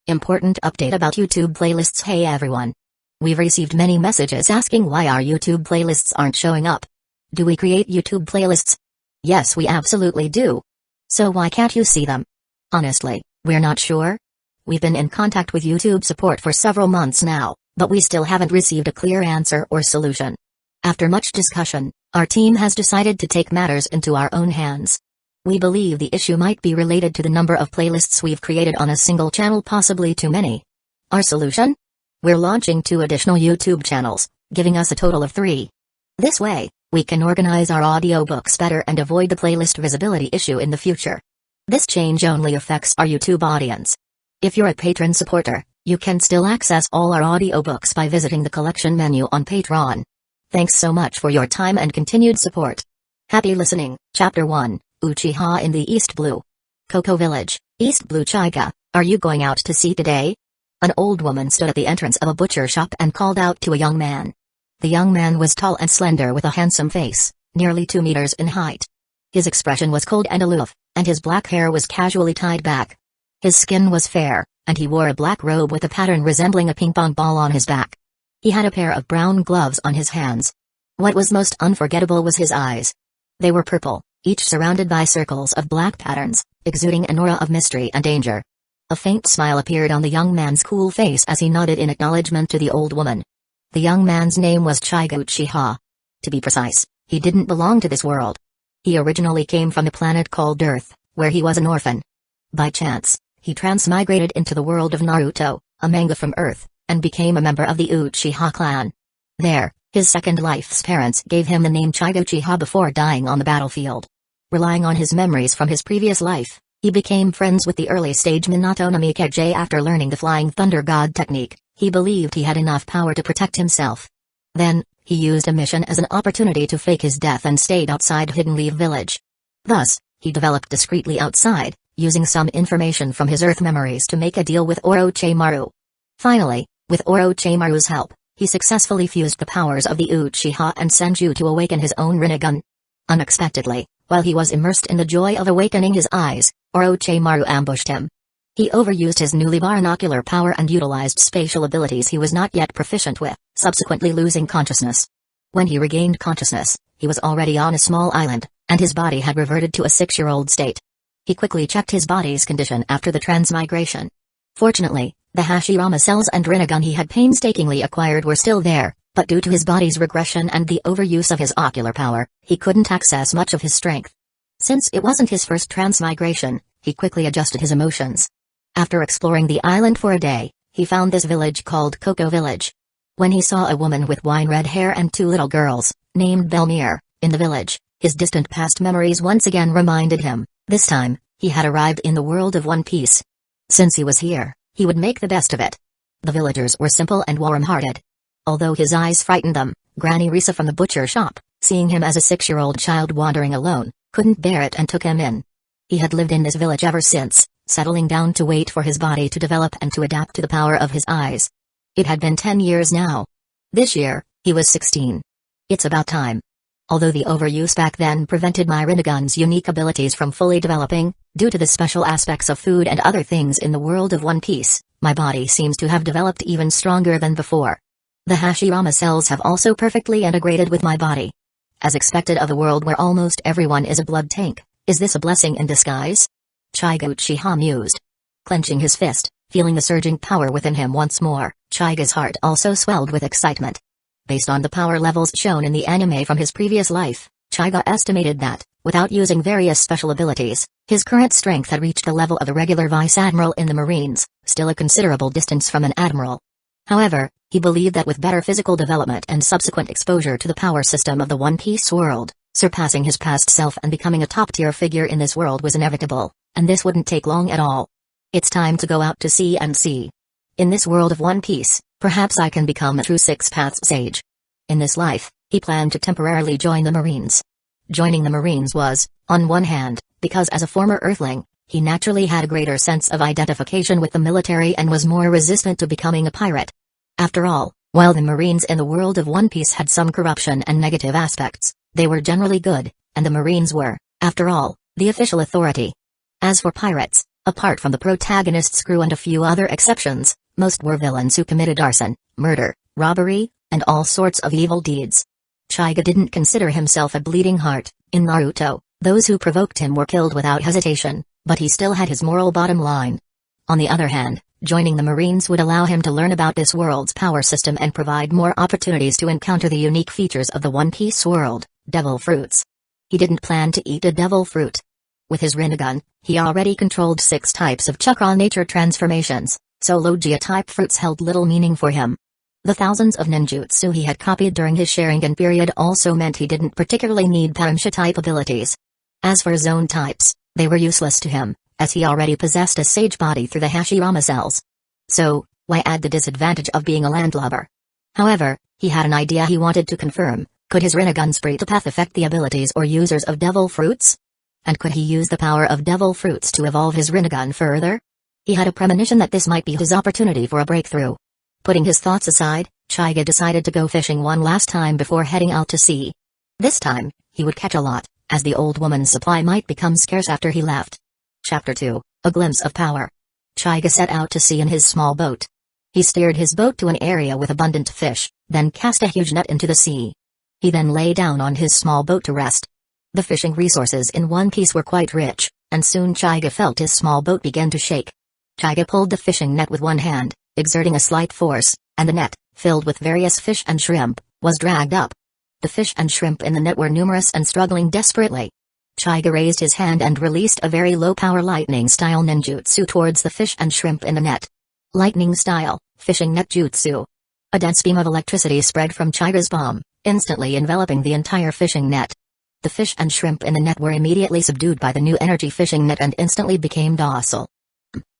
Important update about YouTube playlists. Hey everyone. We've received many messages asking why our YouTube playlists aren't showing up. Do we create YouTube playlists? Yes, we absolutely do. So why can't you see them? Honestly, we're not sure. We've been in contact with YouTube support for several months now, but we still haven't received a clear answer or solution. After much discussion, our team has decided to take matters into our own hands. We believe the issue might be related to the number of playlists we've created on a single channel, possibly too many. Our solution? We're launching 2 additional YouTube channels, giving us a total of 3. This way, we can organize our audiobooks better and avoid the playlist visibility issue in the future. This change only affects our YouTube audience. If you're a patron supporter, you can still access all our audiobooks by visiting the collection menu on Patreon. Thanks so much for your time and continued support. Happy listening. Chapter 1. Uchiha in the East Blue. Cocoa Village, East Blue. Chiga, are you going out to see today? An old woman stood at the entrance of a butcher shop and called out to a young man. The young man was tall and slender with a handsome face, nearly 2 meters in height. His expression was cold and aloof, and his black hair was casually tied back. His skin was fair, and he wore a black robe with a pattern resembling a ping-pong ball on his back. He had a pair of brown gloves on his hands. What was most unforgettable was his eyes. They were purple, each surrounded by circles of black patterns, exuding an aura of mystery and danger. A faint smile appeared on the young man's cool face as he nodded in acknowledgement to the old woman. The young man's name was Chiga Uchiha. To be precise, he didn't belong to this world. He originally came from a planet called Earth, where he was an orphan. By chance, he transmigrated into the world of Naruto, a manga from Earth, and became a member of the Uchiha clan. There, his second life's parents gave him the name Chiga Uchiha before dying on the battlefield. Relying on his memories from his previous life, he became friends with the early-stage Minato Namikaze. After learning the Flying Thunder God technique, he believed he had enough power to protect himself. Then, he used a mission as an opportunity to fake his death and stayed outside Hidden Leaf Village. Thus, he developed discreetly outside, using some information from his Earth memories to make a deal with Orochimaru. Finally, with Orochimaru's help, he successfully fused the powers of the Uchiha and Senju to awaken his own Rinnegan. Unexpectedly, while he was immersed in the joy of awakening his eyes, Orochimaru ambushed him. He overused his newly binocular power and utilized spatial abilities he was not yet proficient with, subsequently losing consciousness. When he regained consciousness, he was already on a small island, and his body had reverted to a 6-year-old state. He quickly checked his body's condition after the transmigration. Fortunately, the Hashirama cells and Rinnegan he had painstakingly acquired were still there, but due to his body's regression and the overuse of his ocular power, he couldn't access much of his strength. Since it wasn't his first transmigration, he quickly adjusted his emotions. After exploring the island for a day, he found this village called Cocoa Village. When he saw a woman with wine-red hair and 2 little girls, named Belmere, in the village, his distant past memories once again reminded him. This time, he had arrived in the world of One Piece. Since he was here, he would make the best of it. The villagers were simple and warm-hearted. Although his eyes frightened them, Granny Risa from the butcher shop, seeing him as a 6-year-old child wandering alone, couldn't bear it and took him in. He had lived in this village ever since, settling down to wait for his body to develop and to adapt to the power of his eyes. It had been 10 years now. This year, he was 16. It's about time. Although the overuse back then prevented my Rinnegan's unique abilities from fully developing, due to the special aspects of food and other things in the world of One Piece, my body seems to have developed even stronger than before. The Hashirama cells have also perfectly integrated with my body. As expected of a world where almost everyone is a blood tank, is this a blessing in disguise? Chiga Uchiha mused. Clenching his fist, feeling the surging power within him once more, Chiga's heart also swelled with excitement. Based on the power levels shown in the anime from his previous life, Chiga estimated that, without using various special abilities, his current strength had reached the level of a regular vice admiral in the Marines, still a considerable distance from an admiral. However, he believed that with better physical development and subsequent exposure to the power system of the One Piece world, surpassing his past self and becoming a top-tier figure in this world was inevitable, and this wouldn't take long at all. It's time to go out to sea and see. In this world of One Piece, perhaps I can become a true 6 Paths sage. In this life, he planned to temporarily join the Marines. Joining the Marines was, on one hand, because as a former Earthling, he naturally had a greater sense of identification with the military and was more resistant to becoming a pirate. After all, while the Marines in the world of One Piece had some corruption and negative aspects, they were generally good, and the Marines were, after all, the official authority. As for pirates, Apart from the protagonist's crew and a few other exceptions, most were villains who committed arson, murder, robbery, and all sorts of evil deeds. Chaiga didn't consider himself a bleeding heart. In Naruto, those who provoked him were killed without hesitation, but he still had his moral bottom line. On the other hand, joining the Marines would allow him to learn about this world's power system and provide more opportunities to encounter the unique features of the One Piece world, devil fruits. He didn't plan to eat a devil fruit. With his Rinnegan, he already controlled 6 types of chakra nature transformations, so Logia-type fruits held little meaning for him. The thousands of ninjutsu he had copied during his Sharingan period also meant he didn't particularly need Paramsha-type abilities. As for zone types, they were useless to him, as he already possessed a sage body through the Hashirama cells. So, why add the disadvantage of being a landlubber? However, he had an idea he wanted to confirm. Could his Rinnegan spree to path affect the abilities or users of devil fruits? And could he use the power of devil fruits to evolve his Rinnegan further? He had a premonition that this might be his opportunity for a breakthrough. Putting his thoughts aside, Chaiga decided to go fishing one last time before heading out to sea. This time, he would catch a lot, as the old woman's supply might become scarce after he left. Chapter 2, A Glimpse of Power. Chaiga set out to sea in his small boat. He steered his boat to an area with abundant fish, then cast a huge net into the sea. He then lay down on his small boat to rest. The fishing resources in One Piece were quite rich, and soon Chaiga felt his small boat begin to shake. Chaiga pulled the fishing net with one hand, exerting a slight force, and the net, filled with various fish and shrimp, was dragged up. The fish and shrimp in the net were numerous and struggling desperately. Chaiga raised his hand and released a very low-power lightning-style ninjutsu towards the fish and shrimp in the net. Lightning-style, fishing net jutsu. A dense beam of electricity spread from Chaiga's palm, instantly enveloping the entire fishing net. The fish and shrimp in the net were immediately subdued by the new energy fishing net and instantly became docile.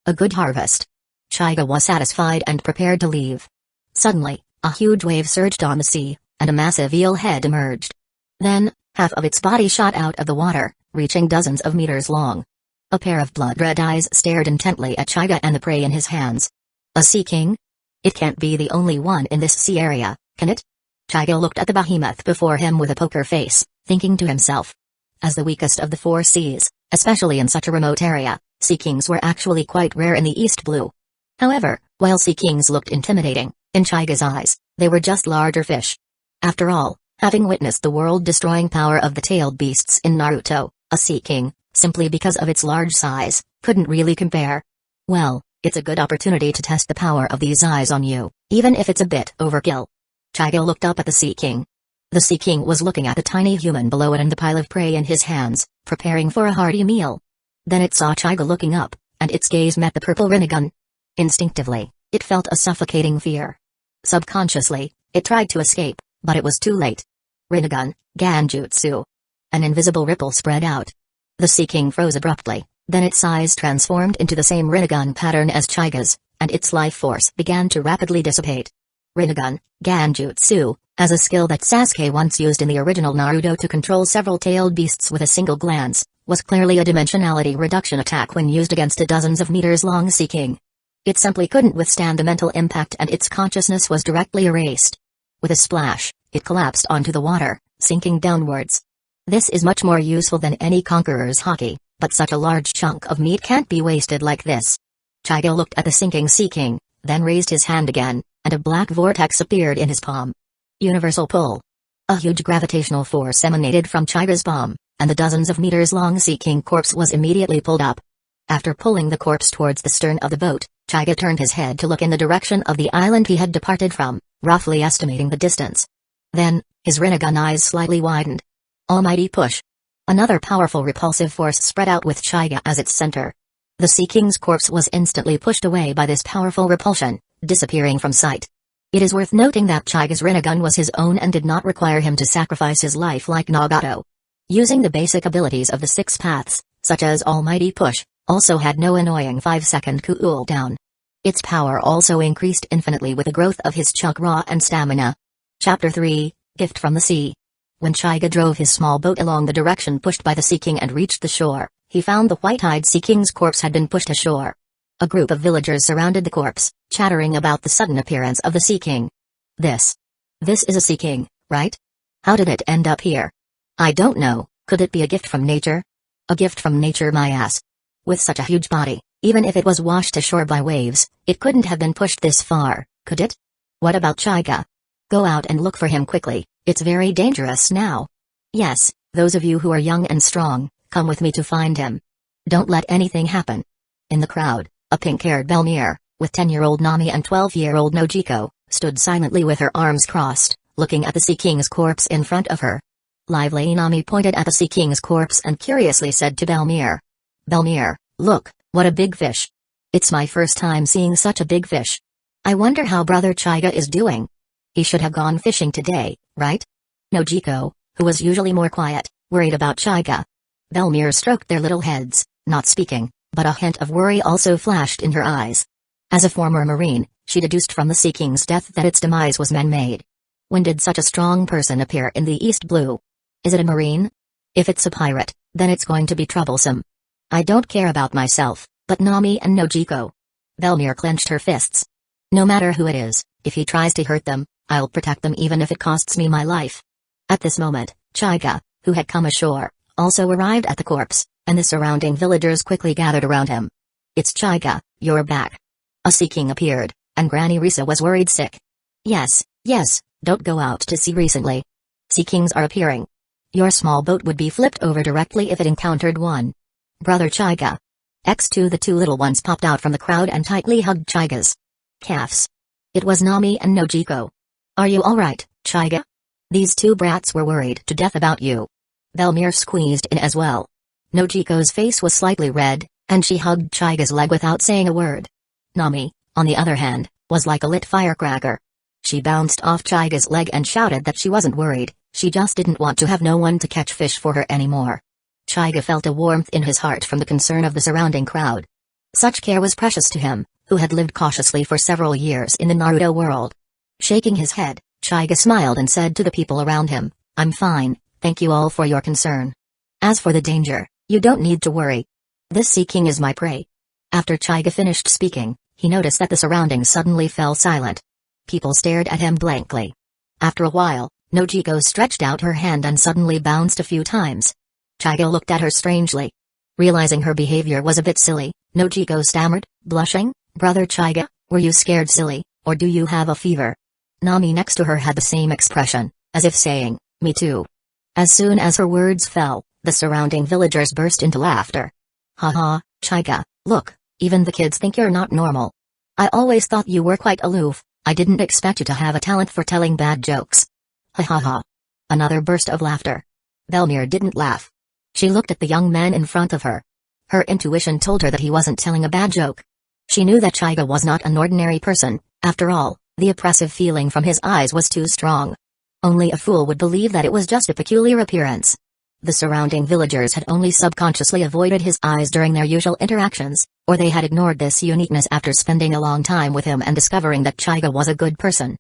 A good harvest. Chaiga was satisfied and prepared to leave. Suddenly, a huge wave surged on the sea, and a massive eel head emerged. Then, half of its body shot out of the water, reaching dozens of meters long. A pair of blood-red eyes stared intently at Chaiga and the prey in his hands. A sea king? It can't be the only one in this sea area, can it? Chaiga looked at the behemoth before him with a poker face, thinking to himself. As the weakest of the 4 seas, especially in such a remote area, sea kings were actually quite rare in the East Blue. However, while sea kings looked intimidating, in Chaiga's eyes, they were just larger fish. After all, having witnessed the world-destroying power of the tailed beasts in Naruto, a sea king, simply because of its large size, couldn't really compare. Well, it's a good opportunity to test the power of these eyes on you, even if it's a bit overkill. Chaiga looked up at the sea king. The sea king was looking at the tiny human below it and the pile of prey in his hands, preparing for a hearty meal. Then it saw Chaiga looking up, and its gaze met the purple Rinnegan. Instinctively, it felt a suffocating fear. Subconsciously, it tried to escape, but it was too late. Rinnegan, Ganjutsu. An invisible ripple spread out. The sea king froze abruptly, then its size transformed into the same Rinnegan pattern as Chaiga's, and its life force began to rapidly dissipate. Rinnegan, Ganjutsu, as a skill that Sasuke once used in the original Naruto to control several tailed beasts with a single glance, was clearly a dimensionality reduction attack when used against a dozens of meters long sea king. It simply couldn't withstand the mental impact and its consciousness was directly erased. With a splash, it collapsed onto the water, sinking downwards. This is much more useful than any conqueror's haki, but such a large chunk of meat can't be wasted like this. Chaiga looked at the sinking sea king, then raised his hand again, and a black vortex appeared in his palm. Universal pull. A huge gravitational force emanated from Chaiga's palm, and the dozens of meters long sea king corpse was immediately pulled up. After pulling the corpse towards the stern of the boat, Chaiga turned his head to look in the direction of the island he had departed from, roughly estimating the distance. Then, his Rinnegan eyes slightly widened. Almighty push. Another powerful repulsive force spread out with Chaiga as its center. The Sea King's corpse was instantly pushed away by this powerful repulsion, disappearing from sight. It is worth noting that Chaiga's Rinnegan was his own and did not require him to sacrifice his life like Nagato. Using the basic abilities of the 6 paths, such as Almighty Push, also had no annoying 5-second cooldown. Its power also increased infinitely with the growth of his chakra and stamina. Chapter 3, Gift from the Sea. When Chaiga drove his small boat along the direction pushed by the Sea King and reached the shore, he found the white-eyed Sea King's corpse had been pushed ashore. A group of villagers surrounded the corpse, chattering about the sudden appearance of the Sea King. This is a Sea King, right? How did it end up here? I don't know, could it be a gift from nature? A gift from nature, my ass. With such a huge body, Even if it was washed ashore by waves, it couldn't have been pushed this far, could it? What about Chaiga? Go out and look for him quickly, it's very dangerous now. Yes, those of you who are young and strong, come with me to find him. Don't let anything happen. In the crowd, a pink-haired Belmere, with 10-year-old Nami and 12-year-old Nojiko, stood silently with her arms crossed, looking at the Sea King's corpse in front of her. Lively Nami pointed at the Sea King's corpse and curiously said to Belmere. Belmere, look, what a big fish. It's my first time seeing such a big fish. I wonder how Brother Chaiga is doing. He should have gone fishing today, right? Nojiko, who was usually more quiet, worried about Chaiga. Belmere stroked their little heads, not speaking, but a hint of worry also flashed in her eyes. As a former Marine, she deduced from the Sea King's death that its demise was man-made. When did such a strong person appear in the East Blue? Is it a Marine? If it's a pirate, then it's going to be troublesome. I don't care about myself, but Nami and Nojiko. Belmere clenched her fists. No matter who it is, if he tries to hurt them, I'll protect them even if it costs me my life. At this moment, Chaiga, who had come ashore, also arrived at the corpse, and the surrounding villagers quickly gathered around him. It's Chaiga, you're back. A Sea King appeared, and Granny Risa was worried sick. Yes, don't go out to sea recently. Sea Kings are appearing. Your small boat would be flipped over directly if it encountered one. Brother Chaiga. X2 The two little ones popped out from the crowd and tightly hugged Chaiga's calves. It was Nami and Nojiko. Are you alright, Chaiga? These two brats were worried to death about you. Belmere squeezed in as well. Nojiko's face was slightly red, and she hugged Chaiga's leg without saying a word. Nami, on the other hand, was like a lit firecracker. She bounced off Chaiga's leg and shouted that she wasn't worried, she just didn't want to have no one to catch fish for her anymore. Chaiga felt a warmth in his heart from the concern of the surrounding crowd. Such care was precious to him, who had lived cautiously for several years in the Naruto world. Shaking his head, Chaiga smiled and said to the people around him, I'm fine, thank you all for your concern. As for the danger, you don't need to worry. This Sea King is my prey. After Chaiga finished speaking, he noticed that the surroundings suddenly fell silent. People stared at him blankly. After a while, Nojiko stretched out her hand and suddenly bounced a few times. Chaiga looked at her strangely. Realizing her behavior was a bit silly, Nojiko stammered, blushing, Brother Chaiga, were you scared silly, or do you have a fever? Nami next to her had the same expression, as if saying, me too. As soon as her words fell, the surrounding villagers burst into laughter. Haha, Chaiga, look, even the kids think you're not normal. I always thought you were quite aloof, I didn't expect you to have a talent for telling bad jokes. Ha ha ha. Another burst of laughter. Belmere didn't laugh. She looked at the young man in front of her. Her intuition told her that he wasn't telling a bad joke. She knew that Chaiga was not an ordinary person, after all, the oppressive feeling from his eyes was too strong. Only a fool would believe that it was just a peculiar appearance. The surrounding villagers had only subconsciously avoided his eyes during their usual interactions, or they had ignored this uniqueness after spending a long time with him and discovering that Chaiga was a good person.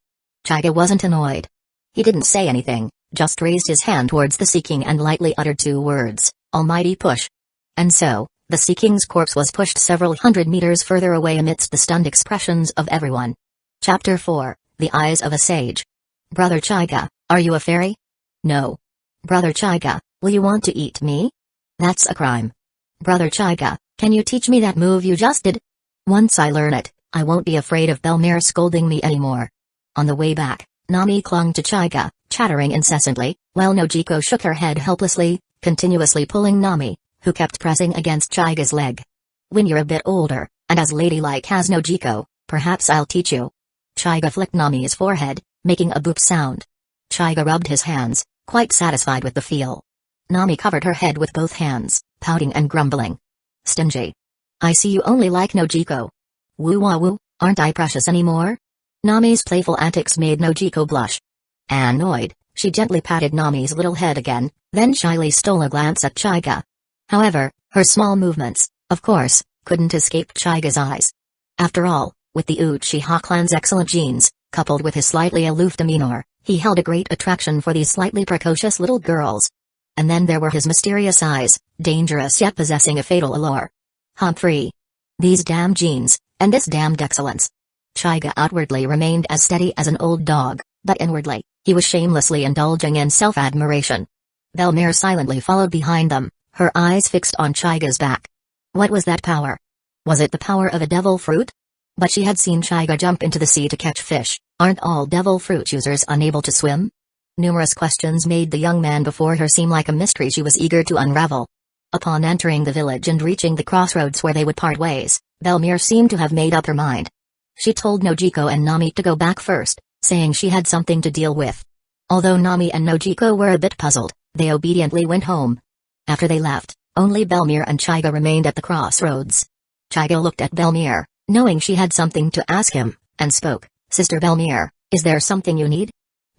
Chaiga wasn't annoyed. He didn't say anything, just raised his hand towards the Sea King and lightly uttered two words, almighty push. And so, the Sea King's corpse was pushed several hundred meters further away amidst the stunned expressions of everyone. Chapter 4, The Eyes of a Sage. Brother Chaiga, are you a fairy? No. Brother Chaiga, will you want to eat me? That's a crime. Brother Chaiga, can you teach me that move you just did? Once I learn it, I won't be afraid of Belmere scolding me anymore. On the way back, Nami clung to Chaiga, chattering incessantly, while Nojiko shook her head helplessly, continuously pulling Nami, who kept pressing against Chaiga's leg. When you're a bit older, and as ladylike as Nojiko, perhaps I'll teach you. Chaiga flicked Nami's forehead, making a boop sound. Chaiga rubbed his hands, quite satisfied with the feel. Nami covered her head with both hands, pouting and grumbling. Stingy. I see you only like Nojiko. Woo-wah-woo, aren't I precious anymore? Nami's playful antics made Nojiko blush. Annoyed, she gently patted Nami's little head again, then shyly stole a glance at Chaiga. However, her small movements, of course, couldn't escape Chaiga's eyes. After all, with the Uchiha clan's excellent genes, coupled with his slightly aloof demeanor, he held a great attraction for these slightly precocious little girls. And then there were his mysterious eyes, dangerous yet possessing a fatal allure. Humphrey. These damn genes, and this damned excellence. Chaiga outwardly remained as steady as an old dog, but inwardly, he was shamelessly indulging in self-admiration. Belmere silently followed behind them, her eyes fixed on Chaiga's back. What was that power? Was it the power of a devil fruit? But she had seen Chiga jump into the sea to catch fish. Aren't all devil fruit users unable to swim? Numerous questions made the young man before her seem like a mystery she was eager to unravel. Upon entering the village and reaching the crossroads where they would part ways, Belmir seemed to have made up her mind. She told Nojiko and Nami to go back first, saying she had something to deal with. Although Nami and Nojiko were a bit puzzled, they obediently went home. After they left, only Belmir and Chiga remained at the crossroads. Chiga looked at Belmir, knowing she had something to ask him, and spoke. "Sister Belmir, is there something you need?"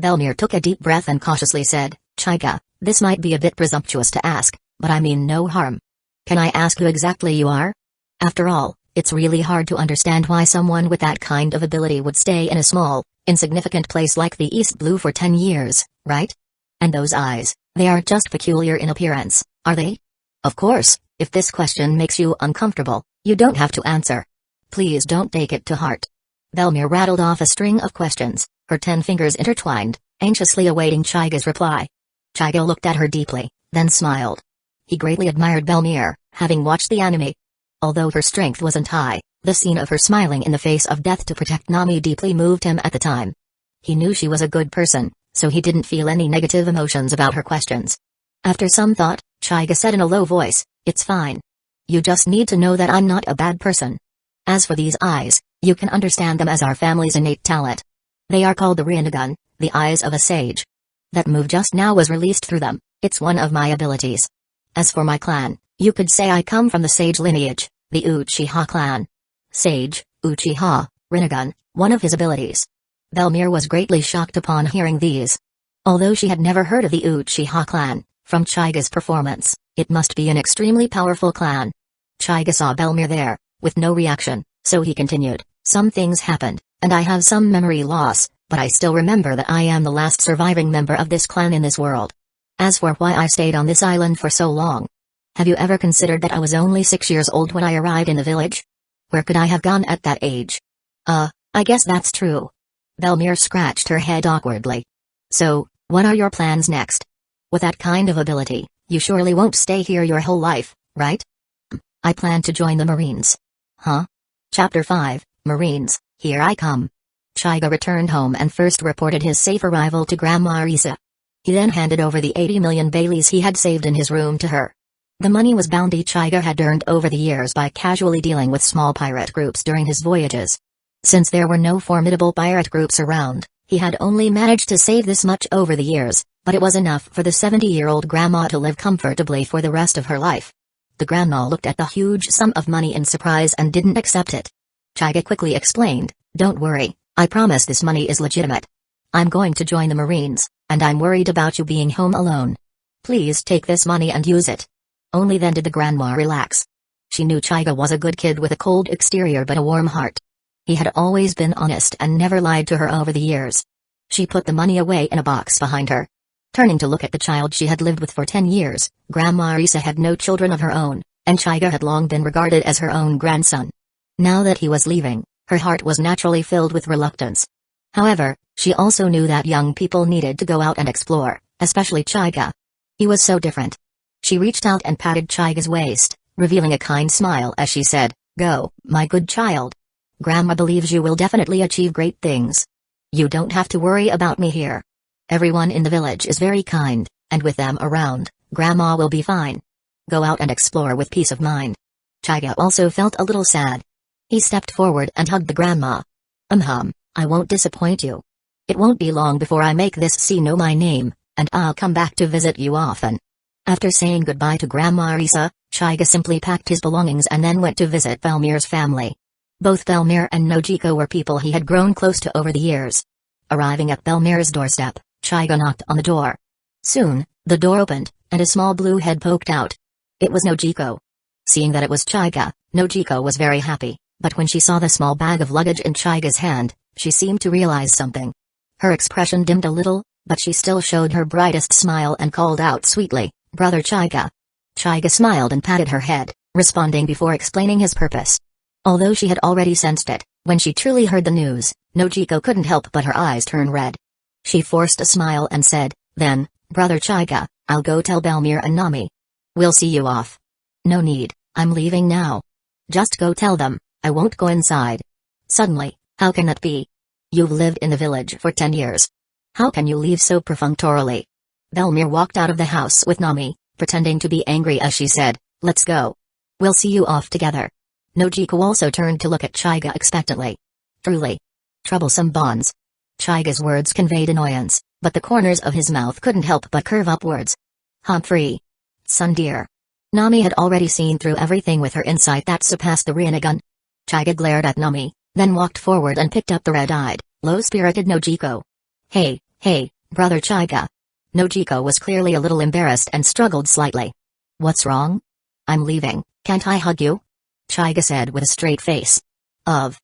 Belmir took a deep breath and cautiously said, "Chiga, this might be a bit presumptuous to ask, but I mean no harm. Can I ask who exactly you are? After all, it's really hard to understand why someone with that kind of ability would stay in a small, insignificant place like the East Blue for 10 years, right? And those eyes, they aren't just peculiar in appearance, are they? Of course, if this question makes you uncomfortable, you don't have to answer. Please don't take it to heart." Belmir rattled off a string of questions, her 10 fingers intertwined, anxiously awaiting Chiga's reply. Chiga looked at her deeply, then smiled. He greatly admired Belmir, having watched the anime. Although her strength wasn't high, the scene of her smiling in the face of death to protect Nami deeply moved him at the time. He knew she was a good person, so he didn't feel any negative emotions about her questions. After some thought, Chiga said in a low voice, "It's fine. You just need to know that I'm not a bad person. As for these eyes, you can understand them as our family's innate talent. They are called the Rinnegan, the eyes of a sage. That move just now was released through them. It's one of my abilities. As for my clan, you could say I come from the sage lineage, the Uchiha clan." Sage, Uchiha, Rinnegan, one of his abilities. Belmir was greatly shocked upon hearing these. Although she had never heard of the Uchiha clan, from Chiga's performance, it must be an extremely powerful clan. Chiga saw Belmir there, with no reaction, so he continued, "Some things happened, and I have some memory loss, but I still remember that I am the last surviving member of this clan in this world. As for why I stayed on this island for so long, have you ever considered that I was only 6 years old when I arrived in the village? Where could I have gone at that age? I guess that's true." Belmir scratched her head awkwardly. "So, what are your plans next? With that kind of ability, you surely won't stay here your whole life, right?" "I plan to join the Marines." "Huh?" Chapter 5, Marines, Here I Come. Chiga returned home and first reported his safe arrival to Grandma Risa. He then handed over the 80 million Baileys he had saved in his room to her. The money was bounty Chiga had earned over the years by casually dealing with small pirate groups during his voyages. Since there were no formidable pirate groups around, he had only managed to save this much over the years, but it was enough for the 70-year-old grandma to live comfortably for the rest of her life. The grandma looked at the huge sum of money in surprise and didn't accept it. Chiga quickly explained, "Don't worry, I promise this money is legitimate. I'm going to join the Marines, and I'm worried about you being home alone. Please take this money and use it." Only then did the grandma relax. She knew Chiga was a good kid with a cold exterior but a warm heart. He had always been honest and never lied to her over the years. She put the money away in a box behind her. Turning to look at the child she had lived with for 10 years, Grandma Risa had no children of her own, and Chiga had long been regarded as her own grandson. Now that he was leaving, her heart was naturally filled with reluctance. However, she also knew that young people needed to go out and explore, especially Chiga. He was so different. She reached out and patted Chiga's waist, revealing a kind smile as she said, "Go, my good child. Grandma believes you will definitely achieve great things. You don't have to worry about me here. Everyone in the village is very kind, and with them around, Grandma will be fine. Go out and explore with peace of mind." Chiga also felt a little sad. He stepped forward and hugged the grandma. I won't disappoint you. It won't be long before I make this sea know my name, and I'll come back to visit you often." After saying goodbye to Grandma Risa, Chiga simply packed his belongings and then went to visit Belmir's family. Both Belmir and Nojiko were people he had grown close to over the years. Arriving at Belmir's doorstep, Chiga knocked on the door. Soon, the door opened, and a small blue head poked out. It was Nojiko. Seeing that it was Chiga, Nojiko was very happy, but when she saw the small bag of luggage in Chiga's hand, she seemed to realize something. Her expression dimmed a little, but she still showed her brightest smile and called out sweetly, "Brother Chiga." Chiga smiled and patted her head, responding before explaining his purpose. Although she had already sensed it, when she truly heard the news, Nojiko couldn't help but her eyes turn red. She forced a smile and said, "Then, Brother Chiga, I'll go tell Belmir and Nami. We'll see you off." "No need, I'm leaving now." Just go tell them, I won't go inside. Suddenly, how can that be? You've lived in the village for 10 years. How can you leave so perfunctorily? Velmir walked out of the house with Nami, pretending to be angry as she said, let's go. We'll see you off together. Nojiko also turned to look at Chiga expectantly. Truly troublesome bonds. Chiga's words conveyed annoyance, but the corners of his mouth couldn't help but curve upwards. Humphrey. Son dear. Nami had already seen through everything with her insight that surpassed the Rinnegan. Chiga glared at Nami, then walked forward and picked up the red-eyed, low-spirited Nojiko. Hey, brother Chiga. Nojiko was clearly a little embarrassed and struggled slightly. What's wrong? I'm leaving, can't I hug you? Chiga said with a straight face. Of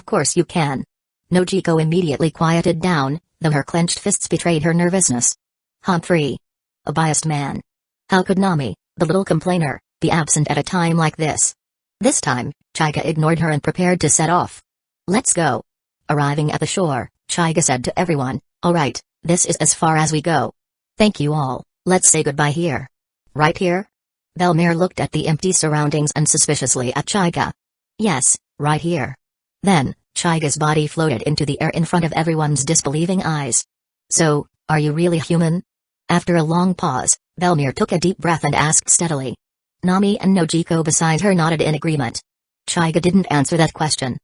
course you can. Nojiko immediately quieted down, though her clenched fists betrayed her nervousness. Humphrey. A biased man. How could Nami, the little complainer, be absent at a time like this? This time, Chiga ignored her and prepared to set off. Let's go. Arriving at the shore, Chiga said to everyone, alright, this is as far as we go. Thank you all, let's say goodbye here. Right here? Velmir looked at the empty surroundings and suspiciously at Chiga. Yes, right here. Then, Chiga's body floated into the air in front of everyone's disbelieving eyes. So, are you really human? After a long pause, Velmir took a deep breath and asked steadily. Nami and Nojiko beside her nodded in agreement. Chiga didn't answer that question.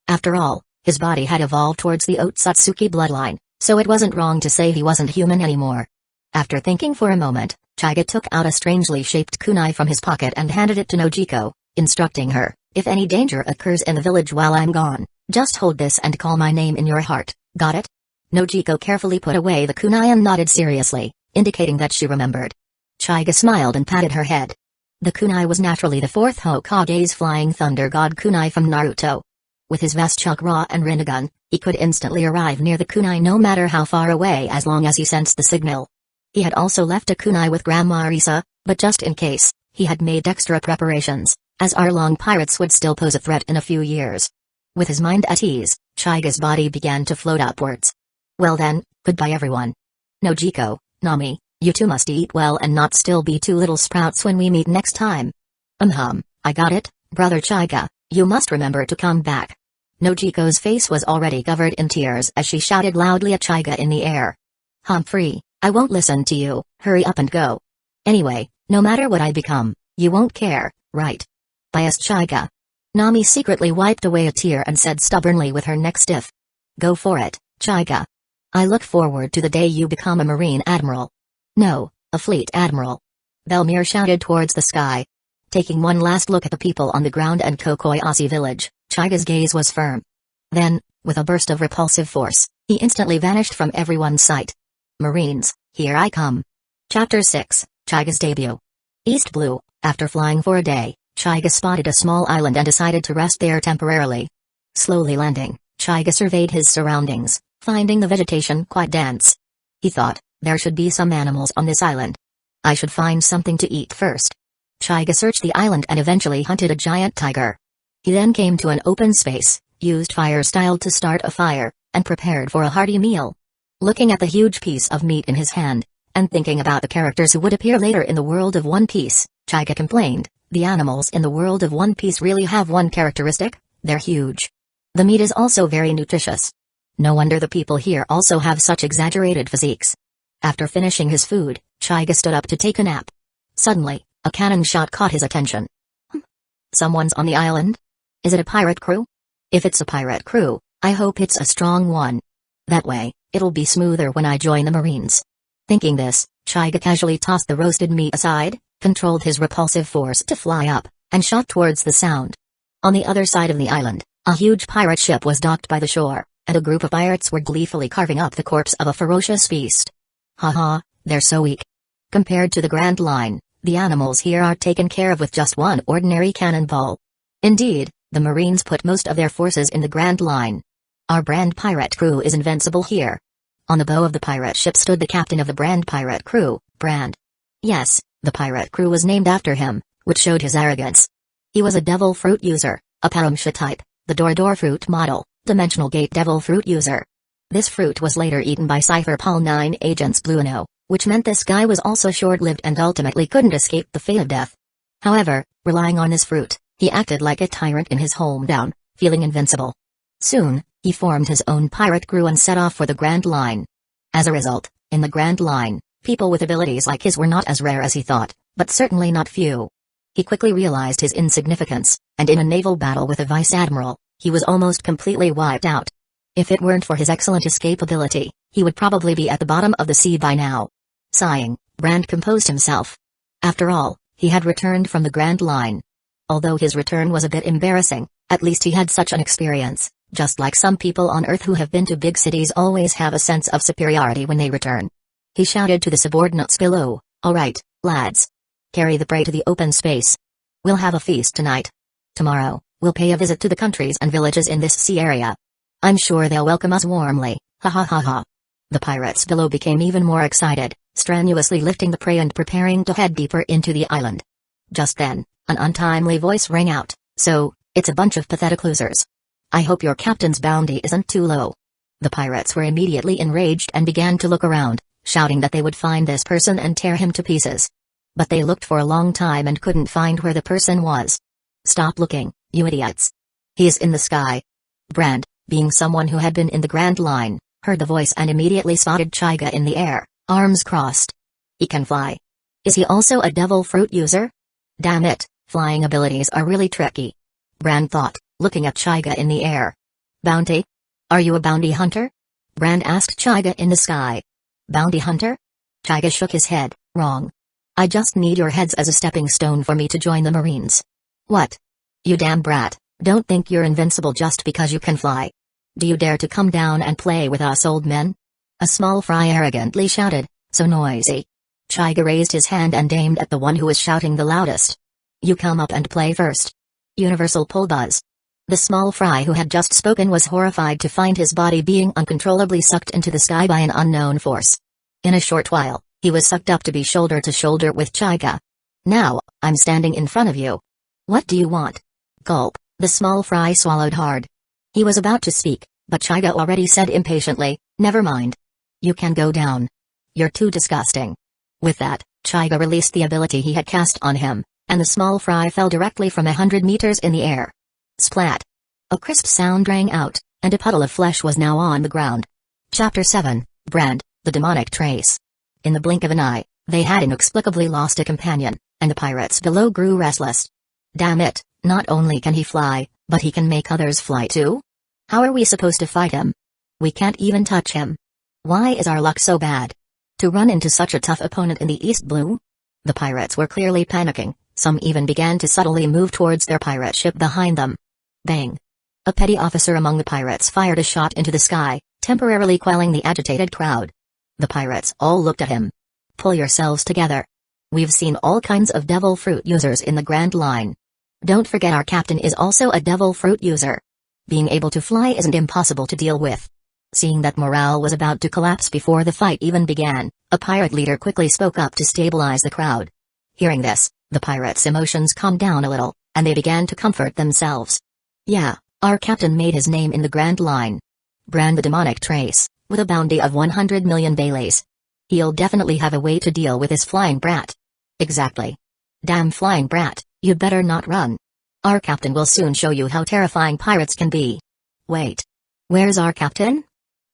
After all, his body had evolved towards the Otsutsuki bloodline, so it wasn't wrong to say he wasn't human anymore. After thinking for a moment, Chiga took out a strangely shaped kunai from his pocket and handed it to Nojiko, instructing her, if any danger occurs in the village while I'm gone, just hold this and call my name in your heart, got it? Nojiko carefully put away the kunai and nodded seriously, indicating that she remembered. Chiga smiled and patted her head. The kunai was naturally the fourth Hokage's flying thunder god kunai from Naruto. With his vast chakra and Rinnegan, he could instantly arrive near the kunai no matter how far away as long as he sensed the signal. He had also left a kunai with Grandma Arisa, but just in case, he had made extra preparations, as Arlong pirates would still pose a threat in a few years. With his mind at ease, Chiga's body began to float upwards. Well then, goodbye everyone. Nojiko, Nami, you two must eat well and not still be two little sprouts when we meet next time. I got it, brother Chiga, you must remember to come back. Nojiko's face was already covered in tears as she shouted loudly at Chiga in the air. Humphrey, I won't listen to you, hurry up and go. Anyway, no matter what I become, you won't care, right? Biased Chiga. Nami secretly wiped away a tear and said stubbornly with her neck stiff. Go for it, Chiga. I look forward to the day you become a Marine Admiral. No, a Fleet Admiral. Velmir shouted towards the sky. Taking one last look at the people on the ground and Kokoyasi village, Chiga's gaze was firm. Then, with a burst of repulsive force, he instantly vanished from everyone's sight. Marines, here I come. Chapter 6, Chiga's debut. East Blue, after flying for a day, Chiga spotted a small island and decided to rest there temporarily. Slowly landing, Chiga surveyed his surroundings, finding the vegetation quite dense. He thought, there should be some animals on this island. I should find something to eat first. Chiga searched the island and eventually hunted a giant tiger. He then came to an open space, used fire style to start a fire, and prepared for a hearty meal. Looking at the huge piece of meat in his hand, and thinking about the characters who would appear later in the world of One Piece, Chiga complained, the animals in the world of One Piece really have one characteristic, they're huge. The meat is also very nutritious. No wonder the people here also have such exaggerated physiques. After finishing his food, Chiga stood up to take a nap. Suddenly, a cannon shot caught his attention. Someone's on the island? Is it a pirate crew? If it's a pirate crew, I hope it's a strong one. That way, it'll be smoother when I join the Marines. Thinking this, Chiga casually tossed the roasted meat aside, controlled his repulsive force to fly up, and shot towards the sound. On the other side of the island, a huge pirate ship was docked by the shore, and a group of pirates were gleefully carving up the corpse of a ferocious beast. Haha, they're so weak. Compared to the Grand Line, the animals here are taken care of with just one ordinary cannonball. Indeed, the Marines put most of their forces in the Grand Line. Our Brand pirate crew is invincible here. On the bow of the pirate ship stood the captain of the Brand pirate crew, Brand. Yes, the pirate crew was named after him, which showed his arrogance. He was a devil fruit user, a Paramsha type, the Door fruit model, dimensional gate devil fruit user. This fruit was later eaten by Cypher Pol 9 agents Blueno, which meant this guy was also short-lived and ultimately couldn't escape the fate of death. However, relying on this fruit, He acted like a tyrant in his hometown, feeling invincible. Soon, he formed his own pirate crew and set off for the Grand Line. As a result, in the Grand Line, people with abilities like his were not as rare as he thought, but certainly not few. He quickly realized his insignificance, and in a naval battle with a vice-admiral, he was almost completely wiped out. If it weren't for his excellent escape ability, he would probably be at the bottom of the sea by now. Sighing, Brand composed himself. After all, he had returned from the Grand Line. Although his return was a bit embarrassing, at least he had such an experience, just like some people on Earth who have been to big cities always have a sense of superiority when they return. He shouted to the subordinates below, "All right, lads. Carry the prey to the open space. We'll have a feast tonight. Tomorrow, we'll pay a visit to the countries and villages in this sea area. I'm sure they'll welcome us warmly, ha ha ha ha." The pirates below became even more excited, strenuously lifting the prey and preparing to head deeper into the island. Just then, an untimely voice rang out, "So, it's a bunch of pathetic losers. I hope your captain's bounty isn't too low." The pirates were immediately enraged and began to look around, shouting that they would find this person and tear him to pieces. But they looked for a long time and couldn't find where the person was. "Stop looking, you idiots. He is in the sky." Brand, being someone who had been in the Grand Line, heard the voice and immediately spotted Chaiga in the air, arms crossed. "He can fly. Is he also a devil fruit user? Damn it, flying abilities are really tricky," Brand thought, looking at Chaiga in the air. "Bounty? Are you a bounty hunter?" Brand asked Chaiga in the sky. "Bounty hunter?" Chaiga shook his head, "Wrong. I just need your heads as a stepping stone for me to join the Marines." "What? You damn brat, don't think you're invincible just because you can fly. Do you dare to come down and play with us old men?" A small fry arrogantly shouted, "So noisy." Chaiga raised his hand and aimed at the one who was shouting the loudest. "You come up and play first." Universal pull buzz. The small fry who had just spoken was horrified to find his body being uncontrollably sucked into the sky by an unknown force. In a short while, he was sucked up to be shoulder to shoulder with Chaiga. "Now, I'm standing in front of you. What do you want?" Gulp, the small fry swallowed hard. He was about to speak, but Chaiga already said impatiently, "Never mind. You can go down. You're too disgusting." With that, Chaiga released the ability he had cast on him, and the small fry fell directly from 100 meters in the air. Splat! A crisp sound rang out, and a puddle of flesh was now on the ground. Chapter 7, Brand, the Demonic Trace. In the blink of an eye, they had inexplicably lost a companion, and the pirates below grew restless. "Damn it, not only can he fly, but he can make others fly too? How are we supposed to fight him? We can't even touch him. Why is our luck so bad? To run into such a tough opponent in the East Blue?" The pirates were clearly panicking, some even began to subtly move towards their pirate ship behind them. Bang! A petty officer among the pirates fired a shot into the sky, temporarily quelling the agitated crowd. The pirates all looked at him. "Pull yourselves together. We've seen all kinds of devil fruit users in the Grand Line. Don't forget our captain is also a devil fruit user. Being able to fly isn't impossible to deal with." Seeing that morale was about to collapse before the fight even began, a pirate leader quickly spoke up to stabilize the crowd. Hearing this, the pirates' emotions calmed down a little, and they began to comfort themselves. "Yeah, our captain made his name in the Grand Line. Brand the Demonic Trace, with a bounty of 100 million Baileys. He'll definitely have a way to deal with his flying brat." "Exactly. Damn flying brat, you'd better not run. Our captain will soon show you how terrifying pirates can be." "Wait. Where's our captain?"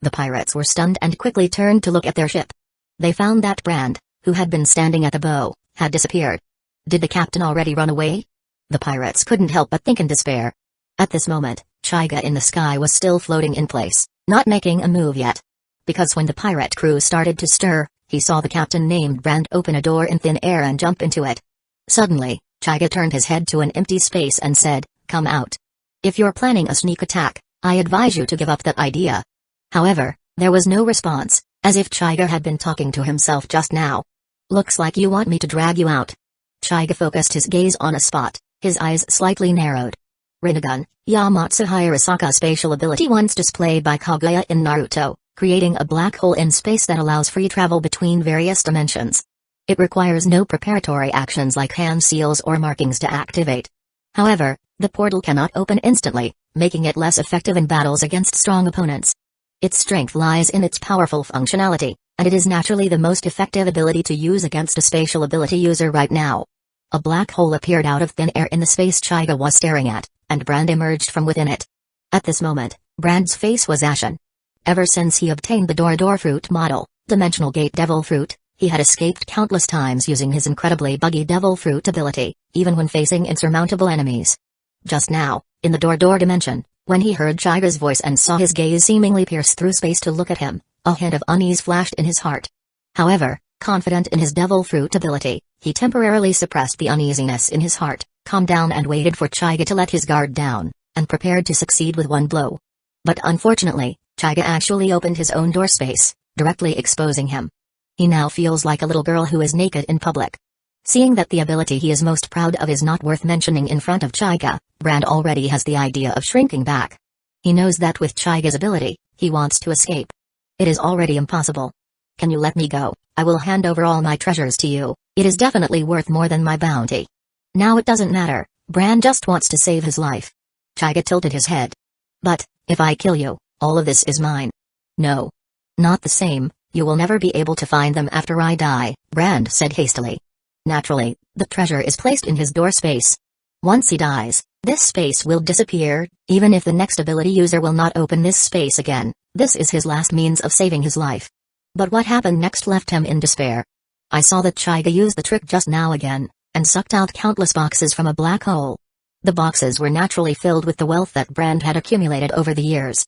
The pirates were stunned and quickly turned to look at their ship. They found that Brand, who had been standing at the bow, had disappeared. Did the captain already run away? The pirates couldn't help but think in despair. At this moment, Chaiga in the sky was still floating in place, not making a move yet. Because when the pirate crew started to stir, he saw the captain named Brand open a door in thin air and jump into it. Suddenly, Chaiga turned his head to an empty space and said, "Come out. If you're planning a sneak attack, I advise you to give up that idea." However, there was no response, as if Chaiga had been talking to himself just now. "Looks like you want me to drag you out." Chaiga focused his gaze on a spot, his eyes slightly narrowed. Rinnegan, Yamatsu Hirasaka spatial ability once displayed by Kaguya in Naruto, creating a black hole in space that allows free travel between various dimensions. It requires no preparatory actions like hand seals or markings to activate. However, the portal cannot open instantly, making it less effective in battles against strong opponents. Its strength lies in its powerful functionality, and it is naturally the most effective ability to use against a spatial ability user right now. A black hole appeared out of thin air in the space Chaiga was staring at, and Brand emerged from within it. At this moment, Brand's face was ashen. Ever since he obtained the door fruit model, Dimensional Gate Devil Fruit, he had escaped countless times using his incredibly buggy Devil Fruit ability, even when facing insurmountable enemies. Just now, in the door dimension, when he heard Chaiga's voice and saw his gaze seemingly pierce through space to look at him, a hint of unease flashed in his heart. However, confident in his Devil Fruit ability, he temporarily suppressed the uneasiness in his heart, calmed down and waited for Chaiga to let his guard down, and prepared to succeed with one blow. But unfortunately, Chaiga actually opened his own door space, directly exposing him. He now feels like a little girl who is naked in public. Seeing that the ability he is most proud of is not worth mentioning in front of Chaiga, Brand already has the idea of shrinking back. He knows that with Chaiga's ability, he wants to escape. It is already impossible. Can you let me go? I will hand over all my treasures to you. It is definitely worth more than my bounty. Now it doesn't matter, Brand just wants to save his life. Chaiga tilted his head. But, if I kill you, all of this is mine. No. Not the same, you will never be able to find them after I die, Brand said hastily. Naturally, the treasure is placed in his door space. Once he dies, this space will disappear, even if the next ability user will not open this space again. This is his last means of saving his life. But what happened next left him in despair. I saw that Chaiga used the trick just now again, and sucked out countless boxes from a black hole. The boxes were naturally filled with the wealth that Brand had accumulated over the years.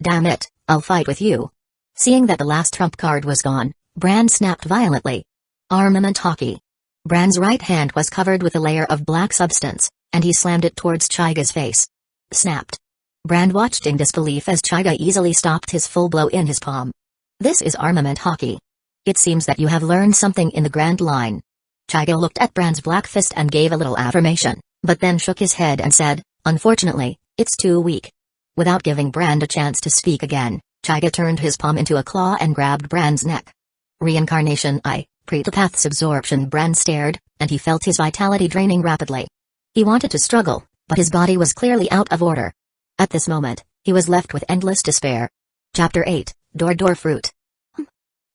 Damn it, I'll fight with you. Seeing that the last trump card was gone, Brand snapped violently. Armament hockey. Brand's right hand was covered with a layer of black substance, and he slammed it towards Chaiga's face. Snapped. Brand watched in disbelief as Chaiga easily stopped his full blow in his palm. This is armament hockey. It seems that you have learned something in the Grand Line. Chaiga looked at Brand's black fist and gave a little affirmation, but then shook his head and said, unfortunately, it's too weak. Without giving Brand a chance to speak again, Chaiga turned his palm into a claw and grabbed Brand's neck. Reincarnation Pretapath's absorption. Brand stared, and he felt his vitality draining rapidly. He wanted to struggle, but his body was clearly out of order. At this moment, he was left with endless despair. Chapter 8, Door Fruit.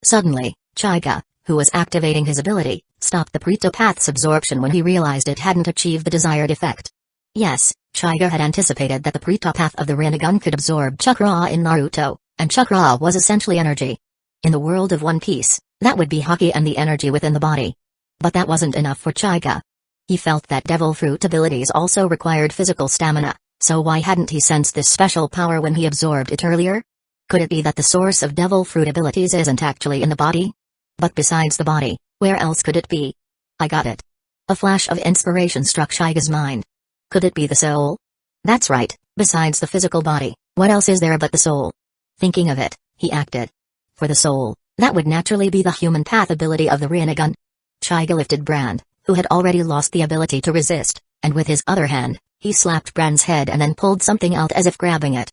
Suddenly, Chaiga, who was activating his ability, stopped the Pretapath's absorption when he realized it hadn't achieved the desired effect. Yes, Chaiga had anticipated that the Pretapath of the Rinnegan could absorb chakra in Naruto, and chakra was essentially energy. In the world of One Piece, that would be haki and the energy within the body. But that wasn't enough for Chaiga. He felt that Devil Fruit abilities also required physical stamina, so why hadn't he sensed this special power when he absorbed it earlier? Could it be that the source of Devil Fruit abilities isn't actually in the body? But besides the body, where else could it be? I got it. A flash of inspiration struck Chaiga's mind. Could it be the soul? That's right, besides the physical body, what else is there but the soul? Thinking of it, he acted. For the soul, that would naturally be the human path ability of the Rinnegan. Chaiga lifted Brand, who had already lost the ability to resist, and with his other hand, he slapped Brand's head and then pulled something out as if grabbing it.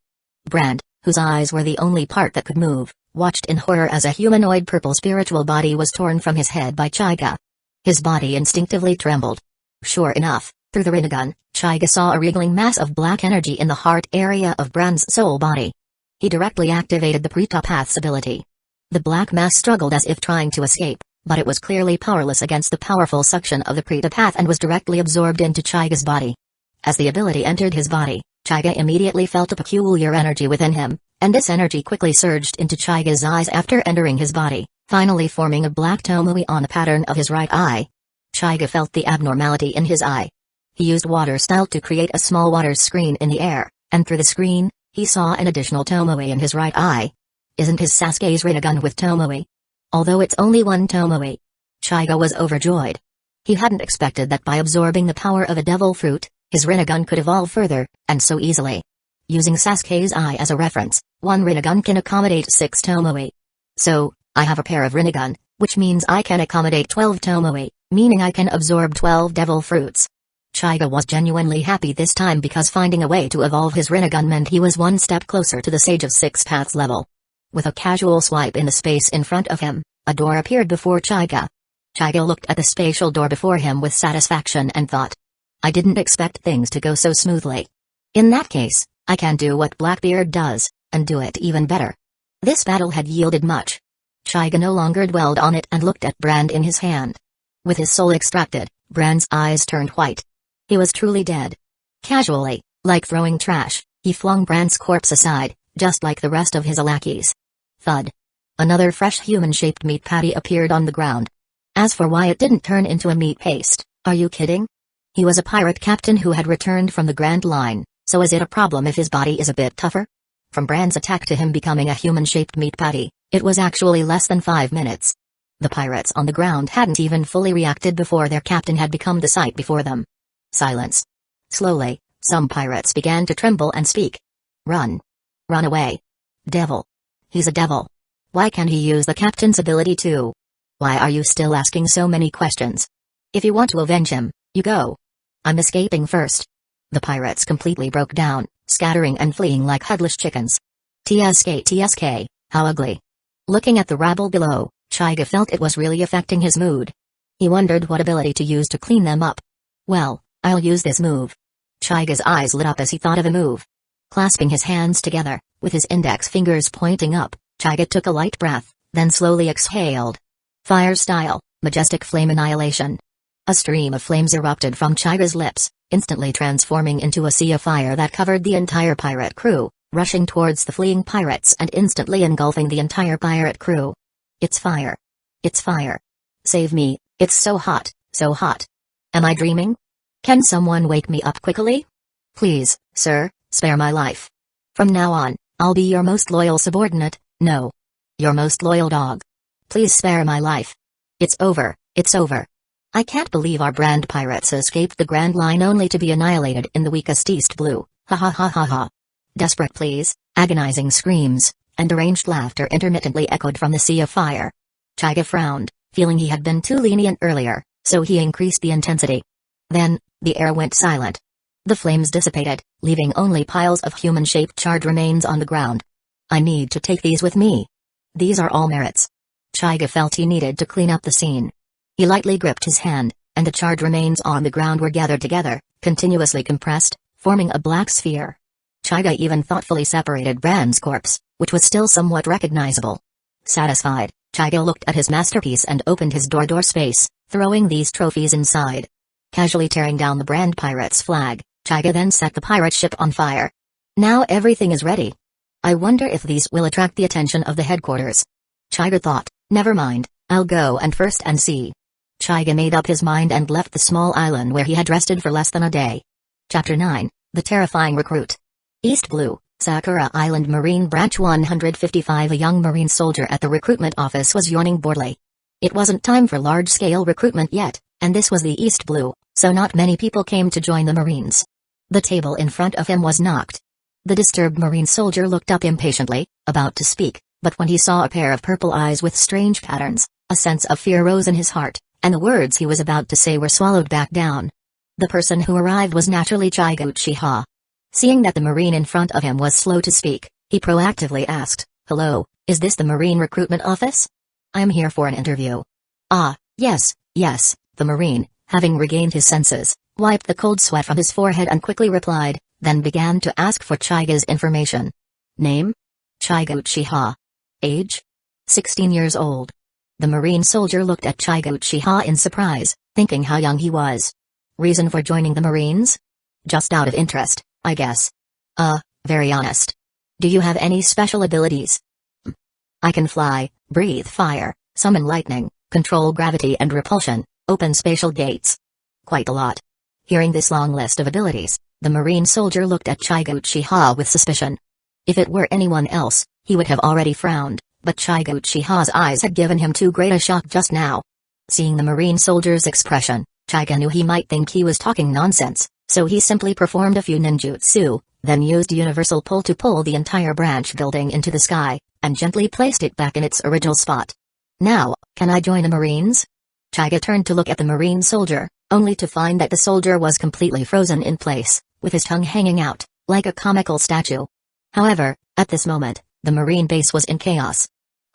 Brand, whose eyes were the only part that could move, watched in horror as a humanoid purple spiritual body was torn from his head by Chaiga. His body instinctively trembled. Sure enough, through the Rinnegan, Chaiga saw a wriggling mass of black energy in the heart area of Brand's soul body. He directly activated the Pretapath's ability. The black mass struggled as if trying to escape, but it was clearly powerless against the powerful suction of the Pretapath and was directly absorbed into Chaiga's body. As the ability entered his body, Chaiga immediately felt a peculiar energy within him, and this energy quickly surged into Chaiga's eyes after entering his body, finally forming a black tomoe on the pattern of his right eye. Chaiga felt the abnormality in his eye. He used water style to create a small water screen in the air, and through the screen, he saw an additional tomoe in his right eye. Isn't his Sasuke's Rinnegan with tomoe? Although it's only one tomoe. Chaiga was overjoyed. He hadn't expected that by absorbing the power of a Devil Fruit, his Rinnegan could evolve further, and so easily. Using Sasuke's eye as a reference, one Rinnegan can accommodate 6 tomoe. So, I have a pair of Rinnegan, which means I can accommodate 12 tomoe, meaning I can absorb 12 Devil Fruits. Chaiga was genuinely happy this time because finding a way to evolve his Rinnegan meant he was one step closer to the Sage of Six Paths level. With a casual swipe in the space in front of him, a door appeared before Chaiga. Chaiga looked at the spatial door before him with satisfaction and thought, I didn't expect things to go so smoothly. In that case, I can do what Blackbeard does, and do it even better. This battle had yielded much. Chaiga no longer dwelled on it and looked at Brand in his hand. With his soul extracted, Bran's eyes turned white. He was truly dead. Casually, like throwing trash, he flung Bran's corpse aside, just like the rest of his lackeys. Thud. Another fresh human-shaped meat patty appeared on the ground. As for why it didn't turn into a meat paste, are you kidding? He was a pirate captain who had returned from the Grand Line, so is it a problem if his body is a bit tougher? From Bran's attack to him becoming a human-shaped meat patty, it was actually less than 5 minutes. The pirates on the ground hadn't even fully reacted before their captain had become the sight before them. Silence. Slowly, some pirates began to tremble and speak. Run. Run away. Devil. He's a devil. Why can't he use the captain's ability too? Why are you still asking so many questions? If you want to avenge him, you go. I'm escaping first. The pirates completely broke down, scattering and fleeing like headless chickens. TSK, how ugly. Looking at the rabble below, Chaiga felt it was really affecting his mood. He wondered what ability to use to clean them up. Well, I'll use this move. Chaiga's eyes lit up as he thought of a move. Clasping his hands together, with his index fingers pointing up, Chaiga took a light breath, then slowly exhaled. Fire style, majestic flame annihilation. A stream of flames erupted from Chaiga's lips, instantly transforming into a sea of fire that covered the entire pirate crew, rushing towards the fleeing pirates and instantly engulfing the entire pirate crew. It's fire. It's fire. Save me, it's so hot, so hot. Am I dreaming? Can someone wake me up quickly? Please, sir, spare my life. From now on, I'll be your most loyal subordinate, no. Your most loyal dog. Please spare my life. It's over, it's over. I can't believe our brand pirates escaped the Grand Line only to be annihilated in the weakest East Blue, ha ha ha ha ha. Desperate pleas, agonizing screams, and deranged laughter intermittently echoed from the sea of fire. Chaiga frowned, feeling he had been too lenient earlier, so he increased the intensity. Then, the air went silent. The flames dissipated, leaving only piles of human-shaped charred remains on the ground. I need to take these with me. These are all merits. Chaiga felt he needed to clean up the scene. He lightly gripped his hand, and the charred remains on the ground were gathered together, continuously compressed, forming a black sphere. Chaiga even thoughtfully separated Bran's corpse, which was still somewhat recognizable. Satisfied, Chaiga looked at his masterpiece and opened his door space, throwing these trophies inside. Casually tearing down the brand pirate's flag, Chaiga then set the pirate ship on fire. Now everything is ready. I wonder if these will attract the attention of the headquarters. Chaiga thought, never mind, I'll go and first and see. Chaiga made up his mind and left the small island where he had rested for less than a day. Chapter 9, The Terrifying Recruit. East Blue, Sakura Island Marine Branch 155. A young marine soldier at the recruitment office was yawning boredly. It wasn't time for large-scale recruitment yet, and this was the East Blue, so not many people came to join the Marines. The table in front of him was knocked. The disturbed marine soldier looked up impatiently, about to speak, but when he saw a pair of purple eyes with strange patterns, a sense of fear rose in his heart, and the words he was about to say were swallowed back down. The person who arrived was naturally Chaiga Uchiha. Seeing that the marine in front of him was slow to speak, he proactively asked, "Hello, is this the Marine Recruitment Office? I'm here for an interview." "Ah, yes, yes," the marine, having regained his senses, wiped the cold sweat from his forehead and quickly replied, then began to ask for Chaiga's information. Name? Chaiga Uchiha. Age? 16 years old. The marine soldier looked at Chaiga Uchiha in surprise, thinking how young he was. Reason for joining the Marines? Just out of interest, I guess. Very honest. Do you have any special abilities? I can fly, breathe fire, summon lightning, control gravity and repulsion, open spatial gates. Quite a lot. Hearing this long list of abilities, the marine soldier looked at Chaiga Uchiha with suspicion. If it were anyone else, he would have already frowned, but Chaiga Uchiha's eyes had given him too great a shock just now. Seeing the marine soldier's expression, Chaiga knew he might think he was talking nonsense, so he simply performed a few ninjutsu, then used universal pull to pull the entire branch building into the sky, and gently placed it back in its original spot. Now, can I join the Marines? Chaiga turned to look at the marine soldier, only to find that the soldier was completely frozen in place, with his tongue hanging out, like a comical statue. However, at this moment, the marine base was in chaos.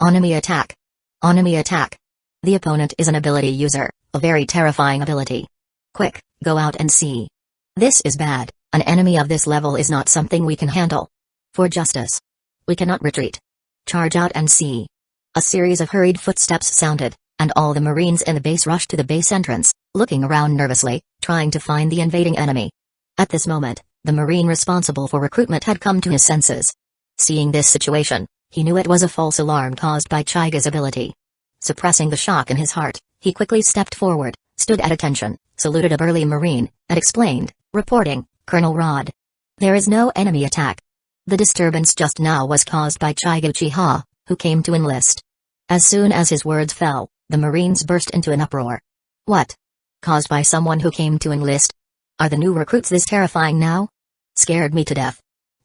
Enemy attack. Enemy attack. The opponent is an ability user, a very terrifying ability. Quick, go out and see. This is bad, an enemy of this level is not something we can handle. For justice. We cannot retreat. Charge out and see. A series of hurried footsteps sounded, and all the Marines in the base rushed to the base entrance, looking around nervously, trying to find the invading enemy. At this moment, the Marine responsible for recruitment had come to his senses. Seeing this situation, he knew it was a false alarm caused by Chaiga's ability. Suppressing the shock in his heart, he quickly stepped forward, stood at attention, saluted a burly Marine, and explained, reporting, Colonel Rod. There is no enemy attack. The disturbance just now was caused by Chaiga Uchiha, who came to enlist. As soon as his words fell, the Marines burst into an uproar. What? Caused by someone who came to enlist? Are the new recruits this terrifying now? Scared me to death.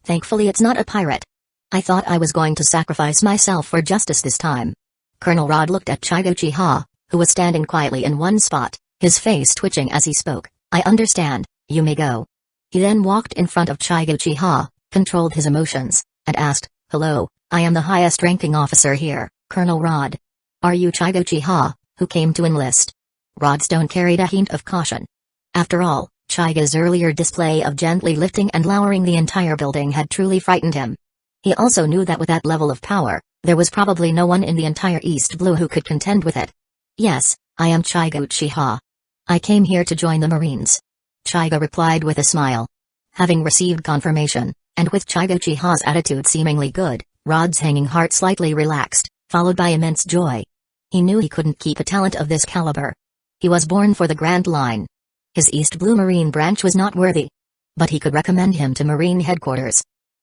Thankfully it's not a pirate. I thought I was going to sacrifice myself for justice this time. Colonel Rod looked at Chaiga Uchiha, who was standing quietly in one spot, his face twitching as he spoke. I understand, you may go. He then walked in front of Chaiga Uchiha, controlled his emotions, and asked, Hello, I am the highest ranking officer here, Colonel Rod. Are you Chaiga Uchiha, who came to enlist? Rod's tone carried a hint of caution. After all, Chaiga's earlier display of gently lifting and lowering the entire building had truly frightened him. He also knew that with that level of power, there was probably no one in the entire East Blue who could contend with it. Yes, I am Chaiga Uchiha. I came here to join the Marines. Chaiga replied with a smile. Having received confirmation, and with Chaiga Uchiha's attitude seemingly good, Rod's hanging heart slightly relaxed, followed by immense joy. He knew he couldn't keep a talent of this caliber. He was born for the Grand Line. His East Blue Marine branch was not worthy. But he could recommend him to Marine headquarters.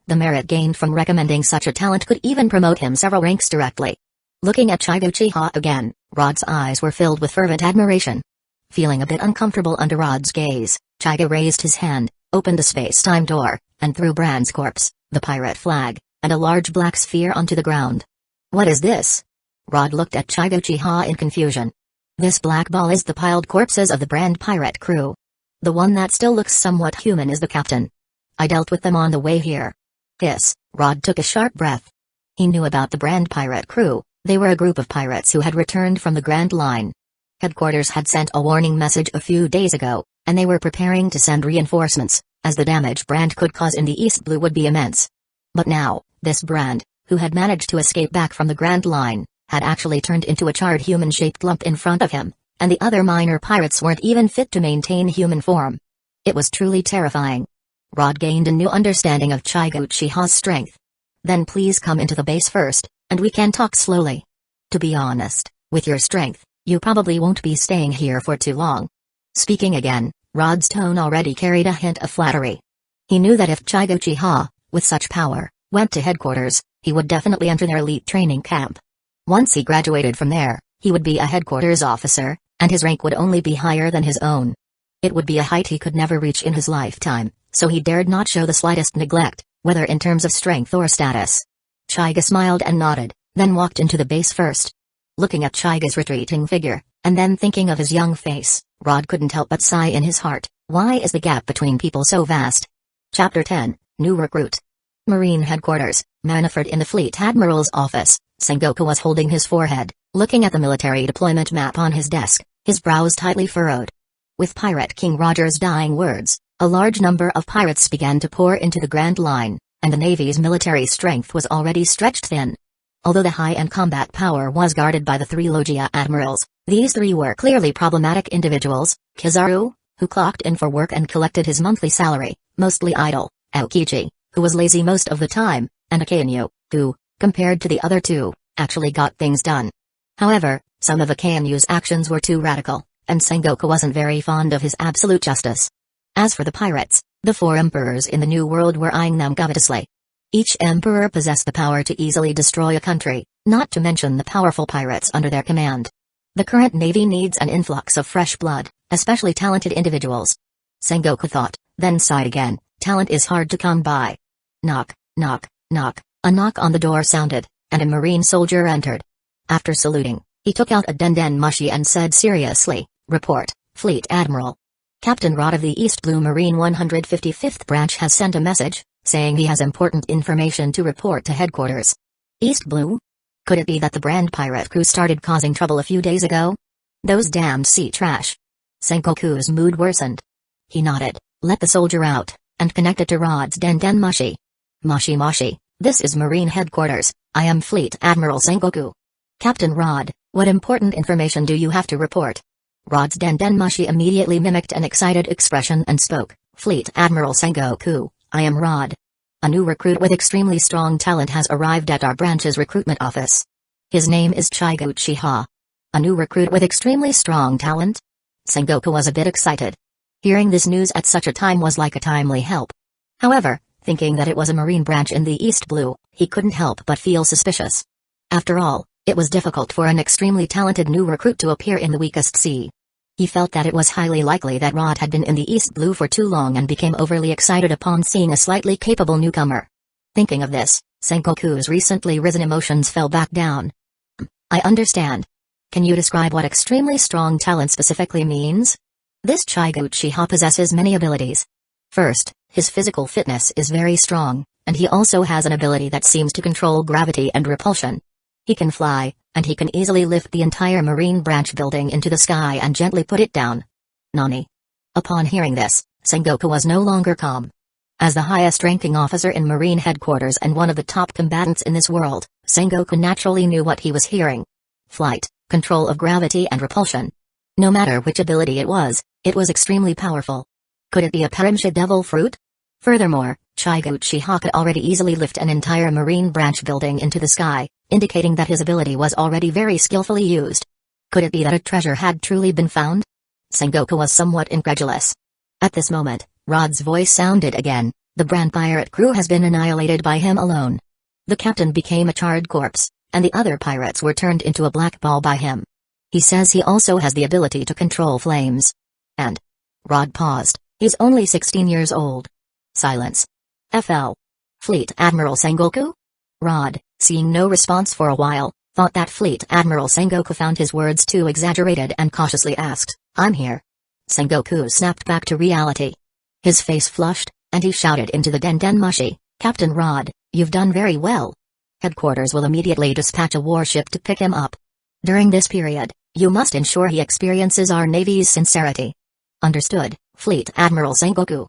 The merit gained from recommending such a talent could even promote him several ranks directly. Looking at Chaiga Uchiha again, Rod's eyes were filled with fervent admiration. Feeling a bit uncomfortable under Rod's gaze, Chaiga raised his hand, opened the space-time door, and threw Brand's corpse, the pirate flag, and a large black sphere onto the ground. What is this? Rod looked at Chaiga Uchiha in confusion. This black ball is the piled corpses of the Brand pirate crew. The one that still looks somewhat human is the captain. I dealt with them on the way here. Rod took a sharp breath. He knew about the Brand pirate crew. They were a group of pirates who had returned from the Grand Line. Headquarters had sent a warning message a few days ago, and they were preparing to send reinforcements, as the damage Brand could cause in the East Blue would be immense. But now, this Brand, who had managed to escape back from the Grand Line, had actually turned into a charred human-shaped lump in front of him, and the other minor pirates weren't even fit to maintain human form. It was truly terrifying. Rod gained a new understanding of Chaiga Uchiha's strength. Then please come into the base first, and we can talk slowly. To be honest, with your strength, you probably won't be staying here for too long. Speaking again, Rod's tone already carried a hint of flattery. He knew that if Chaiga Uchiha, with such power, went to headquarters, he would definitely enter their elite training camp. Once he graduated from there, he would be a headquarters officer, and his rank would only be higher than his own. It would be a height he could never reach in his lifetime, so he dared not show the slightest neglect, whether in terms of strength or status. Chaiga smiled and nodded, then walked into the base first. Looking at Chaiga's retreating figure, and then thinking of his young face, Rod couldn't help but sigh in his heart. Why is the gap between people so vast? Chapter 10, New Recruit. Marine Headquarters, Manafort. In the Fleet Admiral's office, Sengoku was holding his forehead, looking at the military deployment map on his desk, his brows tightly furrowed. With Pirate King Roger's dying words, a large number of pirates began to pour into the Grand Line, and the Navy's military strength was already stretched thin. Although the high-end combat power was guarded by the three Logia admirals, these three were clearly problematic individuals: Kizaru, who clocked in for work and collected his monthly salary, mostly idle; Aokiji, who was lazy most of the time; and Akainu, who, compared to the other two, actually got things done. However, some of Akainu's actions were too radical, and Sengoku wasn't very fond of his absolute justice. As for the pirates, the four emperors in the New World were eyeing them covetously. Each emperor possessed the power to easily destroy a country, not to mention the powerful pirates under their command. The current navy needs an influx of fresh blood, especially talented individuals. Sengoku thought, then sighed again. Talent is hard to come by. Knock, knock, knock. A knock on the door sounded, and a marine soldier entered. After saluting, he took out a denden mushi and said seriously, "Report, Fleet Admiral. Captain Rod of the East Blue Marine 155th Branch has sent a message, saying he has important information to report to headquarters." East Blue? Could it be that the Brand pirate crew started causing trouble a few days ago? Those damned sea trash. Sengoku's mood worsened. He nodded, let the soldier out, and connected to Rod's denden mushi. "Mushi mushi, this is Marine Headquarters. I am Fleet Admiral Sengoku. Captain Rod, what important information do you have to report?" Rod's Dendenmushi immediately mimicked an excited expression and spoke, "Fleet Admiral Sengoku, I am Rod. A new recruit with extremely strong talent has arrived at our branch's recruitment office. His name is Chigo Uchiha." A new recruit with extremely strong talent? Sengoku was a bit excited. Hearing this news at such a time was like a timely help. However, thinking that it was a marine branch in the East Blue, he couldn't help but feel suspicious. After all, it was difficult for an extremely talented new recruit to appear in the weakest sea. He felt that it was highly likely that Rod had been in the East Blue for too long and became overly excited upon seeing a slightly capable newcomer. Thinking of this, Sengoku's recently risen emotions fell back down. "I understand. Can you describe what extremely strong talent specifically means?" This Chigo Uchiha possesses many abilities. First, his physical fitness is very strong, and he also has an ability that seems to control gravity and repulsion. He can fly, and he can easily lift the entire marine branch building into the sky and gently put it down. Nani? Upon hearing this, Sengoku was no longer calm. As the highest-ranking officer in Marine headquarters and one of the top combatants in this world, Sengoku naturally knew what he was hearing. Flight, control of gravity and repulsion. No matter which ability it was extremely powerful. Could it be a Perimsha devil fruit? Furthermore, Chigo Uchiha could already easily lift an entire marine branch building into the sky, indicating that his ability was already very skillfully used. Could it be that a treasure had truly been found? Sengoku was somewhat incredulous. At this moment, Rod's voice sounded again. "The brand pirate crew has been annihilated by him alone. The captain became a charred corpse, and the other pirates were turned into a black ball by him. He says he also has the ability to control flames. And..." Rod paused. "He's only 16 years old." Silence. FL. Fleet Admiral Sengoku? Rod, seeing no response for a while, thought that Fleet Admiral Sengoku found his words too exaggerated and cautiously asked, "I'm here." Sengoku snapped back to reality. His face flushed, and he shouted into the Dendenmushi, "Captain Rod, you've done very well. Headquarters will immediately dispatch a warship to pick him up. During this period, you must ensure he experiences our Navy's sincerity." "Understood, Fleet Admiral Sengoku."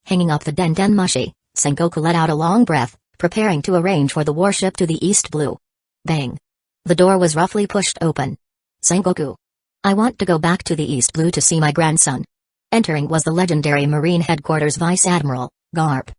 Hanging up the Dendenmushi, Sengoku let out a long breath, preparing to arrange for the warship to the East Blue. Bang! The door was roughly pushed open. "Sengoku. I want to go back to the East Blue to see my grandson." Entering was the legendary Marine Headquarters Vice Admiral, Garp.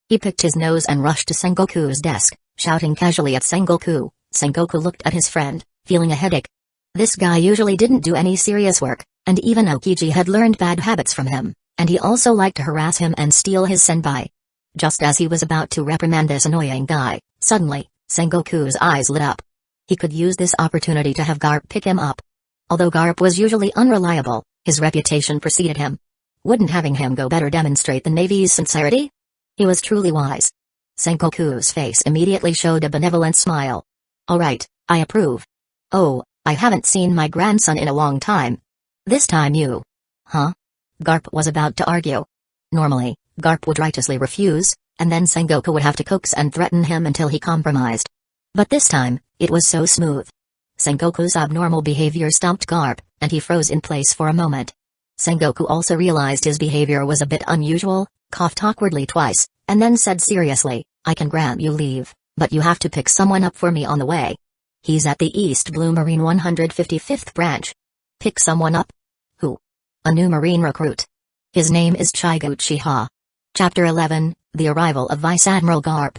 He picked his nose and rushed to Sengoku's desk, shouting casually at Sengoku. Sengoku looked at his friend, feeling a headache. This guy usually didn't do any serious work, and even Aokiji had learned bad habits from him, and he also liked to harass him and steal his senpai. Just as he was about to reprimand this annoying guy, suddenly, Sengoku's eyes lit up. He could use this opportunity to have Garp pick him up. Although Garp was usually unreliable, his reputation preceded him. Wouldn't having him go better demonstrate the Navy's sincerity? He was truly wise. Sengoku's face immediately showed a benevolent smile. "All right, I approve. Oh, I haven't seen my grandson in a long time. This time you..." "Huh?" Garp was about to argue. Normally, Garp would righteously refuse, and then Sengoku would have to coax and threaten him until he compromised. But this time, it was so smooth. Sengoku's abnormal behavior stumped Garp, and he froze in place for a moment. Sengoku also realized his behavior was a bit unusual, coughed awkwardly twice, and then said seriously, "I can grant you leave, but you have to pick someone up for me on the way. He's at the East Blue Marine 155th branch." "Pick someone up? Who?" "A new Marine recruit. His name is Chigo Uchiha." Chapter 11, The Arrival of Vice Admiral Garp.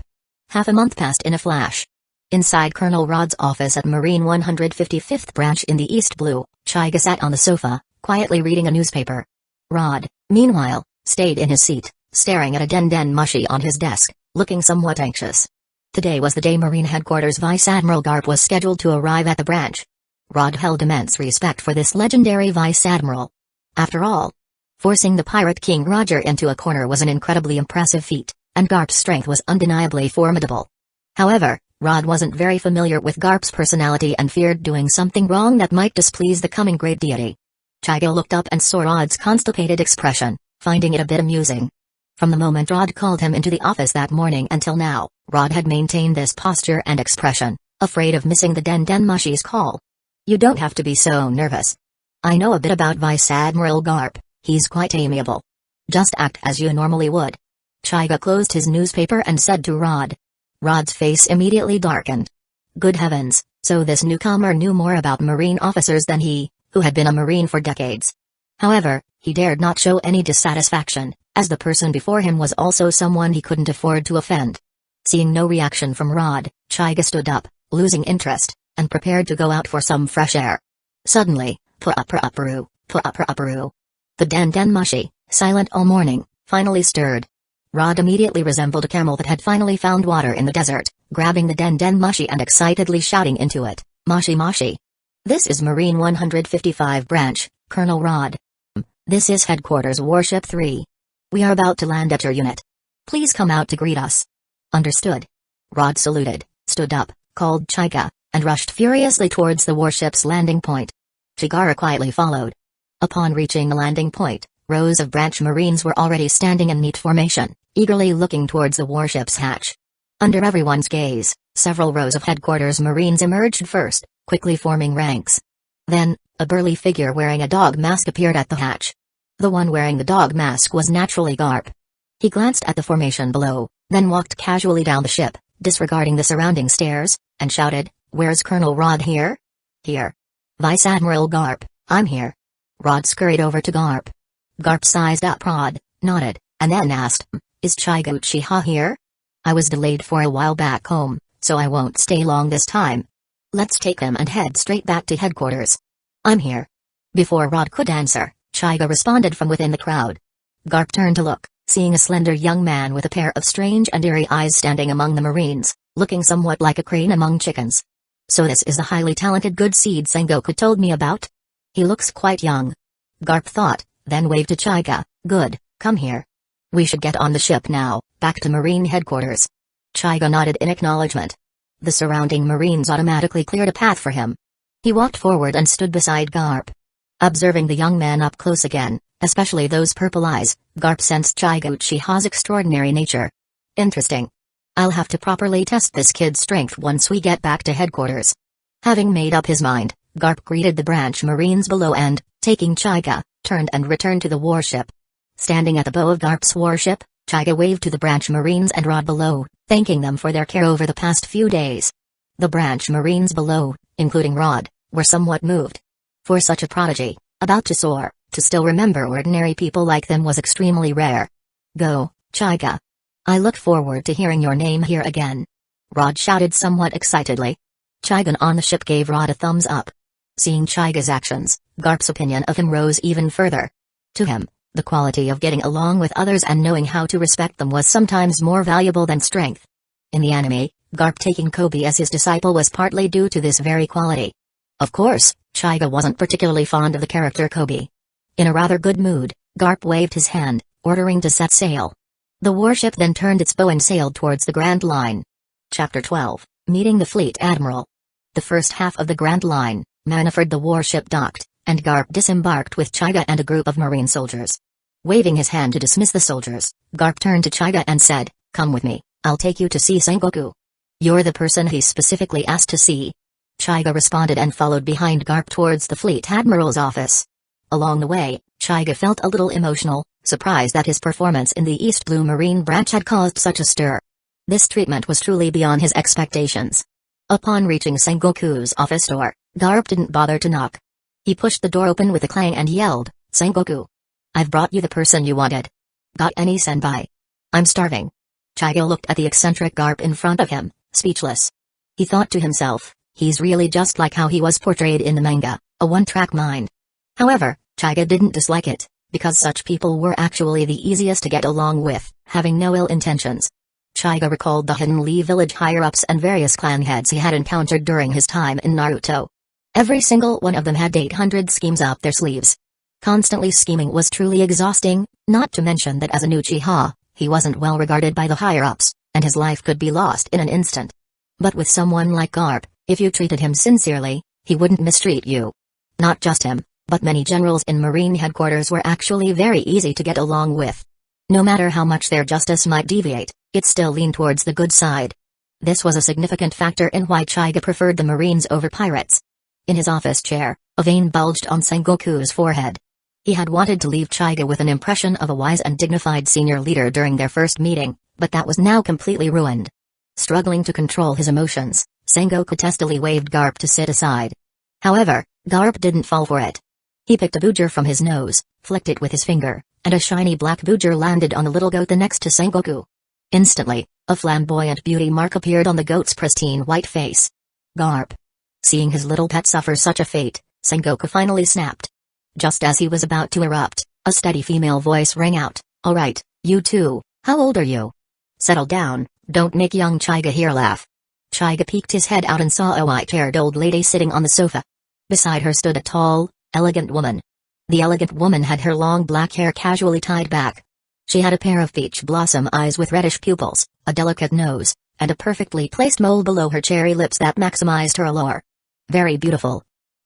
Half a month passed in a flash. Inside Colonel Rod's office at Marine 155th branch in the East Blue, Chiga sat on the sofa, quietly reading a newspaper. Rod, meanwhile, stayed in his seat, staring at a Dendenmushi on his desk, looking somewhat anxious. Today was the day Marine Headquarters Vice Admiral Garp was scheduled to arrive at the branch. Rod held immense respect for this legendary Vice Admiral. After all, forcing the Pirate King Roger into a corner was an incredibly impressive feat, and Garp's strength was undeniably formidable. However, Rod wasn't very familiar with Garp's personality and feared doing something wrong that might displease the coming great deity. Chigo looked up and saw Rod's constipated expression, finding it a bit amusing. From the moment Rod called him into the office that morning until now, Rod had maintained this posture and expression, afraid of missing the Dendenmushi's call. "You don't have to be so nervous. I know a bit about Vice Admiral Garp. He's quite amiable. Just act as you normally would." Chiga closed his newspaper and said to Rod. Rod's face immediately darkened. Good heavens, so this newcomer knew more about Marine officers than he, who had been a Marine for decades. However, he dared not show any dissatisfaction, as the person before him was also someone he couldn't afford to offend. Seeing no reaction from Rod, Chaiga stood up, losing interest, and prepared to go out for some fresh air. Suddenly, pu-upper-upperoo. The den mushi, silent all morning, finally stirred. Rod immediately resembled a camel that had finally found water in the desert, grabbing the den mushi and excitedly shouting into it, "Moshi moshi." "This is Marine 155 branch, Colonel Rod. This is Headquarters Warship 3. We are about to land at your unit. Please come out to greet us." "Understood." Rod saluted, stood up, called Chaiga, and rushed furiously towards the warship's landing point. Chigara quietly followed. Upon reaching the landing point, rows of branch Marines were already standing in neat formation, eagerly looking towards the warship's hatch. Under everyone's gaze, several rows of Headquarters Marines emerged first, quickly forming ranks. Then, a burly figure wearing a dog mask appeared at the hatch. The one wearing the dog mask was naturally Garp. He glanced at the formation below, then walked casually down the ship, disregarding the surrounding stares, and shouted, "Where's Colonel Rod here?" "Here. Vice Admiral Garp, I'm here." Rod scurried over to Garp. Garp sized up Rod, nodded, and then asked, "Is Chaiga Uchiha here?" "I was delayed for a while back home, so I won't stay long this time. Let's take him and head straight back to headquarters." "I'm here." Before Rod could answer, Chaiga responded from within the crowd. Garp turned to look, seeing a slender young man with a pair of strange and eerie eyes standing among the Marines, looking somewhat like a crane among chickens. "So this is the highly talented good seed Sengoku told me about? He looks quite young." Garp thought, then waved to Chaiga, "Good, come here. We should get on the ship now, back to Marine headquarters." Chaiga nodded in acknowledgement. The surrounding Marines automatically cleared a path for him. He walked forward and stood beside Garp. Observing the young man up close again, especially those purple eyes, Garp sensed Chaiga Uchiha's extraordinary nature. "Interesting. I'll have to properly test this kid's strength once we get back to headquarters." Having made up his mind, Garp greeted the branch Marines below and, taking Chaiga, turned and returned to the warship. Standing at the bow of Garp's warship, Chaiga waved to the branch Marines and Rod below, thanking them for their care over the past few days. The branch Marines below, including Rod, were somewhat moved. For such a prodigy, about to soar, to still remember ordinary people like them was extremely rare. "Go, Chaiga. I look forward to hearing your name here again," Rod shouted somewhat excitedly. Chaiga on the ship gave Rod a thumbs up. Seeing Chaiga's actions, Garp's opinion of him rose even further. To him, the quality of getting along with others and knowing how to respect them was sometimes more valuable than strength. In the anime, Garp taking Kobe as his disciple was partly due to this very quality. Of course, Chaiga wasn't particularly fond of the character Kobe. In a rather good mood, Garp waved his hand, ordering to set sail. The warship then turned its bow and sailed towards the Grand Line. Chapter 12, Meeting the Fleet Admiral. The first half of the Grand Line, Manaford the warship docked, and Garp disembarked with Chaiga and a group of Marine soldiers. Waving his hand to dismiss the soldiers, Garp turned to Chaiga and said, "Come with me, I'll take you to see Sengoku." "You're the person he specifically asked to see." Chaiga responded and followed behind Garp towards the Fleet Admiral's office. Along the way, Chaiga felt a little emotional, surprised that his performance in the East Blue Marine branch had caused such a stir. This treatment was truly beyond his expectations. Upon reaching Sengoku's office door, Garp didn't bother to knock. He pushed the door open with a clang and yelled, "Sengoku! I've brought you the person you wanted. Got any senpai? I'm starving." Chaiga looked at the eccentric Garp in front of him, speechless. He thought to himself, he's really just like how he was portrayed in the manga, a one-track mind. However, Chaiga didn't dislike it, because such people were actually the easiest to get along with, having no ill intentions. Chaiga recalled the Hidden Lee village higher-ups and various clan heads he had encountered during his time in Naruto. Every single one of them had 800 schemes up their sleeves. Constantly scheming was truly exhausting, not to mention that as an Uchiha, he wasn't well regarded by the higher-ups, and his life could be lost in an instant. But with someone like Garp, if you treated him sincerely, he wouldn't mistreat you. Not just him, but many generals in Marine headquarters were actually very easy to get along with. No matter how much their justice might deviate, it still leaned towards the good side. This was a significant factor in why Chaiga preferred the Marines over pirates. In his office chair, a vein bulged on Sengoku's forehead. He had wanted to leave Chaiga with an impression of a wise and dignified senior leader during their first meeting, but that was now completely ruined. Struggling to control his emotions, Sengoku testily waved Garp to sit aside. However, Garp didn't fall for it. He picked a booger from his nose, flicked it with his finger, and a shiny black booger landed on the little goat next to Sengoku. Instantly, a flamboyant beauty mark appeared on the goat's pristine white face. Garp. Seeing his little pet suffer such a fate, Sengoku finally snapped. Just as he was about to erupt, a steady female voice rang out, "Alright, you two, how old are you? Settle down, don't make young Chaiga here laugh." Chaiga peeked his head out and saw a white-haired old lady sitting on the sofa. Beside her stood a tall, elegant woman. The elegant woman had her long black hair casually tied back. She had a pair of peach blossom eyes with reddish pupils, a delicate nose, and a perfectly placed mole below her cherry lips that maximized her allure. Very beautiful.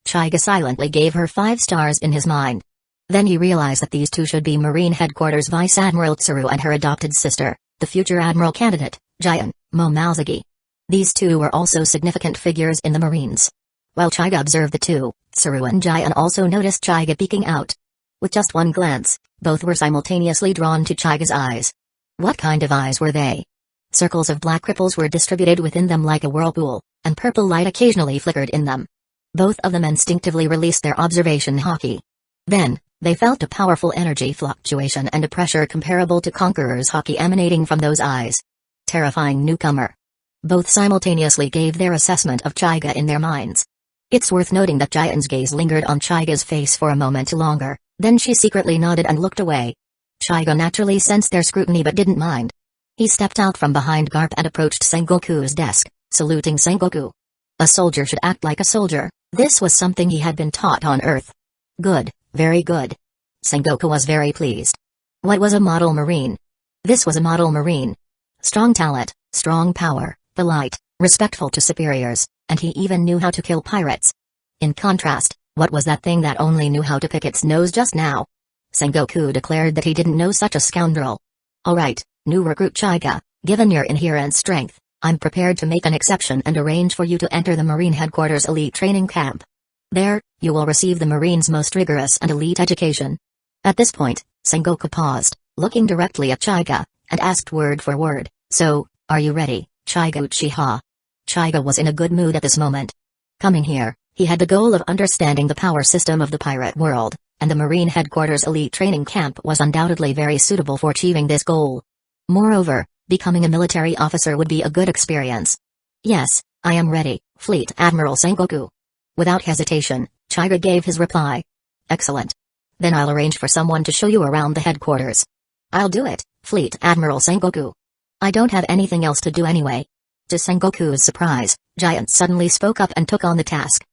Chaiga silently gave her 5 stars in his mind. Then he realized that these two should be Marine Headquarters Vice Admiral Tsuru and her adopted sister, the future Admiral candidate, Jian Momazagi. These two were also significant figures in the Marines. While Chaiga observed the two, Tsuru and Jian also noticed Chaiga peeking out. With just one glance, both were simultaneously drawn to Chaiga's eyes. What kind of eyes were they? Circles of black ripples were distributed within them like a whirlpool, and purple light occasionally flickered in them. Both of them instinctively released their observation haki. Then, they felt a powerful energy fluctuation and a pressure comparable to Conqueror's haki emanating from those eyes. Terrifying newcomer. Both simultaneously gave their assessment of Chaiga in their minds. It's worth noting that Jian's gaze lingered on Chaiga's face for a moment longer, then she secretly nodded and looked away. Chaiga naturally sensed their scrutiny but didn't mind. He stepped out from behind Garp and approached Sengoku's desk, saluting Sengoku. A soldier should act like a soldier, this was something he had been taught on Earth. Good, very good. Sengoku was very pleased. What was a model marine? This was a model marine. Strong talent, strong power, polite, respectful to superiors, and he even knew how to kill pirates. In contrast, what was that thing that only knew how to pick its nose just now? Sengoku declared that he didn't know such a scoundrel. Alright, new recruit Chaiga, given your inherent strength, I'm prepared to make an exception and arrange for you to enter the Marine Headquarters Elite Training Camp. There, you will receive the Marines' most rigorous and elite education. At this point, Sengoku paused, looking directly at Chaiga, and asked word for word, "So, are you ready, Chaiga Uchiha?" Chaiga was in a good mood at this moment. Coming here, he had the goal of understanding the power system of the pirate world, and the Marine Headquarters Elite Training Camp was undoubtedly very suitable for achieving this goal. Moreover, becoming a military officer would be a good experience. "Yes, I am ready, Fleet Admiral Sengoku." Without hesitation, Chaiga gave his reply. "Excellent. Then I'll arrange for someone to show you around the headquarters." "I'll do it, Fleet Admiral Sengoku. I don't have anything else to do anyway." To Sengoku's surprise, Giant suddenly spoke up and took on the task.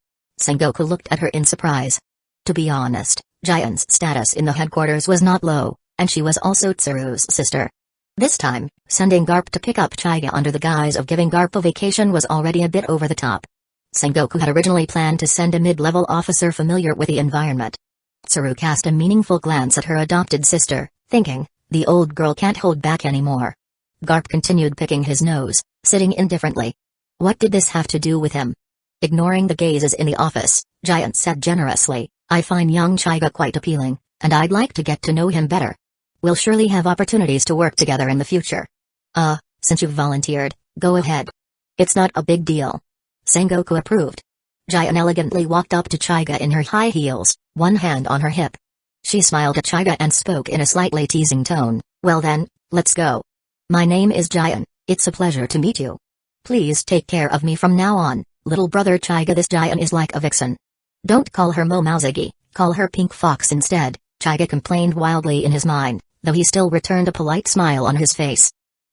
Sengoku looked at her in surprise. To be honest, Giant's status in the headquarters was not low, and she was also Tsuru's sister. This time, sending Garp to pick up Chaiga under the guise of giving Garp a vacation was already a bit over the top. Sengoku had originally planned to send a mid-level officer familiar with the environment. Tsuru cast a meaningful glance at her adopted sister, thinking, the old girl can't hold back anymore. Garp continued picking his nose, sitting indifferently. What did this have to do with him? Ignoring the gazes in the office, Giant said generously, "I find young Chaiga quite appealing, and I'd like to get to know him better. We'll surely have opportunities to work together in the future. Since you've volunteered, go ahead. It's not a big deal." Sengoku approved. Giant elegantly walked up to Chaiga in her high heels, one hand on her hip. She smiled at Chaiga and spoke in a slightly teasing tone, "Well then, let's go. My name is Giant, it's a pleasure to meet you. Please take care of me from now on, little brother Chaiga. This Giant is like a vixen. Don't call her Momazagi, call her Pink Fox instead," Chaiga complained wildly in his mind, though he still returned a polite smile on his face.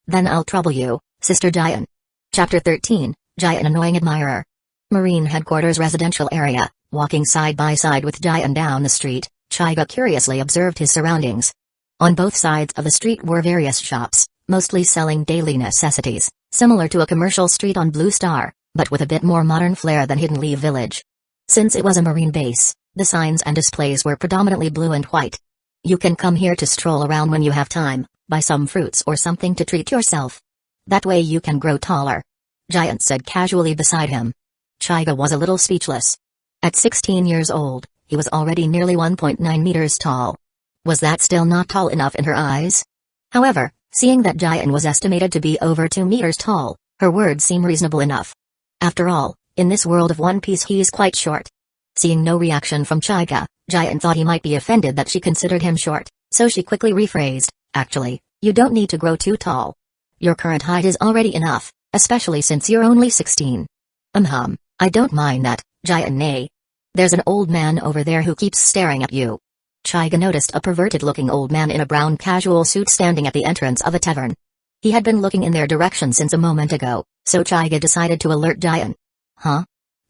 "Then I'll trouble you, Sister Giant." Chapter 13, Giant Annoying Admirer. Marine Headquarters Residential Area. Walking side by side with Giant down the street, Chaiga curiously observed his surroundings. On both sides of the street were various shops, mostly selling daily necessities, similar to a commercial street on Blue Star, but with a bit more modern flair than Hidden Leaf Village. Since it was a marine base, the signs and displays were predominantly blue and white. "You can come here to stroll around when you have time, buy some fruits or something to treat yourself. That way you can grow taller," Giant said casually beside him. Chaiga was a little speechless. At 16 years old, he was already nearly 1.9 meters tall. Was that still not tall enough in her eyes? However, seeing that Giant was estimated to be over 2 meters tall, her words seemed reasonable enough. After all, in this world of One Piece he's quite short. Seeing no reaction from Chaiga, Giant thought he might be offended that she considered him short, so she quickly rephrased, "Actually, you don't need to grow too tall. Your current height is already enough, especially since you're only 16. I don't mind that, Giant nay. There's an old man over there who keeps staring at you." Chaiga noticed a perverted-looking old man in a brown casual suit standing at the entrance of a tavern. He had been looking in their direction since a moment ago, so Chaiga decided to alert Giant. Huh?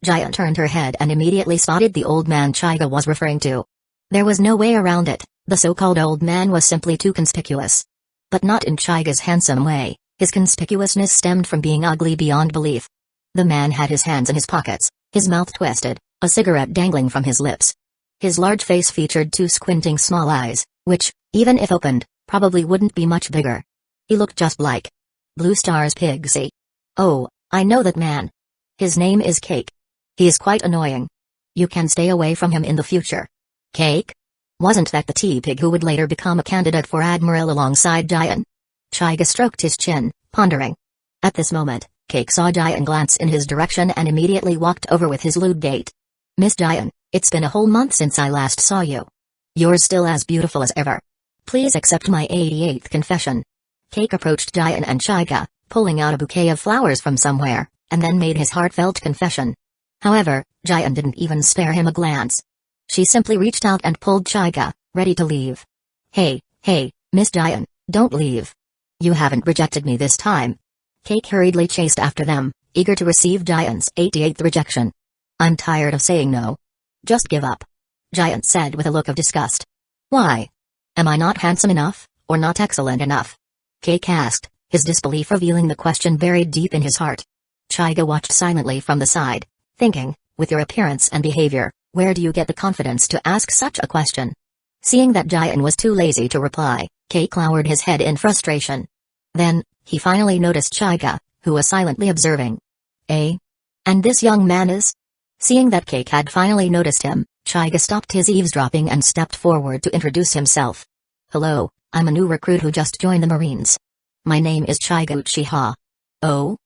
Giant turned her head and immediately spotted the old man Chaiga was referring to. There was no way around it, the so-called old man was simply too conspicuous. But not in Chaiga's handsome way, his conspicuousness stemmed from being ugly beyond belief. The man had his hands in his pockets, his mouth twisted, a cigarette dangling from his lips. His large face featured two squinting small eyes, which, even if opened, probably wouldn't be much bigger. He looked just like Blue Star's Pigsy. Oh, I know that man. His name is Cake. He is quite annoying. You can stay away from him in the future. Cake? Wasn't that the tea-pig who would later become a candidate for Admiral alongside Giant? Chaiga stroked his chin, pondering. At this moment, Cake saw Giant glance in his direction and immediately walked over with his lewd gait. "Miss Giant, it's been a whole month since I last saw you. You're still as beautiful as ever. Please accept my 88th confession." Cake approached Giant and Chaiga, pulling out a bouquet of flowers from somewhere, and then made his heartfelt confession. However, Giant didn't even spare him a glance. She simply reached out and pulled Chaiga, ready to leave. Hey, Miss Giant, don't leave. You haven't rejected me this time." Cake hurriedly chased after them, eager to receive Giant's 88th rejection. "I'm tired of saying no. Just give up," Giant said with a look of disgust. "Why? Am I not handsome enough, or not excellent enough?" Cake asked, his disbelief revealing the question buried deep in his heart. Chaiga watched silently from the side, thinking, with your appearance and behavior, where do you get the confidence to ask such a question? Seeing that Giant was too lazy to reply, Cake lowered his head in frustration. Then, he finally noticed Chaiga, who was silently observing. "Eh? And this young man is?" Seeing that Cake had finally noticed him, Chaiga stopped his eavesdropping and stepped forward to introduce himself. "Hello, I'm a new recruit who just joined the Marines. My name is Chaiga Uchiha." Oh,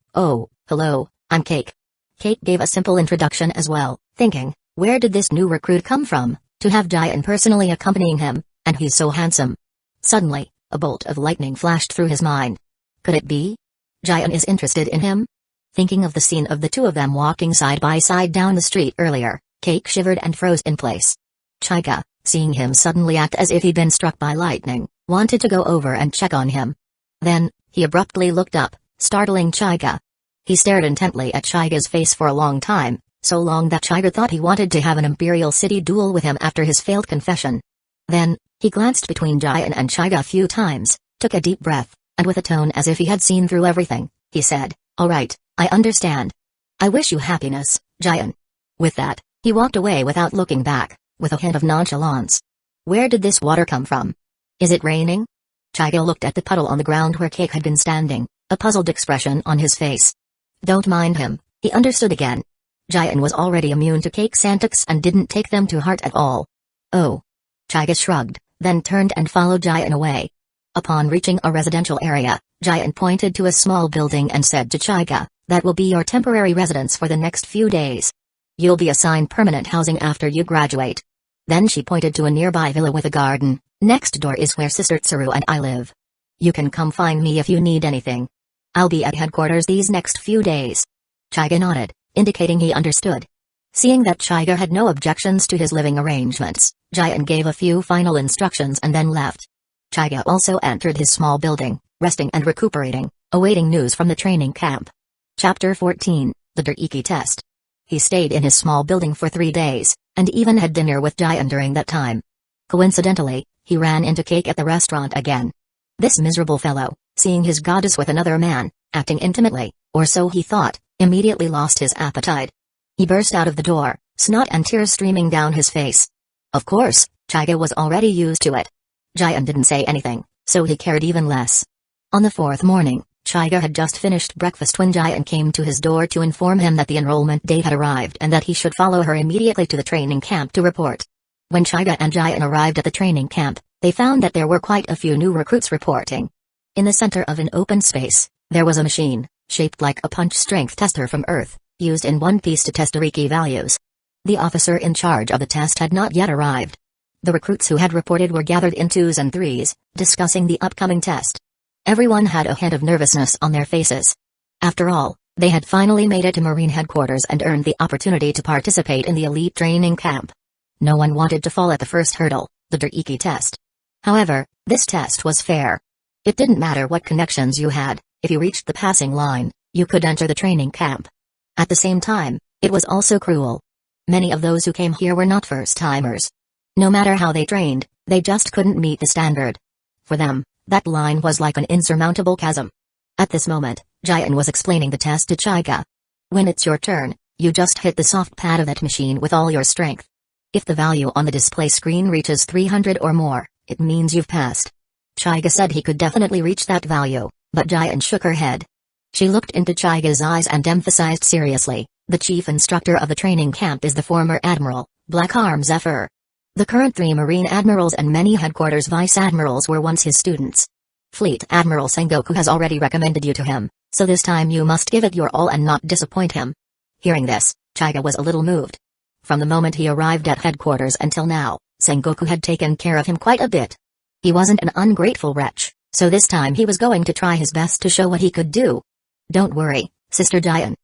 hello, I'm Cake." Cake gave a simple introduction as well, thinking, where did this new recruit come from, to have Giant personally accompanying him, and he's so handsome. Suddenly, a bolt of lightning flashed through his mind. Could it be? Giant is interested in him? Thinking of the scene of the two of them walking side by side down the street earlier, Cake shivered and froze in place. Chaiga, seeing him suddenly act as if he'd been struck by lightning, wanted to go over and check on him. Then, he abruptly looked up, startling Chaiga. He stared intently at Chaiga's face for a long time, so long that Chaiga thought he wanted to have an Imperial City duel with him after his failed confession. Then, he glanced between Giant and Chaiga a few times, took a deep breath, and with a tone as if he had seen through everything, he said, "All right, I understand. I wish you happiness, Giant." With that, he walked away without looking back, with a hint of nonchalance. "Where did this water come from? Is it raining?" Chaiga looked at the puddle on the ground where Cake had been standing, a puzzled expression on his face. Don't mind him, he understood again. Giant was already immune to Cake's antics and didn't take them to heart at all. "Oh." Chaiga shrugged, then turned and followed Giant away. Upon reaching a residential area, Giant pointed to a small building and said to Chaiga, "That will be your temporary residence for the next few days. You'll be assigned permanent housing after you graduate." Then she pointed to a nearby villa with a garden. "Next door is where Sister Tsuru and I live. You can come find me if you need anything. I'll be at headquarters these next few days." Chaiga nodded, indicating he understood. Seeing that Chaiga had no objections to his living arrangements, Giant gave a few final instructions and then left. Chaiga also entered his small building, resting and recuperating, awaiting news from the training camp. Chapter 14, The Deriki Test. He stayed in his small building for 3 days, and even had dinner with Giant during that time. Coincidentally, he ran into Cake at the restaurant again. This miserable fellow, seeing his goddess with another man, acting intimately, or so he thought, immediately lost his appetite. He burst out of the door, snot and tears streaming down his face. Of course, Chaiga was already used to it. Giant didn't say anything, so he cared even less. On the 4th morning, Chaiga had just finished breakfast when Giant came to his door to inform him that the enrollment date had arrived and that he should follow her immediately to the training camp to report. When Chaiga and Giant arrived at the training camp, they found that there were quite a few new recruits reporting. In the center of an open space, there was a machine, shaped like a punch strength tester from Earth, used in One Piece to test Deriki values. The officer in charge of the test had not yet arrived. The recruits who had reported were gathered in twos and threes, discussing the upcoming test. Everyone had a hint of nervousness on their faces. After all, they had finally made it to Marine headquarters and earned the opportunity to participate in the elite training camp. No one wanted to fall at the first hurdle, the Drumroll test. However, this test was fair. It didn't matter what connections you had, if you reached the passing line, you could enter the training camp. At the same time, it was also cruel. Many of those who came here were not first-timers. No matter how they trained, they just couldn't meet the standard. For them, that line was like an insurmountable chasm. At this moment, Jian was explaining the test to Chaiga. When it's your turn, you just hit the soft pad of that machine with all your strength. If the value on the display screen reaches 300 or more, it means you've passed. Chaiga said he could definitely reach that value, but Jian shook her head. She looked into Chaiga's eyes and emphasized seriously, the chief instructor of the training camp is the former Admiral, Blackarm Zephyr. The current 3 Marine Admirals and many headquarters Vice Admirals were once his students. Fleet Admiral Sengoku has already recommended you to him, so this time you must give it your all and not disappoint him. Hearing this, Chaiga was a little moved. From the moment he arrived at headquarters until now, Sengoku had taken care of him quite a bit. He wasn't an ungrateful wretch, so this time he was going to try his best to show what he could do. Don't worry, Sister Jian.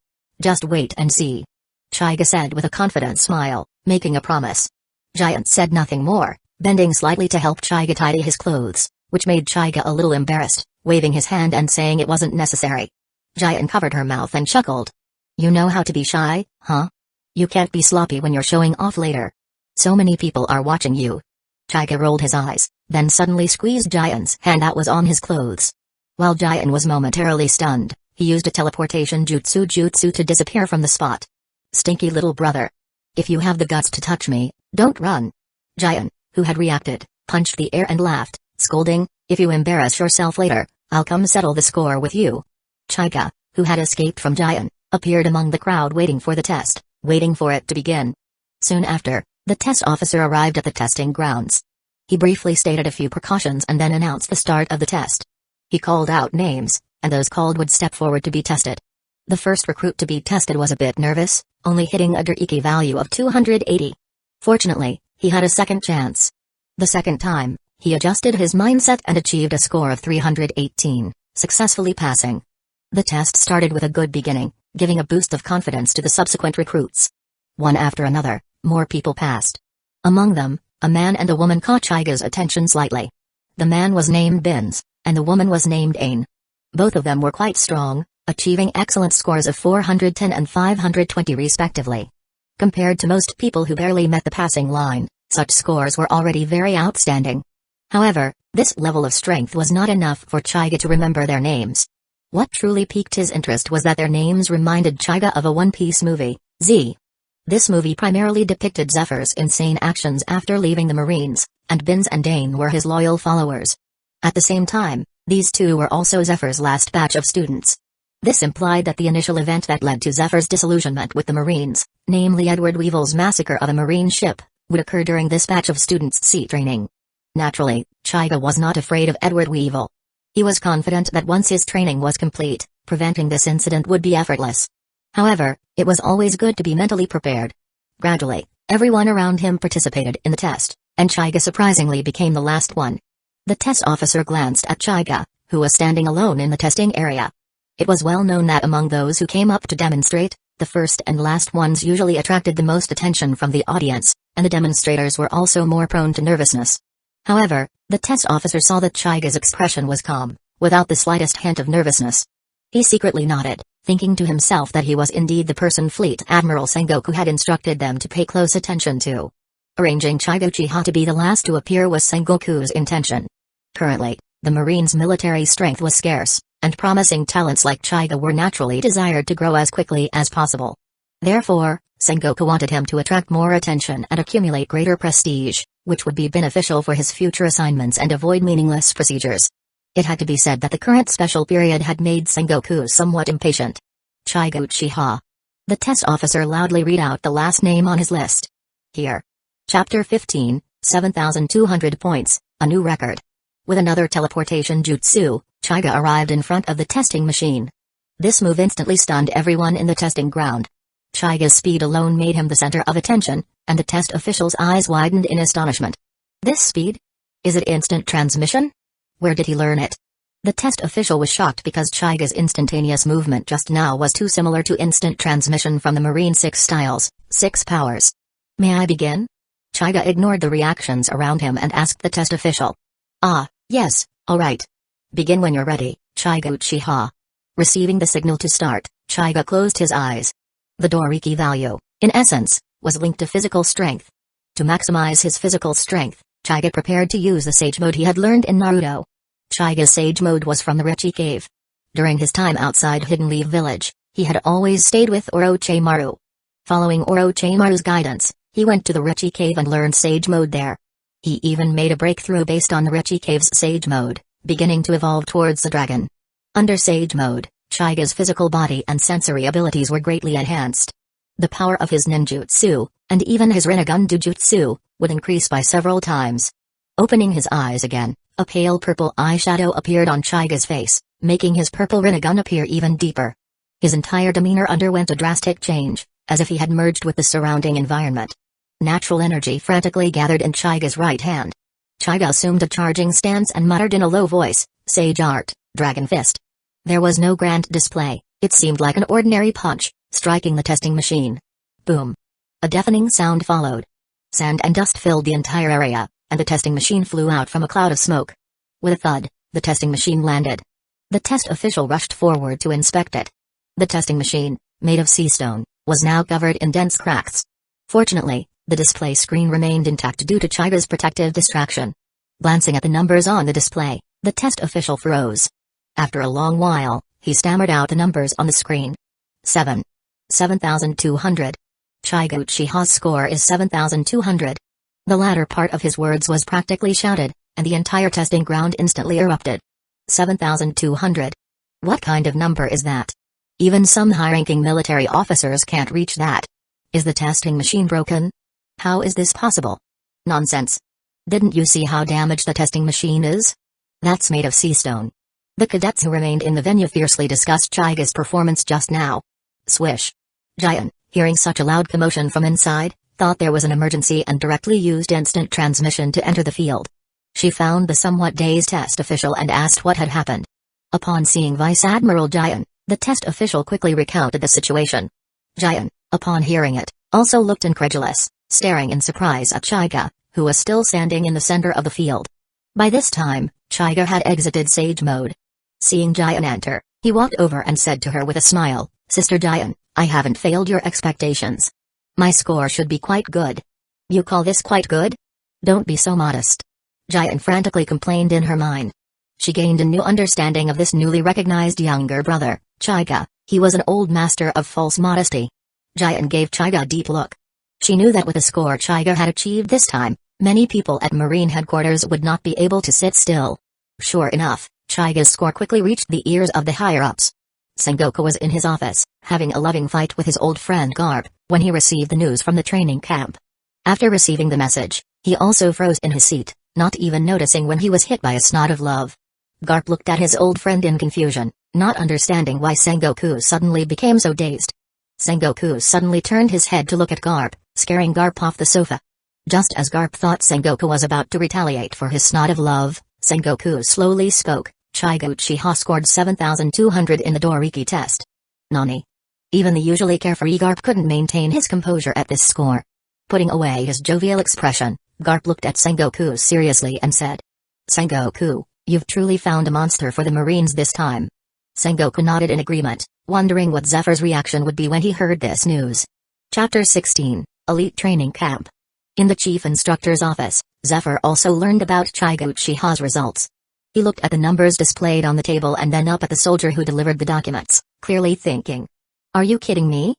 Just wait and see. Chaiga said with a confident smile, making a promise. Jian said nothing more, bending slightly to help Chaiga tidy his clothes, which made Chaiga a little embarrassed, waving his hand and saying it wasn't necessary. Jian covered her mouth and chuckled. You know how to be shy, huh? You can't be sloppy when you're showing off later. So many people are watching you. Chaiga rolled his eyes, then suddenly squeezed Jian's hand that was on his clothes. While Jian was momentarily stunned, he used a teleportation jutsu to disappear from the spot. Stinky little brother. If you have the guts to touch me, don't run. Jian, who had reacted, punched the air and laughed, scolding, if you embarrass yourself later, I'll come settle the score with you. Chaiga, who had escaped from Jian, appeared among the crowd waiting for the test, waiting for it to begin. Soon after, the test officer arrived at the testing grounds. He briefly stated a few precautions and then announced the start of the test. He called out names, and those called would step forward to be tested. The first recruit to be tested was a bit nervous, only hitting a Drumroll value of 280. Fortunately, he had a second chance. The second time, he adjusted his mindset and achieved a score of 318, successfully passing. The test started with a good beginning, giving a boost of confidence to the subsequent recruits. One after another, more people passed. Among them, a man and a woman caught Chaiga's attention slightly. The man was named Bins, and the woman was named Ain. Both of them were quite strong, achieving excellent scores of 410 and 520 respectively. Compared to most people who barely met the passing line, such scores were already very outstanding. However, this level of strength was not enough for Chaiga to remember their names. What truly piqued his interest was that their names reminded Chaiga of a One Piece movie, Z. This movie primarily depicted Zephyr's insane actions after leaving the Marines, and Bins and Dane were his loyal followers. At the same time, these two were also Zephyr's last batch of students. This implied that the initial event that led to Zephyr's disillusionment with the Marines, namely Edward Weevil's massacre of a Marine ship, would occur during this batch of students' sea training. Naturally, Chaiga was not afraid of Edward Weevil. He was confident that once his training was complete, preventing this incident would be effortless. However, it was always good to be mentally prepared. Gradually, everyone around him participated in the test, and Chaiga surprisingly became the last one. The test officer glanced at Chaiga, who was standing alone in the testing area. It was well known that among those who came up to demonstrate, the first and last ones usually attracted the most attention from the audience, and the demonstrators were also more prone to nervousness. However, the test officer saw that Chaiga's expression was calm, without the slightest hint of nervousness. He secretly nodded, thinking to himself that he was indeed the person Fleet Admiral Sengoku had instructed them to pay close attention to. Arranging Chaiga Uchiha to be the last to appear was Sengoku's intention. Currently, the Marines' military strength was scarce, and promising talents like Chaiga were naturally desired to grow as quickly as possible. Therefore, Sengoku wanted him to attract more attention and accumulate greater prestige, which would be beneficial for his future assignments and avoid meaningless procedures. It had to be said that the current special period had made Sengoku somewhat impatient. Chaiga Uchiha. The test officer loudly read out the last name on his list. Here. Chapter 15, 7,200 points, a new record. With another teleportation jutsu, Chaiga arrived in front of the testing machine. This move instantly stunned everyone in the testing ground. Chaiga's speed alone made him the center of attention, and the test official's eyes widened in astonishment. This speed? Is it instant transmission? Where did he learn it? The test official was shocked because Chaiga's instantaneous movement just now was too similar to instant transmission from the Marine 6 styles, 6 powers. May I begin? Chaiga ignored the reactions around him and asked the test official. Ah, yes, alright. Begin when you're ready, Chaiga Uchiha. Receiving the signal to start, Chaiga closed his eyes. The Doriki value, in essence, was linked to physical strength. To maximize his physical strength, Chaiga prepared to use the Sage Mode he had learned in Naruto. Chaiga's Sage Mode was from the Rechi Cave. During his time outside Hidden Leaf Village, he had always stayed with Orochimaru. Following Orochimaru's guidance, he went to the Rechi Cave and learned Sage Mode there. He even made a breakthrough based on the Rechi Cave's Sage Mode, beginning to evolve towards the dragon. Under Sage Mode, Chaiga's physical body and sensory abilities were greatly enhanced. The power of his ninjutsu, and even his Rinnegan jujutsu, would increase by several times. Opening his eyes again, a pale purple eyeshadow appeared on Chaiga's face, making his purple Rinnegan appear even deeper. His entire demeanor underwent a drastic change, as if he had merged with the surrounding environment. Natural energy frantically gathered in Chaiga's right hand. Chaiga assumed a charging stance and muttered in a low voice, Sage Art, Dragon Fist. There was no grand display, it seemed like an ordinary punch, striking the testing machine. Boom. A deafening sound followed. Sand and dust filled the entire area, and the testing machine flew out from a cloud of smoke. With a thud, the testing machine landed. The test official rushed forward to inspect it. The testing machine, made of sea stone, was now covered in dense cracks. Fortunately, the display screen remained intact due to Chaiga's protective distraction. Glancing at the numbers on the display, the test official froze. After a long while, he stammered out the numbers on the screen. 7,200. Chaiga Uchiha's score is 7,200. The latter part of his words was practically shouted, and the entire testing ground instantly erupted. 7,200. What kind of number is that? Even some high-ranking military officers can't reach that. Is the testing machine broken? How is this possible? Nonsense. Didn't you see how damaged the testing machine is? That's made of sea stone. The cadets who remained in the venue fiercely discussed Chaiga's performance just now. Swish. Jian, hearing such a loud commotion from inside, thought there was an emergency and directly used instant transmission to enter the field. She found the somewhat dazed test official and asked what had happened. Upon seeing Vice Admiral Jian, the test official quickly recounted the situation. Jian, upon hearing it, also looked incredulous, staring in surprise at Chaiga, who was still standing in the center of the field. By this time, Chaiga had exited Sage Mode. Seeing Jian enter, he walked over and said to her with a smile, Sister Jian, I haven't failed your expectations. My score should be quite good. You call this quite good? Don't be so modest. Jian frantically complained in her mind. She gained a new understanding of this newly recognized younger brother, Chaiga. He was an old master of false modesty. Jian gave Chaiga a deep look. She knew that with the score Chaiga had achieved this time, many people at Marine headquarters would not be able to sit still. Sure enough, Chaiga's score quickly reached the ears of the higher-ups. Sengoku was in his office, having a loving fight with his old friend Garp, when he received the news from the training camp. After receiving the message, he also froze in his seat, not even noticing when he was hit by a snot of love. Garp looked at his old friend in confusion, not understanding why Sengoku suddenly became so dazed. Sengoku suddenly turned his head to look at Garp, scaring Garp off the sofa. Just as Garp thought Sengoku was about to retaliate for his snot of love, Sengoku slowly spoke. Chaiga Uchiha scored 7,200 in the Doriki test. Nani? Even the usually carefree Garp couldn't maintain his composure at this score. Putting away his jovial expression, Garp looked at Sengoku seriously and said, Sengoku, you've truly found a monster for the Marines this time. Sengoku nodded in agreement, wondering what Zephyr's reaction would be when he heard this news. Chapter 16, Elite Training Camp. In the chief instructor's office, Zephyr also learned about Chaiga Uchiha's results. He looked at the numbers displayed on the table and then up at the soldier who delivered the documents, clearly thinking. Are you kidding me?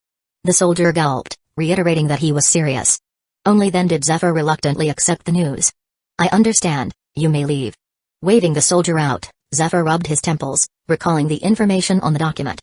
The soldier gulped, reiterating that he was serious. Only then did Zephyr reluctantly accept the news. I understand, you may leave. Waving the soldier out, Zephyr rubbed his temples, recalling the information on the document.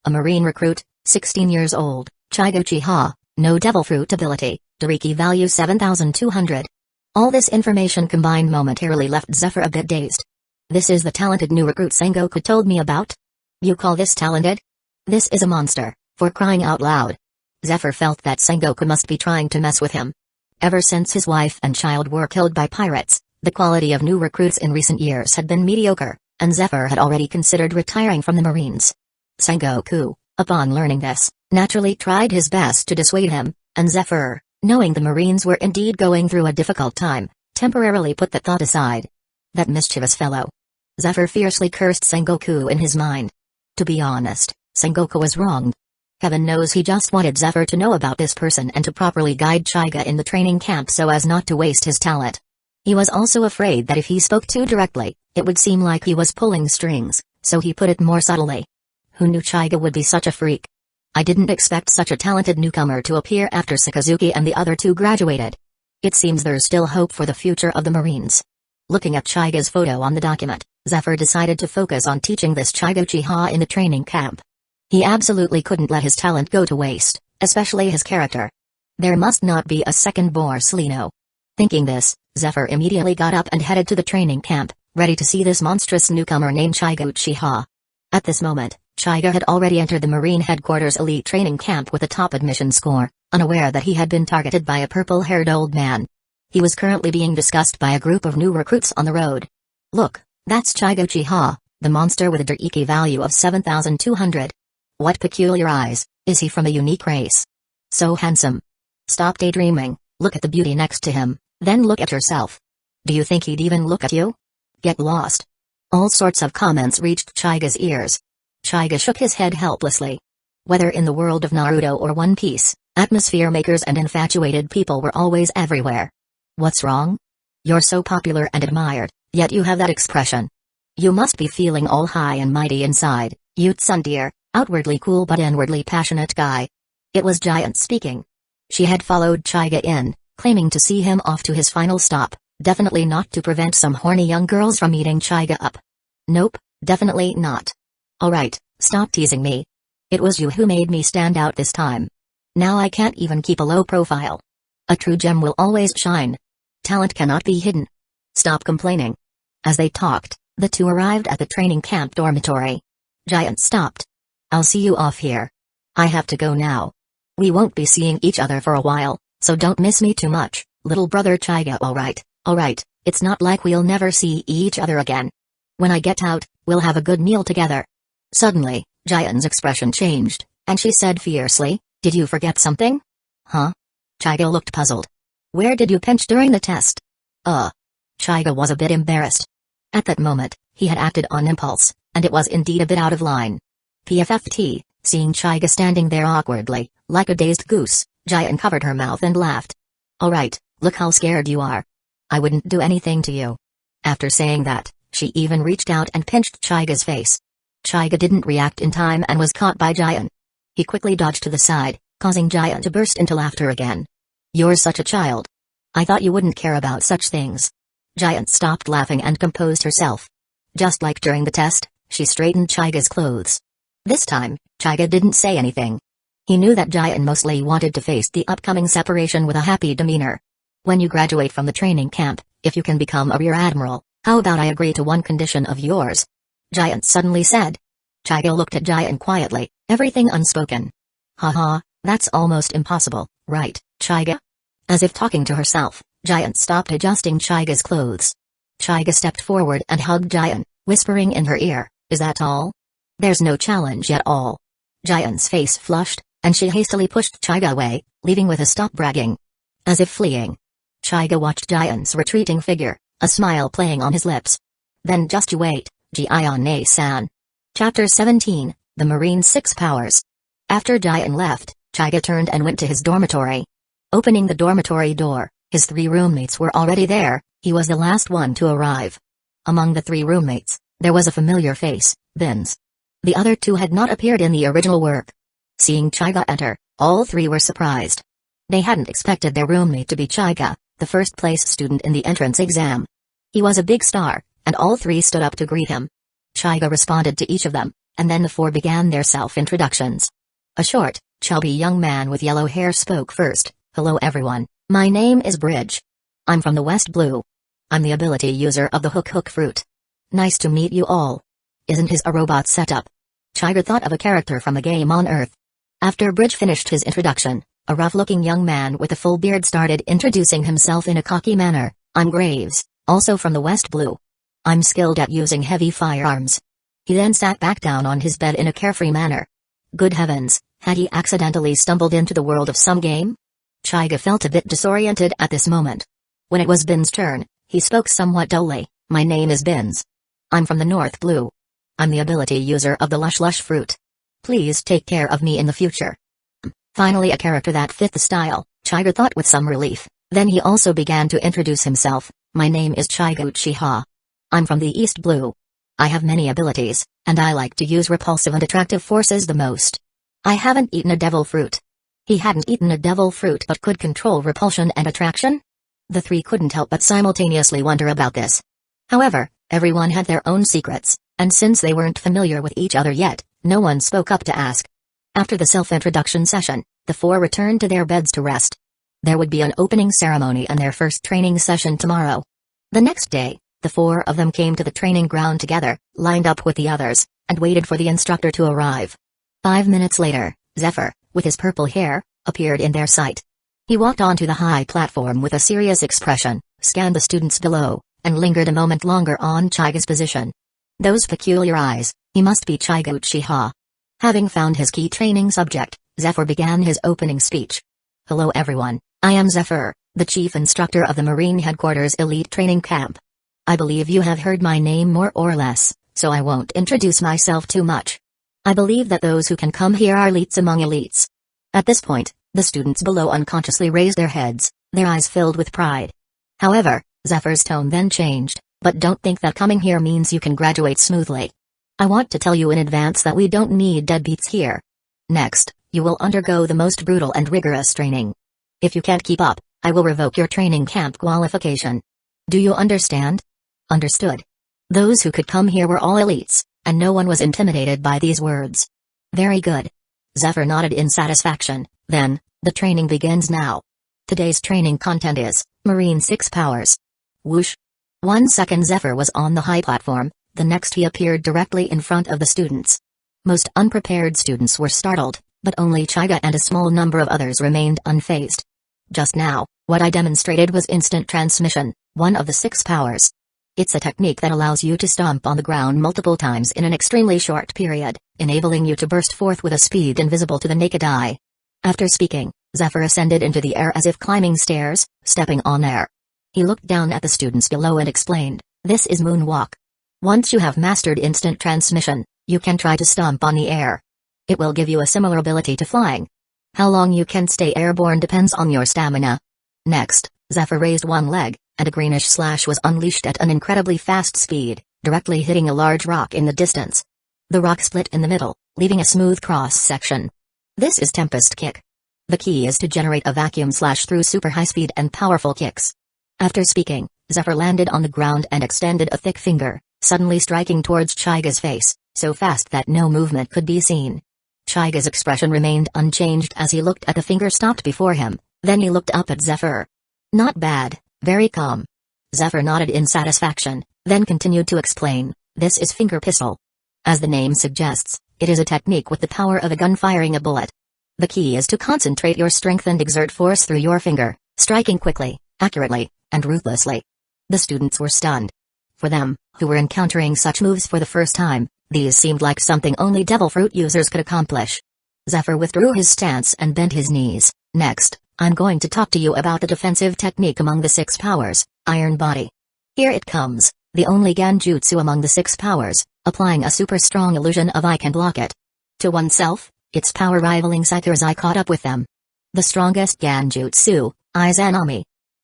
A Marine recruit, 16 years old, Chaiga Uchiha, no devil fruit ability, Doriki value 7,200. All this information combined momentarily left Zephyr a bit dazed. This is the talented new recruit Sengoku told me about? You call this talented? This is a monster, for crying out loud. Zephyr felt that Sengoku must be trying to mess with him. Ever since his wife and child were killed by pirates, the quality of new recruits in recent years had been mediocre, and Zephyr had already considered retiring from the Marines. Sengoku, upon learning this, naturally tried his best to dissuade him, and Zephyr, knowing the Marines were indeed going through a difficult time, temporarily put that thought aside. That mischievous fellow. Zephyr fiercely cursed Sengoku in his mind. To be honest, Sengoku was wronged. Heaven knows he just wanted Zephyr to know about this person and to properly guide Chaiga in the training camp so as not to waste his talent. He was also afraid that if he spoke too directly, it would seem like he was pulling strings, so he put it more subtly. Who knew Chaiga would be such a freak? I didn't expect such a talented newcomer to appear after Sakazuki and the other two graduated. It seems there's still hope for the future of the Marines. Looking at Chaiga's photo on the document, Zephyr decided to focus on teaching this Chaiga Uchiha in the training camp. He absolutely couldn't let his talent go to waste, especially his character. There must not be a second Borsalino. Thinking this, Zephyr immediately got up and headed to the training camp, ready to see this monstrous newcomer named Chaiga Uchiha. At this moment, Chaiga had already entered the Marine Headquarters Elite Training Camp with a top admission score, unaware that he had been targeted by a purple-haired old man. He was currently being discussed by a group of new recruits on the road. Look, that's Chaiga Uchiha, the monster with a Daiki value of 7,200. What peculiar eyes, is he from a unique race? So handsome. Stop daydreaming, look at the beauty next to him, then look at yourself. Do you think he'd even look at you? Get lost. All sorts of comments reached Chaiga's ears. Chaiga shook his head helplessly. Whether in the world of Naruto or One Piece, atmosphere makers and infatuated people were always everywhere. What's wrong? You're so popular and admired, yet you have that expression. You must be feeling all high and mighty inside, you tsundere, outwardly cool but inwardly passionate guy. It was Giant speaking. She had followed Chaiga in, claiming to see him off to his final stop, definitely not to prevent some horny young girls from eating Chaiga up. Nope, definitely not. Alright, stop teasing me. It was you who made me stand out this time. Now I can't even keep a low profile. A true gem will always shine. Talent cannot be hidden. Stop complaining. As they talked, the two arrived at the training camp dormitory. Giant stopped. I'll see you off here. I have to go now. We won't be seeing each other for a while, so don't miss me too much, little brother Chaiga. Alright, it's not like we'll never see each other again. When I get out, we'll have a good meal together. Suddenly, Giant's expression changed, and she said fiercely, did you forget something? Huh? Chaiga looked puzzled. Where did you pinch during the test? Chaiga was a bit embarrassed. At that moment, he had acted on impulse, and it was indeed a bit out of line. PFFT, seeing Chaiga standing there awkwardly, like a dazed goose, Giant covered her mouth and laughed. Alright, look how scared you are. I wouldn't do anything to you. After saying that, she even reached out and pinched Chaiga's face. Chaiga didn't react in time and was caught by Giant. He quickly dodged to the side, causing Giant to burst into laughter again. You're such a child. I thought you wouldn't care about such things. Giant stopped laughing and composed herself. Just like during the test, she straightened Chaiga's clothes. This time, Chaiga didn't say anything. He knew that Giant mostly wanted to face the upcoming separation with a happy demeanor. When you graduate from the training camp, if you can become a rear admiral, how about I agree to one condition of yours? Giant suddenly said. Chaiga looked at Giant quietly, everything unspoken. Haha, that's almost impossible, right, Chaiga? As if talking to herself, Giant stopped adjusting Chaiga's clothes. Chaiga stepped forward and hugged Giant, whispering in her ear, is that all? There's no challenge at all. Giant's face flushed, and she hastily pushed Chaiga away, leaving with a stop bragging. As if fleeing. Chaiga watched Giant's retreating figure, a smile playing on his lips. Then just you wait, Giant-san. Chapter 17, The Marine Six Powers. After Giant left, Chaiga turned and went to his dormitory. Opening the dormitory door, his three roommates were already there, he was the last one to arrive. Among the three roommates, there was a familiar face, Vin's. The other two had not appeared in the original work. Seeing Chaiga enter, all three were surprised. They hadn't expected their roommate to be Chaiga, the first-place student in the entrance exam. He was a big star, and all three stood up to greet him. Chaiga responded to each of them, and then the four began their self-introductions. A short, chubby young man with yellow hair spoke first. Hello everyone, my name is Bridge. I'm from the West Blue. I'm the ability user of the Hook fruit. Nice to meet you all. Isn't his a robot setup? Chaiga thought of a character from a game on Earth. After Bridge finished his introduction, a rough-looking young man with a full beard started introducing himself in a cocky manner. I'm Graves, also from the West Blue. I'm skilled at using heavy firearms. He then sat back down on his bed in a carefree manner. Good heavens, had he accidentally stumbled into the world of some game? Chaiga felt a bit disoriented at this moment. When it was Bin's turn, he spoke somewhat dully. My name is Bins. I'm from the North Blue. I'm the ability user of the Lush fruit. Please take care of me in the future. Finally a character that fit the style, Chaiga thought with some relief. Then he also began to introduce himself. My name is Chaiga Uchiha. I'm from the East Blue. I have many abilities, and I like to use repulsive and attractive forces the most. I haven't eaten a devil fruit. He hadn't eaten a devil fruit but could control repulsion and attraction? The three couldn't help but simultaneously wonder about this. However, everyone had their own secrets, and since they weren't familiar with each other yet, no one spoke up to ask. After the self-introduction session, the four returned to their beds to rest. There would be an opening ceremony and their first training session tomorrow. The next day, the four of them came to the training ground together, lined up with the others, and waited for the instructor to arrive. 5 minutes later, Zephyr, with his purple hair, appeared in their sight. He walked onto the high platform with a serious expression, scanned the students below, and lingered a moment longer on Chaiga's position. Those peculiar eyes, he must be Chaiga Uchiha. Having found his key training subject, Zephyr began his opening speech. Hello everyone, I am Zephyr, the chief instructor of the Marine Headquarters Elite Training Camp. I believe you have heard my name more or less, so I won't introduce myself too much. I believe that those who can come here are elites among elites. At this point, the students below unconsciously raised their heads, their eyes filled with pride. However, Zephyr's tone then changed, but don't think that coming here means you can graduate smoothly. I want to tell you in advance that we don't need deadbeats here. Next, you will undergo the most brutal and rigorous training. If you can't keep up, I will revoke your training camp qualification. Do you understand? Understood. Those who could come here were all elites, and no one was intimidated by these words. Very good. Zephyr nodded in satisfaction. Then, the training begins now. Today's training content is Marine 6 Powers. Whoosh. 1 second Zephyr was on the high platform, the next he appeared directly in front of the students. Most unprepared students were startled, but only Chaiga and a small number of others remained unfazed. Just now, what I demonstrated was instant transmission, one of the 6 powers. It's a technique that allows you to stomp on the ground multiple times in an extremely short period, enabling you to burst forth with a speed invisible to the naked eye. After speaking, Zephyr ascended into the air as if climbing stairs, stepping on air. He looked down at the students below and explained, this is moonwalk. Once you have mastered instant transmission, you can try to stomp on the air. It will give you a similar ability to flying. How long you can stay airborne depends on your stamina. Next, Zephyr raised one leg, and a greenish slash was unleashed at an incredibly fast speed, directly hitting a large rock in the distance. The rock split in the middle, leaving a smooth cross-section. This is Tempest Kick. The key is to generate a vacuum slash through super high speed and powerful kicks. After speaking, Zephyr landed on the ground and extended a thick finger, suddenly striking towards Chaiga's face, so fast that no movement could be seen. Chaiga's expression remained unchanged as he looked at the finger stopped before him, then he looked up at Zephyr. Not bad, very calm. Zephyr nodded in satisfaction, then continued to explain, this is finger pistol. As the name suggests, it is a technique with the power of a gun firing a bullet. The key is to concentrate your strength and exert force through your finger, striking quickly, accurately, and ruthlessly. The students were stunned. For them, who were encountering such moves for the first time, these seemed like something only devil fruit users could accomplish. Zephyr withdrew his stance and bent his knees. Next, I'm going to talk to you about the defensive technique among the 6 powers, Iron Body. Here it comes, the only Ganjutsu among the 6 powers, applying a super strong illusion of I can block it. To oneself, its power rivaling Saiku's I caught up with them. The strongest Ganjutsu, Izanami.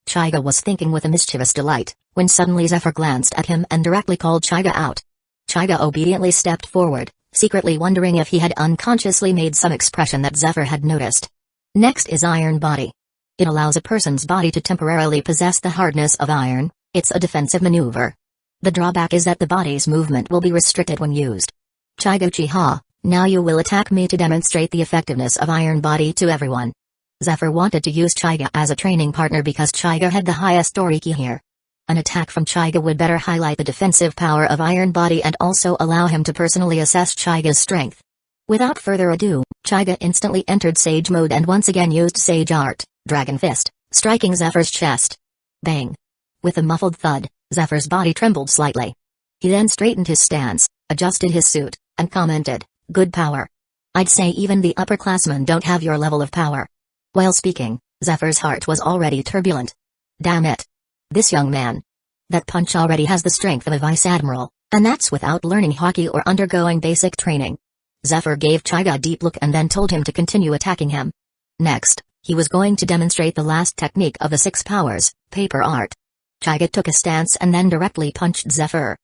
Chaiga was thinking with a mischievous delight, when suddenly Zephyr glanced at him and directly called Chaiga out. Chaiga obediently stepped forward, secretly wondering if he had unconsciously made some expression that Zephyr had noticed. Next is Iron Body. It allows a person's body to temporarily possess the hardness of iron. It's a defensive maneuver. The drawback is that the body's movement will be restricted when used. Chaiga Uchiha, now you will attack me to demonstrate the effectiveness of Iron Body to everyone. Zephyr wanted to use Chaiga as a training partner because Chaiga had the highest Doriki here. An attack from Chaiga would better highlight the defensive power of Iron Body and also allow him to personally assess Chaiga's strength. Without further ado, Chaiga instantly entered Sage mode and once again used Sage Art, Dragon Fist, striking Zephyr's chest. Bang! With a muffled thud, Zephyr's body trembled slightly. He then straightened his stance, adjusted his suit, and commented, "Good power. I'd say even the upperclassmen don't have your level of power." While speaking, Zephyr's heart was already turbulent. Damn it. This young man. That punch already has the strength of a vice admiral, and that's without learning hockey or undergoing basic training. Zephyr gave Chaiga a deep look and then told him to continue attacking him. Next, he was going to demonstrate the last technique of the 6 powers, paper art. Chaiga took a stance and then directly punched Zephyr.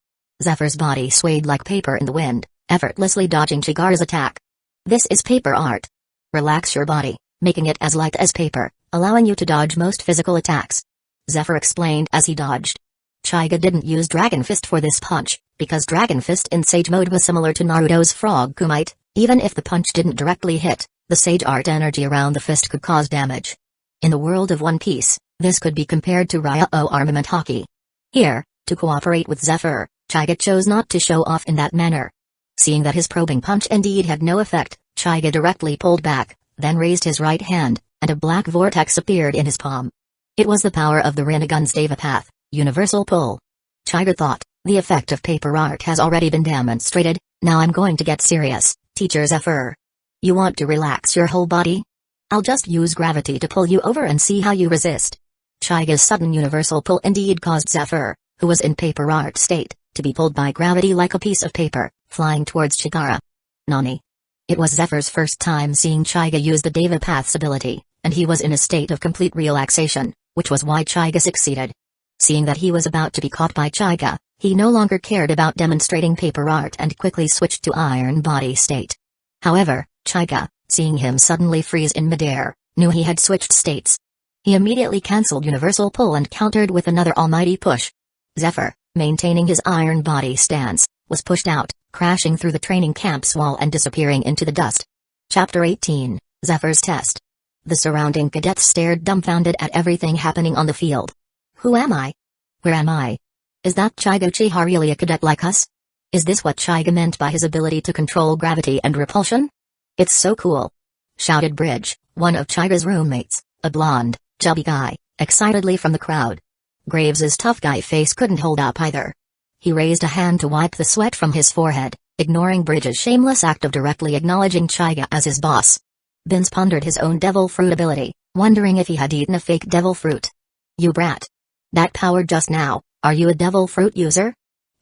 Zephyr's body swayed like paper in the wind, effortlessly dodging Chaiga's attack. This is paper art. Relax your body, making it as light as paper, allowing you to dodge most physical attacks. Zephyr explained as he dodged. Chaiga didn't use Dragon Fist for this punch, because Dragon Fist in Sage mode was similar to Naruto's Frog Kumite. Even if the punch didn't directly hit, the Sage Art energy around the fist could cause damage. In the world of One Piece, this could be compared to Ryo armament hockey. Here, to cooperate with Zephyr, Chaiga chose not to show off in that manner. Seeing that his probing punch indeed had no effect, Chaiga directly pulled back, then raised his right hand, and a black vortex appeared in his palm. It was the power of the Rinnegan's Deva Path, Universal Pull. Chaiga thought, the effect of paper art has already been demonstrated, now I'm going to get serious, Teacher Zephyr. You want to relax your whole body? I'll just use gravity to pull you over and see how you resist. Chaiga's sudden universal pull indeed caused Zephyr, who was in paper art state, to be pulled by gravity like a piece of paper, flying towards Chikara. Nani? It was Zephyr's first time seeing Chaiga use the Deva Path's ability, and he was in a state of complete relaxation, which was why Chaiga succeeded. Seeing that he was about to be caught by Chaiga, he no longer cared about demonstrating paper art and quickly switched to iron body state. However, Chaiga, seeing him suddenly freeze in midair, knew he had switched states. He immediately cancelled universal pull and countered with another almighty push. Zephyr, maintaining his iron body stance, was pushed out, crashing through the training camp's wall and disappearing into the dust. Chapter 18, Zephyr's Test. The surrounding cadets stared dumbfounded at everything happening on the field. Who am I? Where am I? Is that Chaiga Uchiha really a cadet like us? Is this what Chaiga meant by his ability to control gravity and repulsion? It's so cool! Shouted Bridge, one of Chaiga's roommates, a blonde, chubby guy, excitedly from the crowd. Graves's tough guy face couldn't hold up either. He raised a hand to wipe the sweat from his forehead, ignoring Bridge's shameless act of directly acknowledging Chaiga as his boss. Vince pondered his own devil fruit ability, wondering if he had eaten a fake devil fruit. You brat. That power just now, are you a devil fruit user?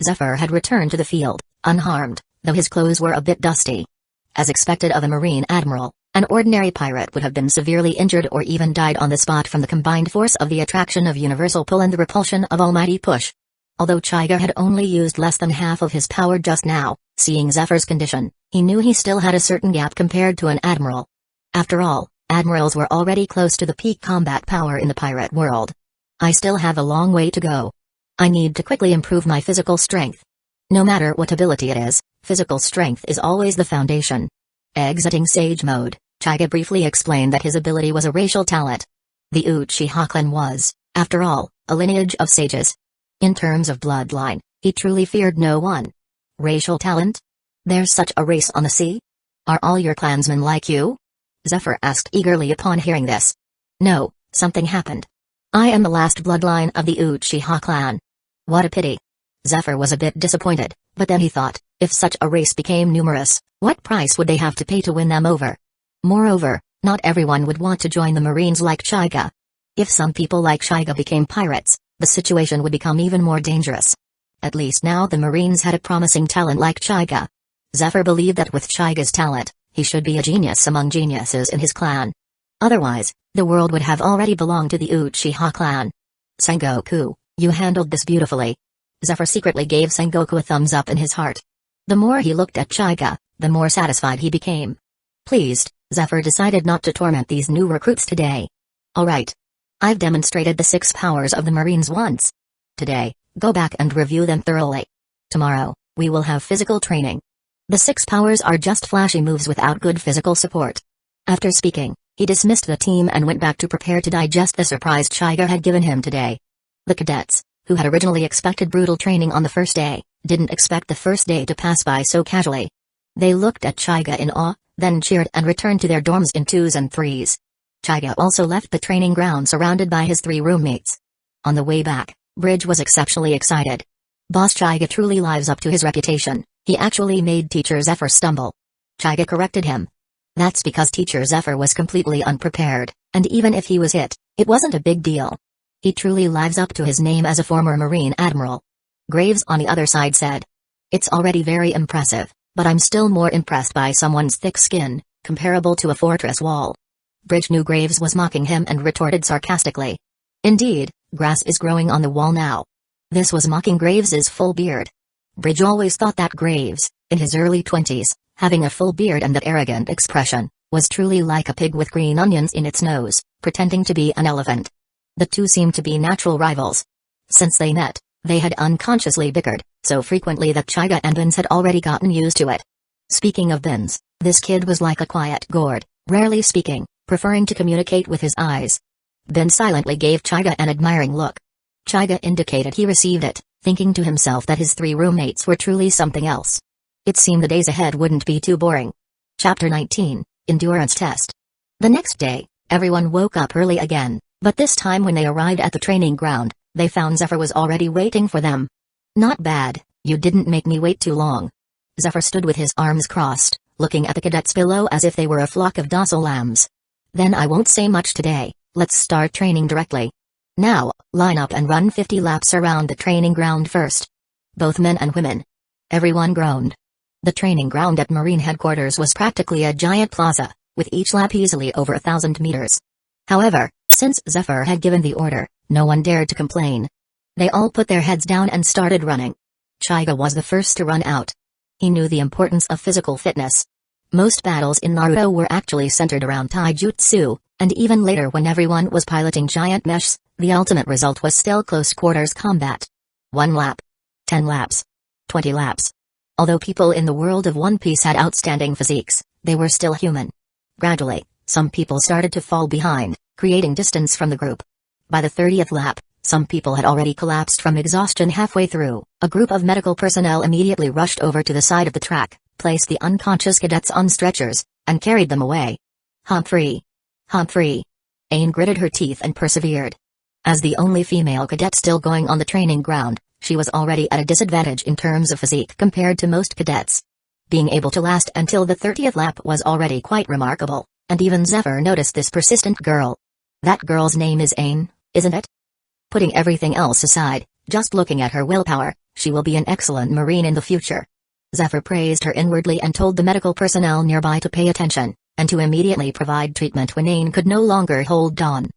Zephyr had returned to the field, unharmed, though his clothes were a bit dusty. As expected of a Marine Admiral, an ordinary pirate would have been severely injured or even died on the spot from the combined force of the attraction of universal pull and the repulsion of almighty push. Although Chaiga had only used less than half of his power just now, seeing Zephyr's condition, he knew he still had a certain gap compared to an admiral. After all, admirals were already close to the peak combat power in the pirate world. I still have a long way to go. I need to quickly improve my physical strength. No matter what ability it is, physical strength is always the foundation. Exiting Sage mode, Chaiga briefly explained that his ability was a racial talent. The Uchiha clan was, after all, a lineage of sages. In terms of bloodline, he truly feared no one. Racial talent? There's such a race on the sea? Are all your clansmen like you? Zephyr asked eagerly upon hearing this. No, something happened. I am the last bloodline of the Uchiha clan. What a pity. Zephyr was a bit disappointed, but then he thought, if such a race became numerous, what price would they have to pay to win them over? Moreover, not everyone would want to join the Marines like Chaiga. If some people like Chaiga became pirates, the situation would become even more dangerous. At least now the Marines had a promising talent like Chaiga. Zephyr believed that with Chaiga's talent, he should be a genius among geniuses in his clan. Otherwise, the world would have already belonged to the Uchiha clan. Sengoku, you handled this beautifully. Zephyr secretly gave Sengoku a thumbs up in his heart. The more he looked at Chaiga, the more satisfied he became. Pleased, Zephyr decided not to torment these new recruits today. Alright. I've demonstrated the 6 powers of the Marines once. Today, go back and review them thoroughly. Tomorrow, we will have physical training. The 6 powers are just flashy moves without good physical support. After speaking, he dismissed the team and went back to prepare to digest the surprise Chaiga had given him today. The cadets, who had originally expected brutal training on the first day, didn't expect the first day to pass by so casually. They looked at Chaiga in awe, then cheered and returned to their dorms in twos and threes. Chaiga also left the training ground surrounded by his 3 roommates. On the way back, Bridge was exceptionally excited. Boss Chaiga truly lives up to his reputation. He actually made Teacher Zephyr stumble. Chaiga corrected him. That's because Teacher Zephyr was completely unprepared, and even if he was hit, it wasn't a big deal. He truly lives up to his name as a former Marine Admiral. Graves on the other side said. It's already very impressive, but I'm still more impressed by someone's thick skin, comparable to a fortress wall. Bridge knew Graves was mocking him and retorted sarcastically. Indeed, grass is growing on the wall now. This was mocking Graves's full beard. Bridge always thought that Graves, in his early 20s, having a full beard and that arrogant expression, was truly like a pig with green onions in its nose, pretending to be an elephant. The two seemed to be natural rivals. Since they met, they had unconsciously bickered, so frequently that Chaiga and Binns had already gotten used to it. Speaking of Binns, this kid was like a quiet gourd, rarely speaking, preferring to communicate with his eyes. Binns silently gave Chaiga an admiring look. Chaiga indicated he received it, thinking to himself that his 3 roommates were truly something else. It seemed the days ahead wouldn't be too boring. Chapter 19, Endurance Test. The next day, everyone woke up early again, but this time when they arrived at the training ground, they found Zephyr was already waiting for them. Not bad, you didn't make me wait too long. Zephyr stood with his arms crossed, looking at the cadets below as if they were a flock of docile lambs. Then I won't say much today, let's start training directly. Now, line up and run 50 laps around the training ground first. Both men and women. Everyone groaned. The training ground at Marine Headquarters was practically a giant plaza, with each lap easily over 1,000 meters. However, since Zephyr had given the order, no one dared to complain. They all put their heads down and started running. Chaiga was the first to run out. He knew the importance of physical fitness. Most battles in Naruto were actually centered around taijutsu, and even later when everyone was piloting giant mechs, the ultimate result was still close quarters combat. 1 lap. 10 laps. 20 laps. Although people in the world of One Piece had outstanding physiques, they were still human. Gradually, some people started to fall behind, creating distance from the group. By the 30th lap, some people had already collapsed from exhaustion halfway through. A group of medical personnel immediately rushed over to the side of the track, placed the unconscious cadets on stretchers, and carried them away. Humphrey. Humphrey. Aine gritted her teeth and persevered. As the only female cadet still going on the training ground, she was already at a disadvantage in terms of physique compared to most cadets. Being able to last until the 30th lap was already quite remarkable, and even Zephyr noticed this persistent girl. That girl's name is Aine, isn't it? Putting everything else aside, just looking at her willpower, she will be an excellent Marine in the future. Zephyr praised her inwardly and told the medical personnel nearby to pay attention, and to immediately provide treatment when Aine could no longer hold on.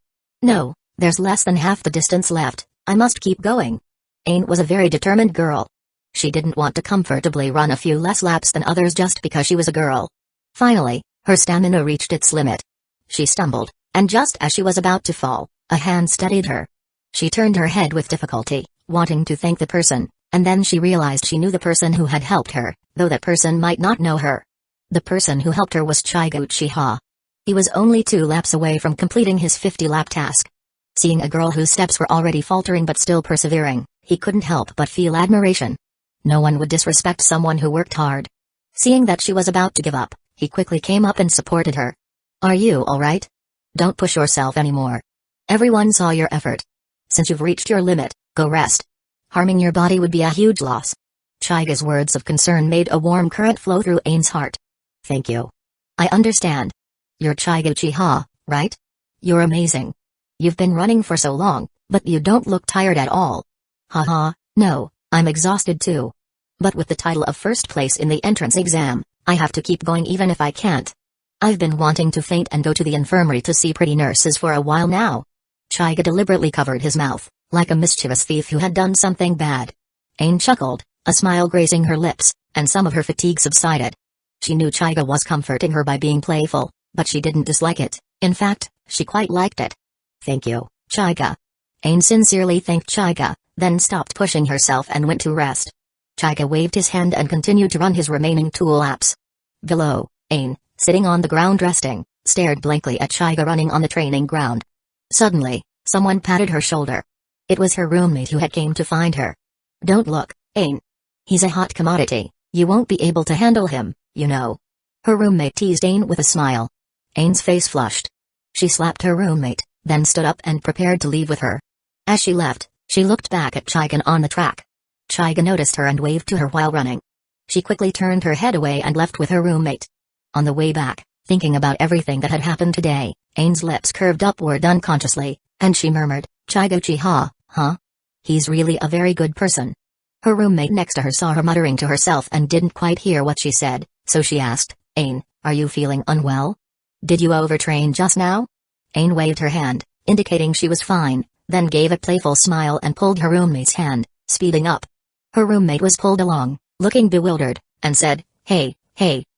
No, there's less than half the distance left, I must keep going. Aine was a very determined girl. She didn't want to comfortably run a few less laps than others just because she was a girl. Finally, her stamina reached its limit. She stumbled, and just as she was about to fall, a hand steadied her. She turned her head with difficulty, wanting to thank the person, and then she realized she knew the person who had helped her, though that person might not know her. The person who helped her was Chaiga Uchiha. He was only 2 laps away from completing his 50-lap task. Seeing a girl whose steps were already faltering but still persevering, he couldn't help but feel admiration. No one would disrespect someone who worked hard. Seeing that she was about to give up, he quickly came up and supported her. Are you alright? Don't push yourself anymore. Everyone saw your effort. Since you've reached your limit, go rest. Harming your body would be a huge loss. Chaiga's words of concern made a warm current flow through Aine's heart. Thank you. I understand. You're Chaiga Uchiha, right? You're amazing. You've been running for so long, but you don't look tired at all. Haha, no, I'm exhausted too. But with the title of first place in the entrance exam, I have to keep going even if I can't. I've been wanting to faint and go to the infirmary to see pretty nurses for a while now. Chaiga deliberately covered his mouth, like a mischievous thief who had done something bad. Aine chuckled, a smile grazing her lips, and some of her fatigue subsided. She knew Chaiga was comforting her by being playful, but she didn't dislike it. In fact, she quite liked it. Thank you, Chaiga. Aine sincerely thanked Chaiga, then stopped pushing herself and went to rest. Chaiga waved his hand and continued to run his remaining 2 laps. Below, Aine, sitting on the ground resting, stared blankly at Chaiga running on the training ground. Suddenly, someone patted her shoulder. It was her roommate who had came to find her. Don't look, Aine. He's a hot commodity, you won't be able to handle him, you know. Her roommate teased Ain with a smile. Ain's face flushed. She slapped her roommate, then stood up and prepared to leave with her. As she left, she looked back at Chaiga on the track. Chaiga noticed her and waved to her while running. She quickly turned her head away and left with her roommate. On the way back, thinking about everything that had happened today, Ain's lips curved upward unconsciously, and she murmured, Chaiga-chi-ha, huh? He's really a very good person. Her roommate next to her saw her muttering to herself and didn't quite hear what she said, so she asked, Ain, are you feeling unwell? Did you overtrain just now? Ain waved her hand, indicating she was fine, then gave a playful smile and pulled her roommate's hand, speeding up. Her roommate was pulled along, looking bewildered, and said, Hey,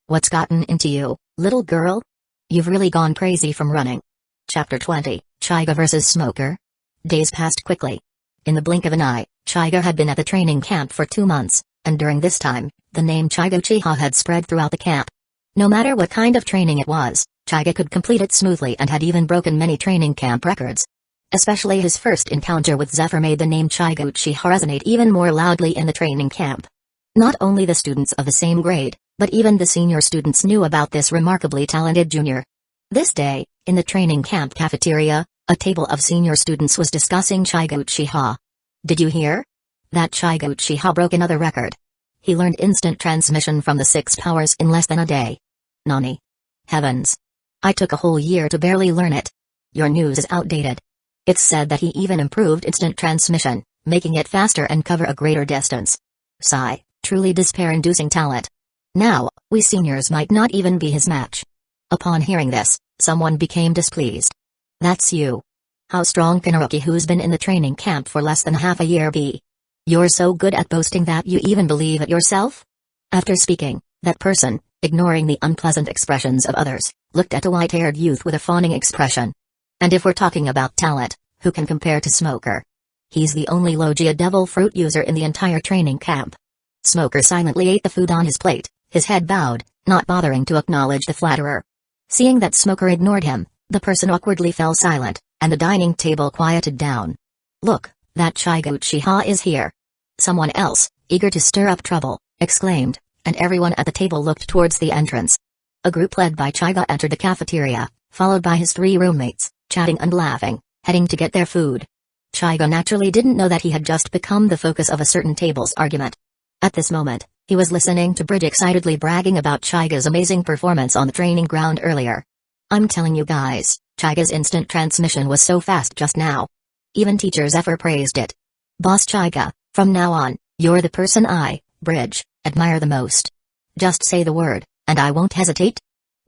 what's gotten into you, little girl? You've really gone crazy from running. Chapter 20, Chaiga vs. Smoker. Days passed quickly. In the blink of an eye, Chaiga had been at the training camp for 2 months, and during this time, the name Chaiga-chi-ha had spread throughout the camp. No matter what kind of training it was, Chaiga could complete it smoothly and had even broken many training camp records. Especially his first encounter with Zephyr made the name Chaiga-chi-ha resonate even more loudly in the training camp. Not only the students of the same grade, but even the senior students knew about this remarkably talented junior. This day, in the training camp cafeteria, a table of senior students was discussing Chaiga-chi-ha. Did you hear? That Chaiga-chi-ha broke another record. He learned instant transmission from the 6 powers in less than a day. Nani? Heavens. I took a whole year to barely learn it. Your news is outdated. It's said that he even improved instant transmission, making it faster and cover a greater distance. Sigh, truly despair-inducing talent. Now, we seniors might not even be his match. Upon hearing this, someone became displeased. That's you. How strong can a rookie who's been in the training camp for less than half a year be? You're so good at boasting that you even believe it yourself? After speaking, that person, ignoring the unpleasant expressions of others, looked at a white-haired youth with a fawning expression. And if we're talking about talent, who can compare to Smoker? He's the only Logia devil fruit user in the entire training camp. Smoker silently ate the food on his plate, his head bowed, not bothering to acknowledge the flatterer. Seeing that Smoker ignored him, the person awkwardly fell silent, and the dining table quieted down. Look, that Chaiga-chi-ha is here. Someone else, eager to stir up trouble, exclaimed, and everyone at the table looked towards the entrance. A group led by Chaiga entered the cafeteria, followed by his 3 roommates, chatting and laughing, heading to get their food. Chaiga naturally didn't know that he had just become the focus of a certain table's argument. At this moment, he was listening to Bridge excitedly bragging about Chaiga's amazing performance on the training ground earlier. I'm telling you guys, Chaiga's instant transmission was so fast just now. Even Teacher Zephyr praised it. Boss Chaiga, from now on, you're the person I, Bridge, admire the most. Just say the word, and I won't hesitate.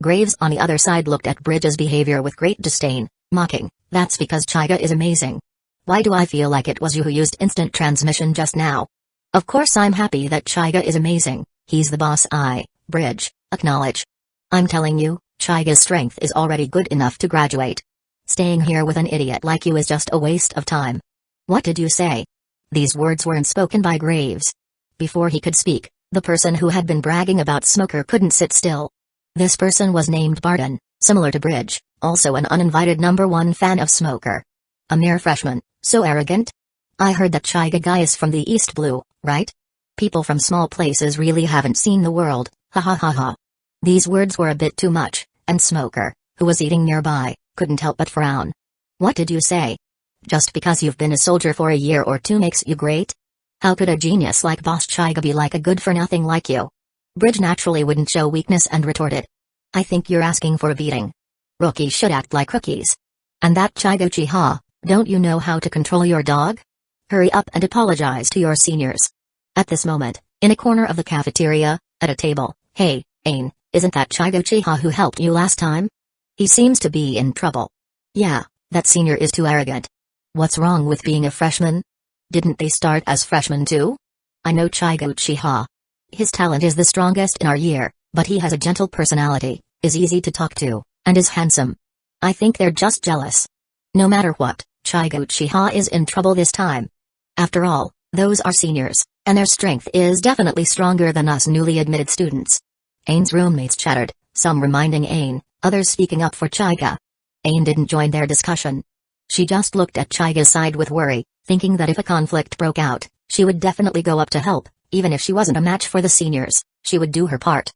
Graves on the other side looked at Bridge's behavior with great disdain, mocking, that's because Chaiga is amazing. Why do I feel like it was you who used instant transmission just now? Of course I'm happy that Chaiga is amazing, he's the boss I, Bridge, acknowledge. I'm telling you, Chaiga's strength is already good enough to graduate. Staying here with an idiot like you is just a waste of time. What did you say? These words weren't spoken by Graves. Before he could speak, the person who had been bragging about Smoker couldn't sit still. This person was named Barton, similar to Bridge, also an uninvited #1 fan of Smoker. A mere freshman, so arrogant? I heard that Chaiga guy is from the East Blue, right? People from small places really haven't seen the world, ha ha ha ha. These words were a bit too much, and Smoker, who was eating nearby, couldn't help but frown. What did you say? Just because you've been a soldier for a year or 2 makes you great? How could a genius like Boss Chaiga be like a good-for-nothing like you? Bridge naturally wouldn't show weakness and retorted. I think you're asking for a beating. Rookies should act like rookies. And that Chaiga-chi-ha, don't you know how to control your dog? Hurry up and apologize to your seniors. At this moment, in a corner of the cafeteria, at a table, hey, Ain, isn't that Chaiga-chi-ha who helped you last time? He seems to be in trouble. Yeah, that senior is too arrogant. What's wrong with being a freshman? Didn't they start as freshmen too? I know Chaiga-chi-ha. His talent is the strongest in our year, but he has a gentle personality, is easy to talk to, and is handsome. I think they're just jealous. No matter what, Chaiga-chi-ha is in trouble this time. After all, those are seniors, and their strength is definitely stronger than us newly admitted students. Ain's roommates chattered, some reminding Ain, others speaking up for Chaiga. Ain didn't join their discussion. She just looked at Chaiga's side with worry, thinking that if a conflict broke out, she would definitely go up to help, even if she wasn't a match for the seniors, she would do her part.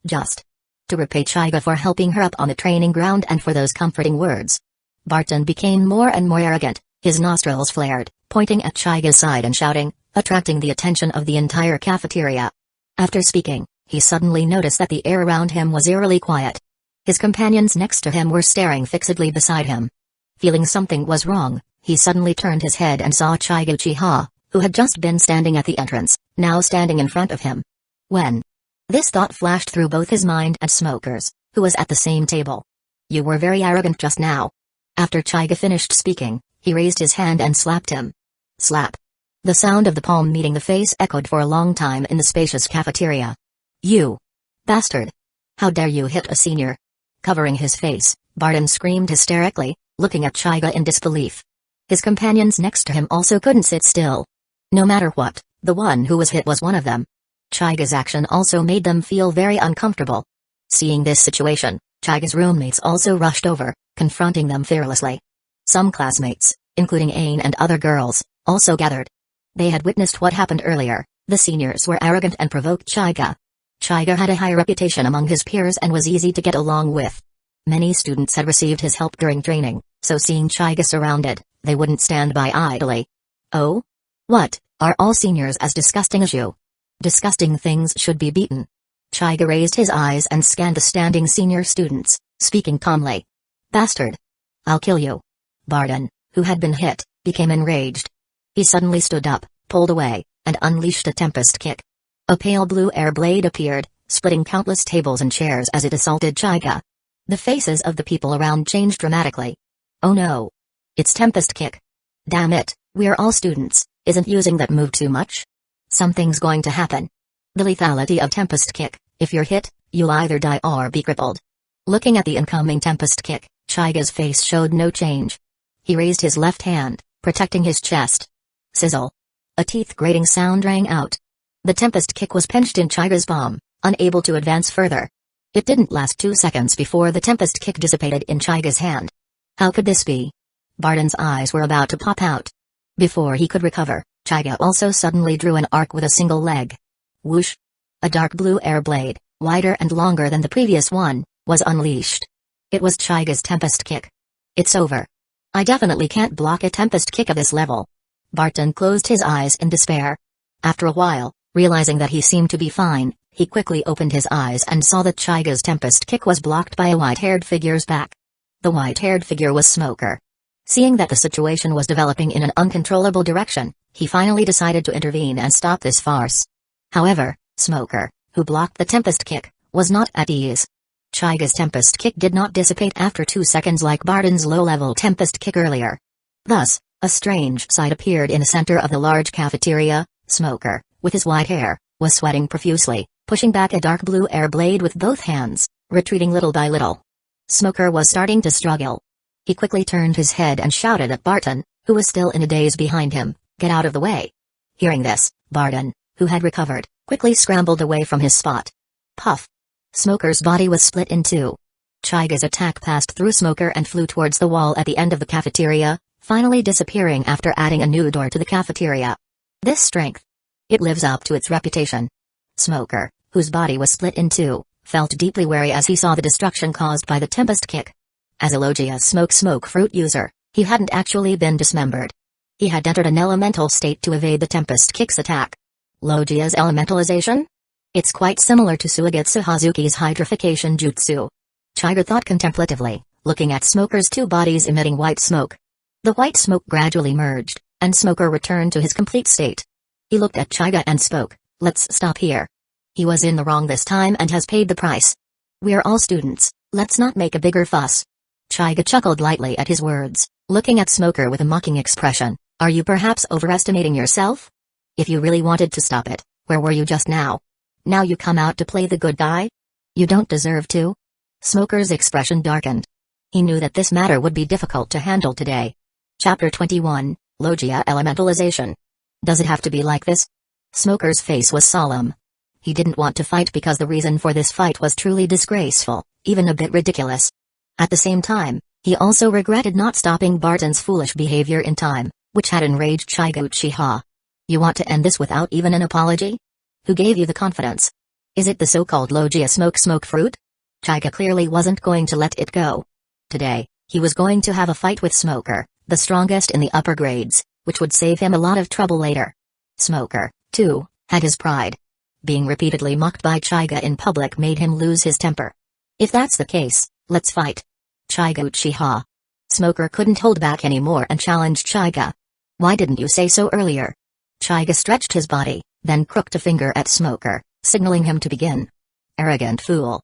Just to repay Chaiga for helping her up on the training ground and for those comforting words. Barton became more and more arrogant, his nostrils flared, pointing at Chaiga's side and shouting, attracting the attention of the entire cafeteria. After speaking, he suddenly noticed that the air around him was eerily quiet. His companions next to him were staring fixedly beside him. Feeling something was wrong, he suddenly turned his head and saw Chaiga Uchiha, who had just been standing at the entrance, now standing in front of him. When this thought flashed through both his mind and Smoker's, who was at the same table. You were very arrogant just now. After Chaiga finished speaking, he raised his hand and slapped him. Slap. The sound of the palm meeting the face echoed for a long time in the spacious cafeteria. You bastard! How dare you hit a senior? Covering his face, Barton screamed hysterically, looking at Chaiga in disbelief. His companions next to him also couldn't sit still. No matter what, the one who was hit was one of them. Chaiga's action also made them feel very uncomfortable. Seeing this situation, Chaiga's roommates also rushed over, confronting them fearlessly. Some classmates, including Aine and other girls, also gathered. They had witnessed what happened earlier. The seniors were arrogant and provoked Chaiga. Chaiga had a high reputation among his peers and was easy to get along with. Many students had received his help during training, so seeing Chaiga surrounded, they wouldn't stand by idly. Oh? What, are all seniors as disgusting as you? Disgusting things should be beaten. Chaiga raised his eyes and scanned the standing senior students, speaking calmly. Bastard! I'll kill you. Barton, who had been hit, became enraged. He suddenly stood up, pulled away, and unleashed a tempest kick. A pale blue air blade appeared, splitting countless tables and chairs as it assaulted Chaiga. The faces of the people around changed dramatically. Oh no! It's tempest kick. Damn it, we're all students, isn't using that move too much? Something's going to happen. The lethality of tempest kick, if you're hit, you'll either die or be crippled. Looking at the incoming tempest kick, Chaiga's face showed no change. He raised his left hand, protecting his chest. Sizzle. A teeth-grating sound rang out. The tempest kick was pinched in Chaiga's palm, unable to advance further. It didn't last 2 seconds before the tempest kick dissipated in Chaiga's hand. How could this be? Barton's eyes were about to pop out. Before he could recover, Chaiga also suddenly drew an arc with a single leg. Whoosh! A dark blue air blade, wider and longer than the previous one, was unleashed. It was Chaiga's tempest kick. It's over. I definitely can't block a tempest kick of this level. Barton closed his eyes in despair. After a while, realizing that he seemed to be fine, he quickly opened his eyes and saw that Chaiga's tempest kick was blocked by a white-haired figure's back. The white-haired figure was Smoker. Seeing that the situation was developing in an uncontrollable direction, he finally decided to intervene and stop this farce. However, Smoker, who blocked the tempest kick, was not at ease. Chaiga's tempest kick did not dissipate after 2 seconds like Barton's low-level tempest kick earlier. Thus, a strange sight appeared in the center of the large cafeteria. Smoker, with his white hair, was sweating profusely, pushing back a dark blue air blade with both hands, retreating little by little. Smoker was starting to struggle. He quickly turned his head and shouted at Barton, who was still in a daze behind him, "Get out of the way." Hearing this, Barton, who had recovered, quickly scrambled away from his spot. Puff! Smoker's body was split in two. Chaiga's attack passed through Smoker and flew towards the wall at the end of the cafeteria, finally disappearing after adding a new door to the cafeteria. This strength. It lives up to its reputation. Smoker, whose body was split in two, felt deeply wary as he saw the destruction caused by the tempest kick. As a Logia smoke fruit user, he hadn't actually been dismembered. He had entered an elemental state to evade the tempest kick's attack. Logia's elementalization? It's quite similar to Suigetsu Hazuki's hydrification jutsu. Chaiga thought contemplatively, looking at Smoker's two bodies emitting white smoke. The white smoke gradually merged, and Smoker returned to his complete state. He looked at Chaiga and spoke, "Let's stop here. He was in the wrong this time and has paid the price. We're all students, let's not make a bigger fuss." Chaiga chuckled lightly at his words, looking at Smoker with a mocking expression. "Are you perhaps overestimating yourself? If you really wanted to stop it, where were you just now? Now you come out to play the good guy? You don't deserve to." Smoker's expression darkened. He knew that this matter would be difficult to handle today. Chapter 21, Logia Elementalization. Does it have to be like this? Smoker's face was solemn. He didn't want to fight because the reason for this fight was truly disgraceful, even a bit ridiculous. At the same time, he also regretted not stopping Barton's foolish behavior in time, which had enraged Chaiga Uchiha. "You want to end this without even an apology? Who gave you the confidence?" Is it the so-called Logia smoke fruit? Chaiga clearly wasn't going to let it go. Today, he was going to have a fight with Smoker, the strongest in the upper grades, which would save him a lot of trouble later. Smoker, too, had his pride. Being repeatedly mocked by Chaiga in public made him lose his temper. If that's the case, let's fight. Chaiga Uchiha. Smoker couldn't hold back anymore and challenged Chaiga. Why didn't you say so earlier? Chaiga stretched his body, then crooked a finger at Smoker, signaling him to begin. Arrogant fool.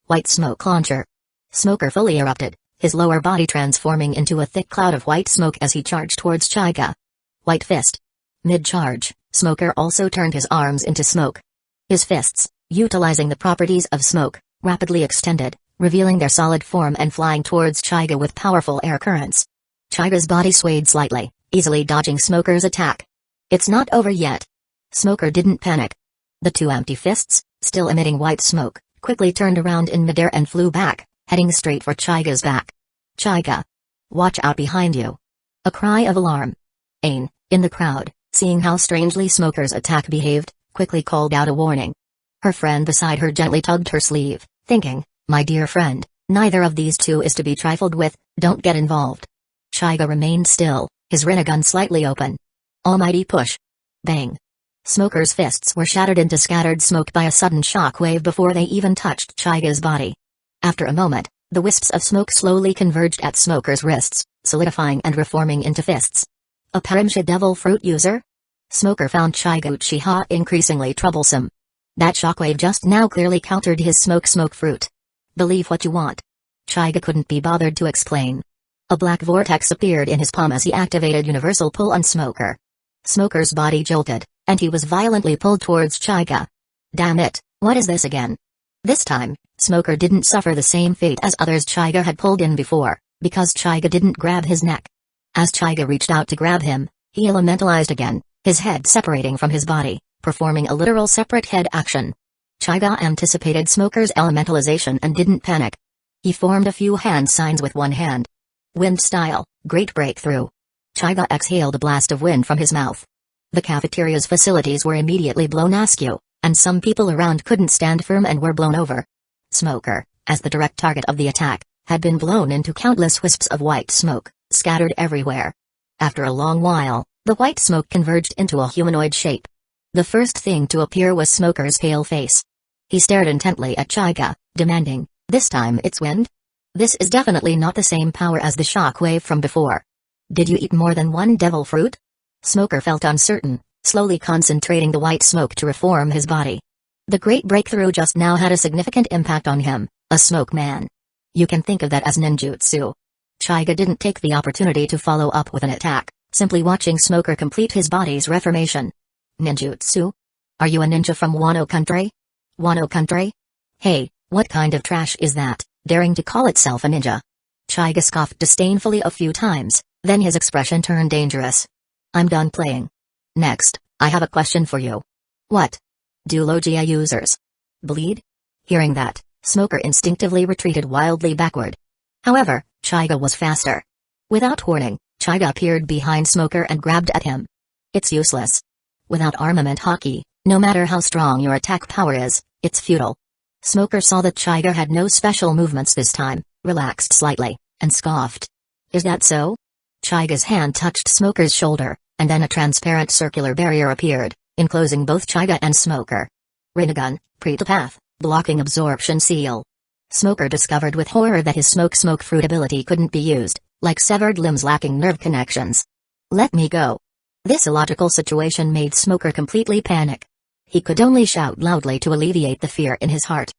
White smoke launcher. Smoker fully erupted, his lower body transforming into a thick cloud of white smoke as he charged towards Chaiga. White fist. Mid-charge, Smoker also turned his arms into smoke. His fists, utilizing the properties of smoke, rapidly extended, revealing their solid form and flying towards Chaiga with powerful air currents. Chaiga's body swayed slightly, easily dodging Smoker's attack. It's not over yet. Smoker didn't panic. The two empty fists, still emitting white smoke, quickly turned around in midair and flew back, heading straight for Chaiga's back. Chaiga! Watch out behind you! A cry of alarm. Ain, in the crowd, seeing how strangely Smoker's attack behaved, quickly called out a warning. Her friend beside her gently tugged her sleeve, thinking, my dear friend, neither of these two is to be trifled with, don't get involved. Chaiga remained still, his Rinnegan slightly open. Almighty push. Bang. Smoker's fists were shattered into scattered smoke by a sudden shockwave before they even touched Chaiga's body. After a moment, the wisps of smoke slowly converged at Smoker's wrists, solidifying and reforming into fists. A Parimsha devil fruit user? Smoker found Chaiga Uchiha increasingly troublesome. That shockwave just now clearly countered his smoke fruit. Believe what you want. Chaiga couldn't be bothered to explain. A black vortex appeared in his palm as he activated universal pull on Smoker. Smoker's body jolted, and he was violently pulled towards Chaiga. Damn it, what is this again? This time, Smoker didn't suffer the same fate as others Chaiga had pulled in before, because Chaiga didn't grab his neck. As Chaiga reached out to grab him, he elementalized again, his head separating from his body, performing a literal separate head action. Chaiga anticipated Smoker's elementalization and didn't panic. He formed a few hand signs with one hand. Wind style, great breakthrough. Chaiga exhaled a blast of wind from his mouth. The cafeteria's facilities were immediately blown askew, and some people around couldn't stand firm and were blown over. Smoker, as the direct target of the attack, had been blown into countless wisps of white smoke, scattered everywhere. After a long while, the white smoke converged into a humanoid shape. The first thing to appear was Smoker's pale face. He stared intently at Chaiga, demanding, this time it's wind? This is definitely not the same power as the shockwave from before. Did you eat more than one devil fruit? Smoker felt uncertain, slowly concentrating the white smoke to reform his body. The great breakthrough just now had a significant impact on him, a smoke man. You can think of that as ninjutsu. Chaiga didn't take the opportunity to follow up with an attack, simply watching Smoker complete his body's reformation. Ninjutsu? Are you a ninja from Wano country? Wano country? Hey, what kind of trash is that, daring to call itself a ninja? Chaiga scoffed disdainfully a few times, then his expression turned dangerous. I'm done playing. Next, I have a question for you. What? Do Logia users bleed? Hearing that, Smoker instinctively retreated wildly backward. However, Chaiga was faster. Without warning, Chaiga appeared behind Smoker and grabbed at him. It's useless. Without armament hockey, no matter how strong your attack power is, it's futile. Smoker saw that Chaiga had no special movements this time, relaxed slightly, and scoffed. Is that so? Chaiga's hand touched Smoker's shoulder, and then a transparent circular barrier appeared, enclosing both Chaiga and Smoker. Rinnegan, pre-to-path, blocking absorption seal. Smoker discovered with horror that his smoke fruit ability couldn't be used, like severed limbs lacking nerve connections. Let me go. This illogical situation made Smoker completely panic. He could only shout loudly to alleviate the fear in his heart.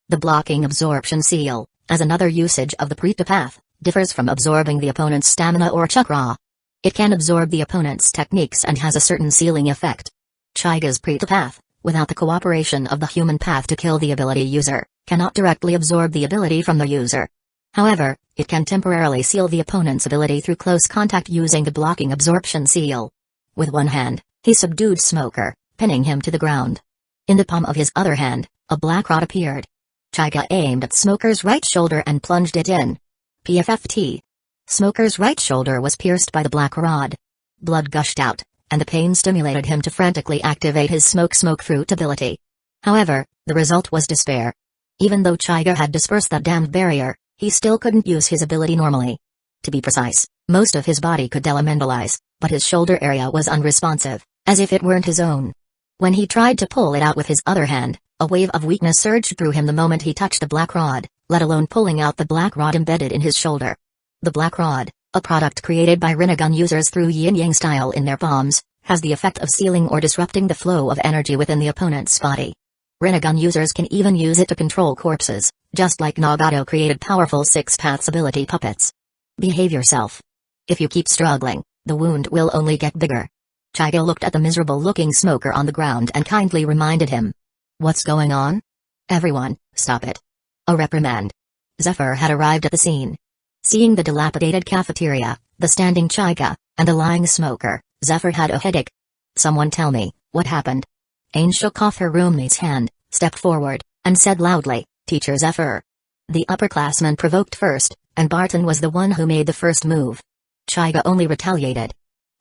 The blocking absorption seal, as another usage of the pre-to-path, differs from absorbing the opponent's stamina or chakra. It can absorb the opponent's techniques and has a certain sealing effect. Chaiga's pre-to-path, without the cooperation of the human path to kill the ability user, cannot directly absorb the ability from the user. However, it can temporarily seal the opponent's ability through close contact using the blocking absorption seal. With one hand, he subdued Smoker, pinning him to the ground. In the palm of his other hand, a black rod appeared. Chaiga aimed at Smoker's right shoulder and plunged it in. PFFT. Smoker's right shoulder was pierced by the black rod. Blood gushed out, and the pain stimulated him to frantically activate his smoke fruit ability. However, the result was despair. Even though Chaiga had dispersed that damned barrier, he still couldn't use his ability normally. To be precise, most of his body could elementalize, but his shoulder area was unresponsive, as if it weren't his own. When he tried to pull it out with his other hand, a wave of weakness surged through him the moment he touched the black rod, let alone pulling out the black rod embedded in his shoulder. The black rod, a product created by Rinnegan users through yin-yang style in their palms, has the effect of sealing or disrupting the flow of energy within the opponent's body. Rinnegan users can even use it to control corpses, just like Nagato created powerful Six Paths ability puppets. Behave yourself. If you keep struggling, the wound will only get bigger. Chaiga looked at the miserable-looking smoker on the ground and kindly reminded him. What's going on? Everyone, stop it. A reprimand. Zephyr had arrived at the scene. Seeing the dilapidated cafeteria, the standing Chaiga, and the lying smoker, Zephyr had a headache. Someone tell me, what happened? Ain shook off her roommate's hand, stepped forward, and said loudly, Teacher Zephyr. The upperclassman provoked first, and Barton was the one who made the first move. Chaiga only retaliated.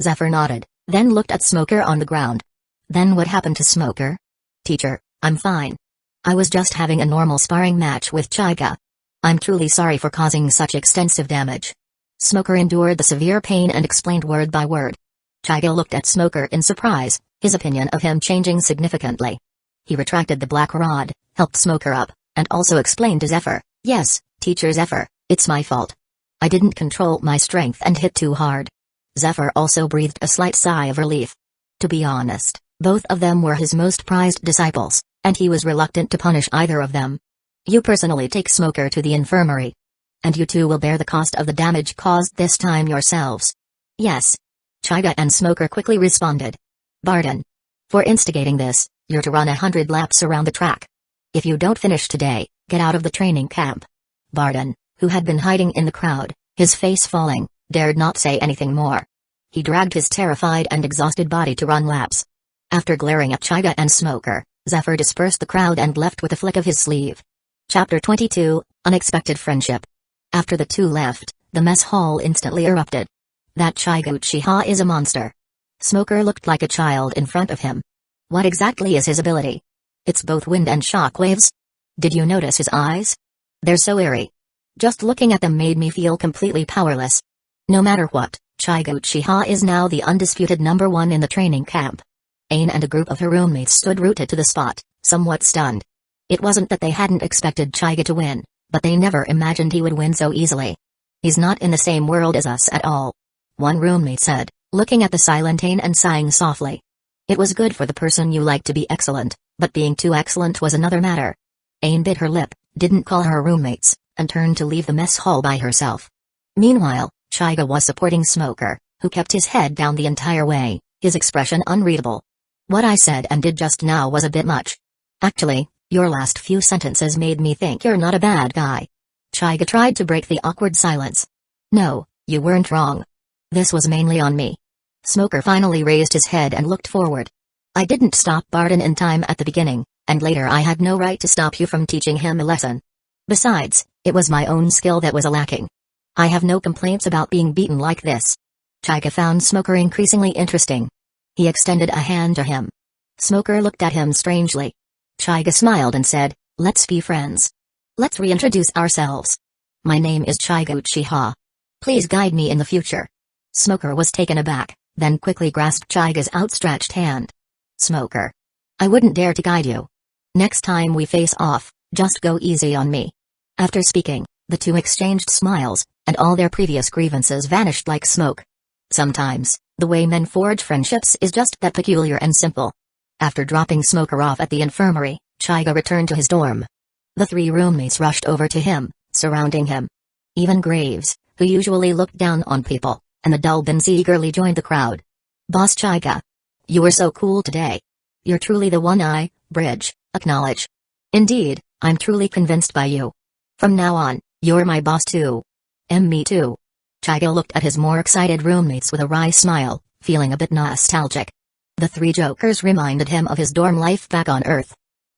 Zephyr nodded, then looked at Smoker on the ground. Then what happened to Smoker? Teacher, I'm fine. I was just having a normal sparring match with Chaiga. I'm truly sorry for causing such extensive damage. Smoker endured the severe pain and explained word by word. Chaiga looked at Smoker in surprise, his opinion of him changing significantly. He retracted the black rod, helped Smoker up, and also explained to Zephyr, Yes, Teacher Zephyr, it's my fault. I didn't control my strength and hit too hard. Zephyr also breathed a slight sigh of relief. To be honest, both of them were his most prized disciples, and he was reluctant to punish either of them. You personally take Smoker to the infirmary. And you two will bear the cost of the damage caused this time yourselves. Yes. Chaiga and Smoker quickly responded. Barton. For instigating this, you're to run 100 laps around the track. If you don't finish today, get out of the training camp. Barton, who had been hiding in the crowd, his face falling, dared not say anything more. He dragged his terrified and exhausted body to run laps. After glaring at Chaiga and Smoker, Zephyr dispersed the crowd and left with a flick of his sleeve. Chapter 22, Unexpected Friendship. After the two left, the mess hall instantly erupted. That Chaiga Uchiha is a monster. Smoker looked like a child in front of him. What exactly is his ability? It's both wind and shock waves? Did you notice his eyes? They're so eerie. Just looking at them made me feel completely powerless. No matter what, Chaiga Uchiha is now the undisputed #1 in the training camp. Ain and a group of her roommates stood rooted to the spot, somewhat stunned. It wasn't that they hadn't expected Chaiga to win, but they never imagined he would win so easily. He's not in the same world as us at all. One roommate said, looking at the silent Ain and sighing softly. It was good for the person you like to be excellent, but being too excellent was another matter. Ain bit her lip, didn't call her roommates, and turned to leave the mess hall by herself. Meanwhile, Chaiga was supporting Smoker, who kept his head down the entire way, his expression unreadable. What I said and did just now was a bit much. Actually, your last few sentences made me think you're not a bad guy. Chaiga tried to break the awkward silence. No, you weren't wrong. This was mainly on me. Smoker finally raised his head and looked forward. I didn't stop Barton in time at the beginning, and later I had no right to stop you from teaching him a lesson. Besides, it was my own skill that was lacking. I have no complaints about being beaten like this. Chaiga found Smoker increasingly interesting. He extended a hand to him. Smoker looked at him strangely. Chaiga smiled and said, Let's be friends. Let's reintroduce ourselves. My name is Chaiga Uchiha. Please guide me in the future. Smoker was taken aback, then quickly grasped Chaiga's outstretched hand. Smoker. I wouldn't dare to guide you. Next time we face off, just go easy on me. After speaking, the two exchanged smiles, and all their previous grievances vanished like smoke. Sometimes, the way men forge friendships is just that peculiar and simple. After dropping Smoker off at the infirmary, Chaiga returned to his dorm. The three roommates rushed over to him, surrounding him. Even Graves, who usually looked down on people, and the Dulbins eagerly joined the crowd. Boss Chaiga. You were so cool today. You're truly the one I, Bridge, acknowledge. Indeed, I'm truly convinced by you. From now on, you're my boss too. Me too. Chaiga looked at his more excited roommates with a wry smile, feeling a bit nostalgic. The three jokers reminded him of his dorm life back on Earth.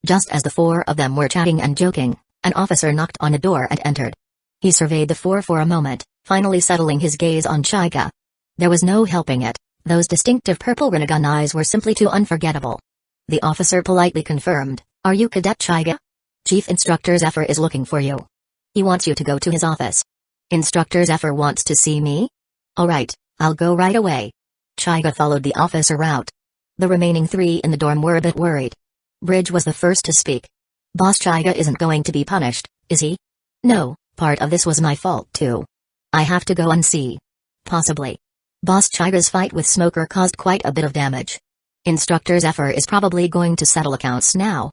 Just as the four of them were chatting and joking, an officer knocked on a door and entered. He surveyed the four for a moment, finally settling his gaze on Chaiga. There was no helping it, those distinctive purple Rinnegan eyes were simply too unforgettable. The officer politely confirmed, Are you Cadet Chaiga? Chief Instructor Zephyr is looking for you. He wants you to go to his office. Instructor Zephyr wants to see me? Alright, I'll go right away. Chaiga followed the officer out. The remaining 3 in the dorm were a bit worried. Bridge was the first to speak. Boss Chaiga isn't going to be punished, is he? No, part of this was my fault too. I have to go and see. Possibly. Boss Chaiga's fight with Smoker caused quite a bit of damage. Instructor Zephyr is probably going to settle accounts now.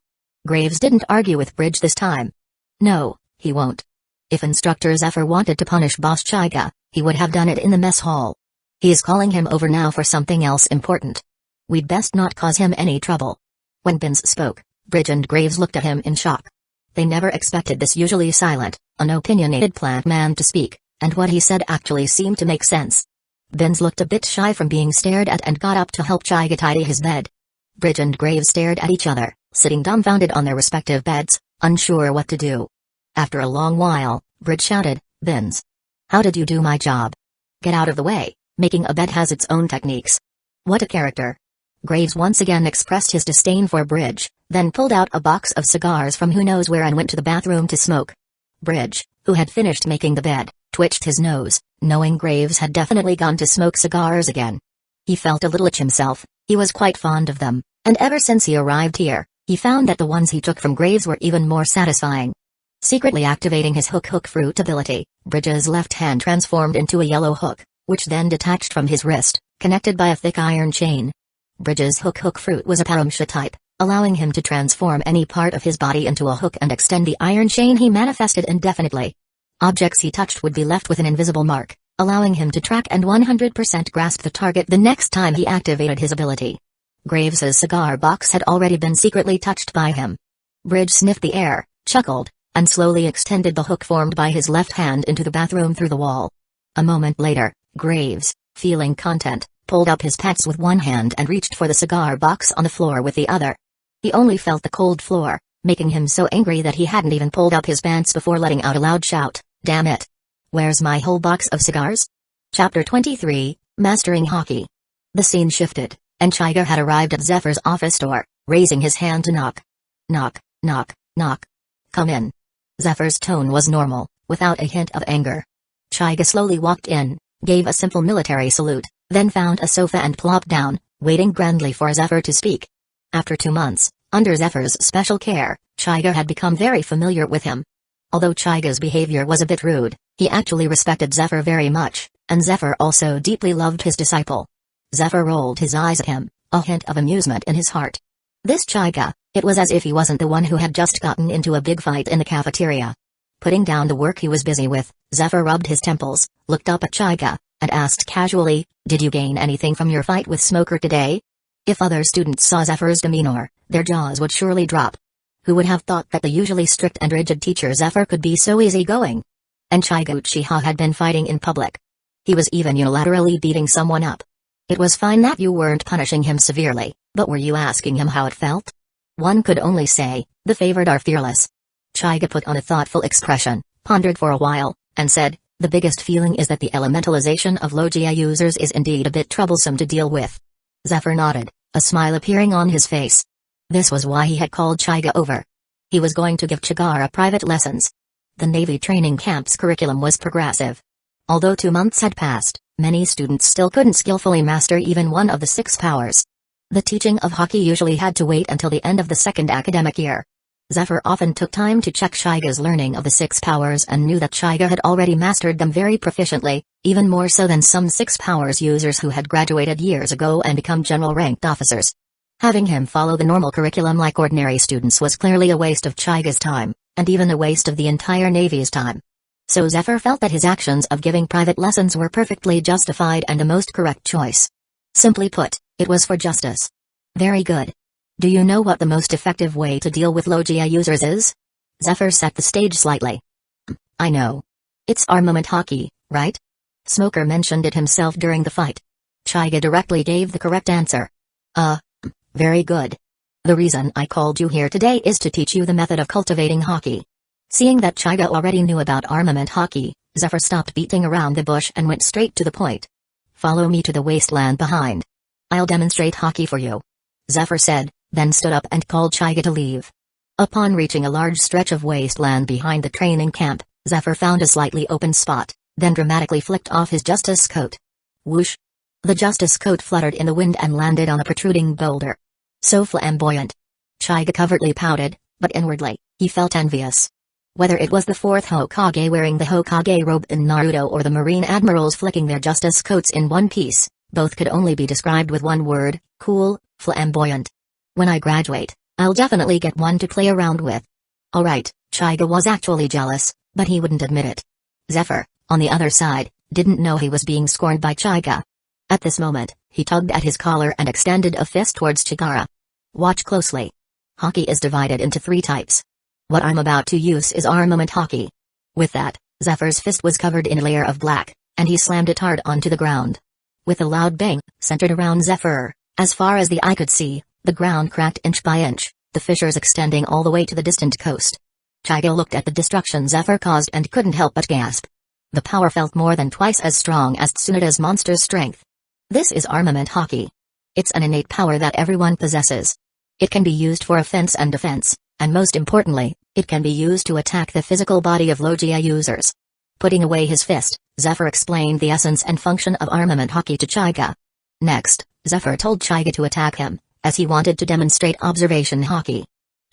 Graves didn't argue with Bridge this time. No, he won't. If Instructor Zephyr wanted to punish Boss Chaiga, he would have done it in the mess hall. He is calling him over now for something else important. We'd best not cause him any trouble. When Binns spoke, Bridge and Graves looked at him in shock. They never expected this usually silent, unopinionated plant man to speak, and what he said actually seemed to make sense. Binns looked a bit shy from being stared at and got up to help Chaiga tidy his bed. Bridge and Graves stared at each other, sitting dumbfounded on their respective beds, unsure what to do. After a long while, Bridge shouted, "Binns! How did you do my job? Get out of the way, making a bed has its own techniques." What a character. Graves once again expressed his disdain for Bridge, then pulled out a box of cigars from who knows where and went to the bathroom to smoke. Bridge, who had finished making the bed, twitched his nose, knowing Graves had definitely gone to smoke cigars again. He felt a little itch himself. He was quite fond of them, and ever since he arrived here, he found that the ones he took from Graves were even more satisfying. Secretly activating his hook fruit ability, Bridge's left hand transformed into a yellow hook, which then detached from his wrist, connected by a thick iron chain. Bridge's hook fruit was a Paramsha type, allowing him to transform any part of his body into a hook and extend the iron chain he manifested indefinitely. Objects he touched would be left with an invisible mark, allowing him to track and 100% grasp the target the next time he activated his ability. Graves's cigar box had already been secretly touched by him. Bridge sniffed the air, chuckled, and slowly extended the hook formed by his left hand into the bathroom through the wall. A moment later, Graves, feeling content, pulled up his pants with one hand and reached for the cigar box on the floor with the other. He only felt the cold floor, making him so angry that he hadn't even pulled up his pants before letting out a loud shout, "Damn it! Where's my whole box of cigars?" Chapter 23, Mastering Hockey. The scene shifted, and Chaiga had arrived at Zephyr's office door, raising his hand to knock. Knock, knock, knock. "Come in." Zephyr's tone was normal, without a hint of anger. Chaiga slowly walked in, gave a simple military salute, then found a sofa and plopped down, waiting grandly for Zephyr to speak. After 2 months, under Zephyr's special care, Chaiga had become very familiar with him. Although Chaiga's behavior was a bit rude, he actually respected Zephyr very much, and Zephyr also deeply loved his disciple. Zephyr rolled his eyes at him, a hint of amusement in his heart. This Chaiga, it was as if he wasn't the one who had just gotten into a big fight in the cafeteria. Putting down the work he was busy with, Zephyr rubbed his temples, looked up at Chaiga, and asked casually, "Did you gain anything from your fight with Smoker today?" If other students saw Zephyr's demeanor, their jaws would surely drop. Who would have thought that the usually strict and rigid teacher Zephyr could be so easygoing? And Chaiga Uchiha had been fighting in public. He was even unilaterally beating someone up. It was fine that you weren't punishing him severely, but were you asking him how it felt? One could only say, the favored are fearless. Chaiga put on a thoughtful expression, pondered for a while, and said, "The biggest feeling is that the elementalization of Logia users is indeed a bit troublesome to deal with." Zephyr nodded, a smile appearing on his face. This was why he had called Chaiga over. He was going to give Chigara private lessons. The Navy training camp's curriculum was progressive. Although 2 months had passed, many students still couldn't skillfully master even one of the 6 powers. The teaching of hockey usually had to wait until the end of the 2nd academic year. Zephyr often took time to check Chaiga's learning of the 6 powers and knew that Chaiga had already mastered them very proficiently, even more so than some 6 powers users who had graduated years ago and become general-ranked officers. Having him follow the normal curriculum like ordinary students was clearly a waste of Chaiga's time, and even a waste of the entire Navy's time. So Zephyr felt that his actions of giving private lessons were perfectly justified and the most correct choice. Simply put, it was for justice. Very good. Do you know what the most effective way to deal with Logia users is? Zephyr set the stage slightly. I know. It's armament hockey, right? Smoker mentioned it himself during the fight. Chaiga directly gave the correct answer. Very good. The reason I called you here today is to teach you the method of cultivating hockey. Seeing that Chaiga already knew about armament hockey, Zephyr stopped beating around the bush and went straight to the point. Follow me to the wasteland behind. I'll demonstrate hockey for you. Zephyr said, then stood up and called Chaiga to leave. Upon reaching a large stretch of wasteland behind the training camp, Zephyr found a slightly open spot, then dramatically flicked off his justice coat. Whoosh! The justice coat fluttered in the wind and landed on a protruding boulder. So flamboyant. Chaiga covertly pouted, but inwardly, he felt envious. Whether it was the fourth Hokage wearing the Hokage robe in Naruto or the Marine admirals flicking their justice coats in one piece, both could only be described with one word: cool, flamboyant. When I graduate, I'll definitely get one to play around with. Alright, Chaiga was actually jealous, but he wouldn't admit it. Zephyr, on the other side, didn't know he was being scorned by Chaiga. At this moment, he tugged at his collar and extended a fist towards Chikara. Watch closely. Haki is divided into 3 types. What I'm about to use is armament haki. With that, Zephyr's fist was covered in a layer of black, and he slammed it hard onto the ground. With a loud bang, centered around Zephyr, as far as the eye could see, the ground cracked inch by inch, the fissures extending all the way to the distant coast. Chaiga looked at the destruction Zephyr caused and couldn't help but gasp. The power felt more than twice as strong as Tsunada's monster's strength. This is armament haki. It's an innate power that everyone possesses. It can be used for offense and defense, and most importantly, it can be used to attack the physical body of Logia users. Putting away his fist, Zephyr explained the essence and function of armament haki to Chaiga. Next, Zephyr told Chaiga to attack him, as he wanted to demonstrate observation haki.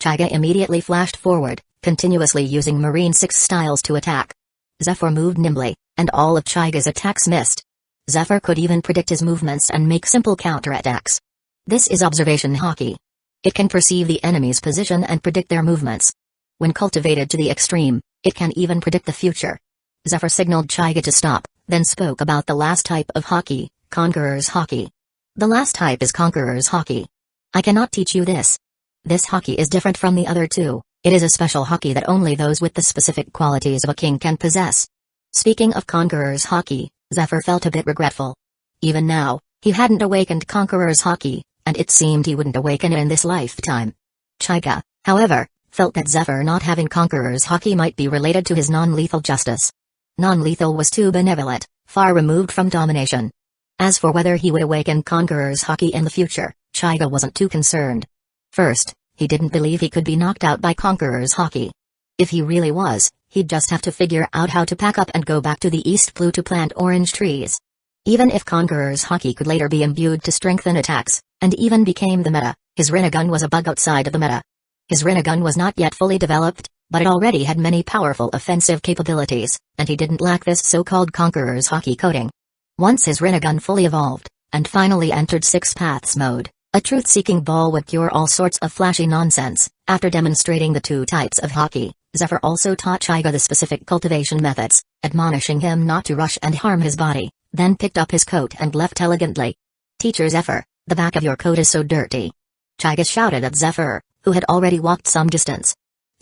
Chaiga immediately flashed forward, continuously using Marine 6 styles to attack. Zephyr moved nimbly, and all of Chaiga's attacks missed. Zephyr could even predict his movements and make simple counterattacks. This is observation haki. It can perceive the enemy's position and predict their movements. When cultivated to the extreme, it can even predict the future. Zephyr signaled Chaiga to stop, then spoke about the last type of haki, Conqueror's haki. The last type is Conqueror's haki. I cannot teach you this. This haki is different from the other 2, it is a special haki that only those with the specific qualities of a king can possess. Speaking of Conqueror's haki, Zephyr felt a bit regretful. Even now, he hadn't awakened Conqueror's haki, and it seemed he wouldn't awaken it in this lifetime. Chaiga, however, felt that Zephyr not having Conqueror's haki might be related to his non-lethal justice. Non-lethal was too benevolent, far removed from domination. As for whether he would awaken Conqueror's haki in the future, Chaiga wasn't too concerned. First, he didn't believe he could be knocked out by Conqueror's haki. If he really was, he'd just have to figure out how to pack up and go back to the East Blue to plant orange trees. Even if Conqueror's haki could later be imbued to strengthen attacks, and even became the meta, his Rinnegan was a bug outside of the meta. His Rinnegan was not yet fully developed, but it already had many powerful offensive capabilities, and he didn't lack this so-called Conqueror's haki coating. Once his Rinnegan fully evolved, and finally entered 6 paths mode, a truth-seeking ball would cure all sorts of flashy nonsense. After demonstrating the 2 types of haki, Zephyr also taught Chaiga the specific cultivation methods, admonishing him not to rush and harm his body, then picked up his coat and left elegantly. Teacher Zephyr, the back of your coat is so dirty. Chaiga shouted at Zephyr, who had already walked some distance.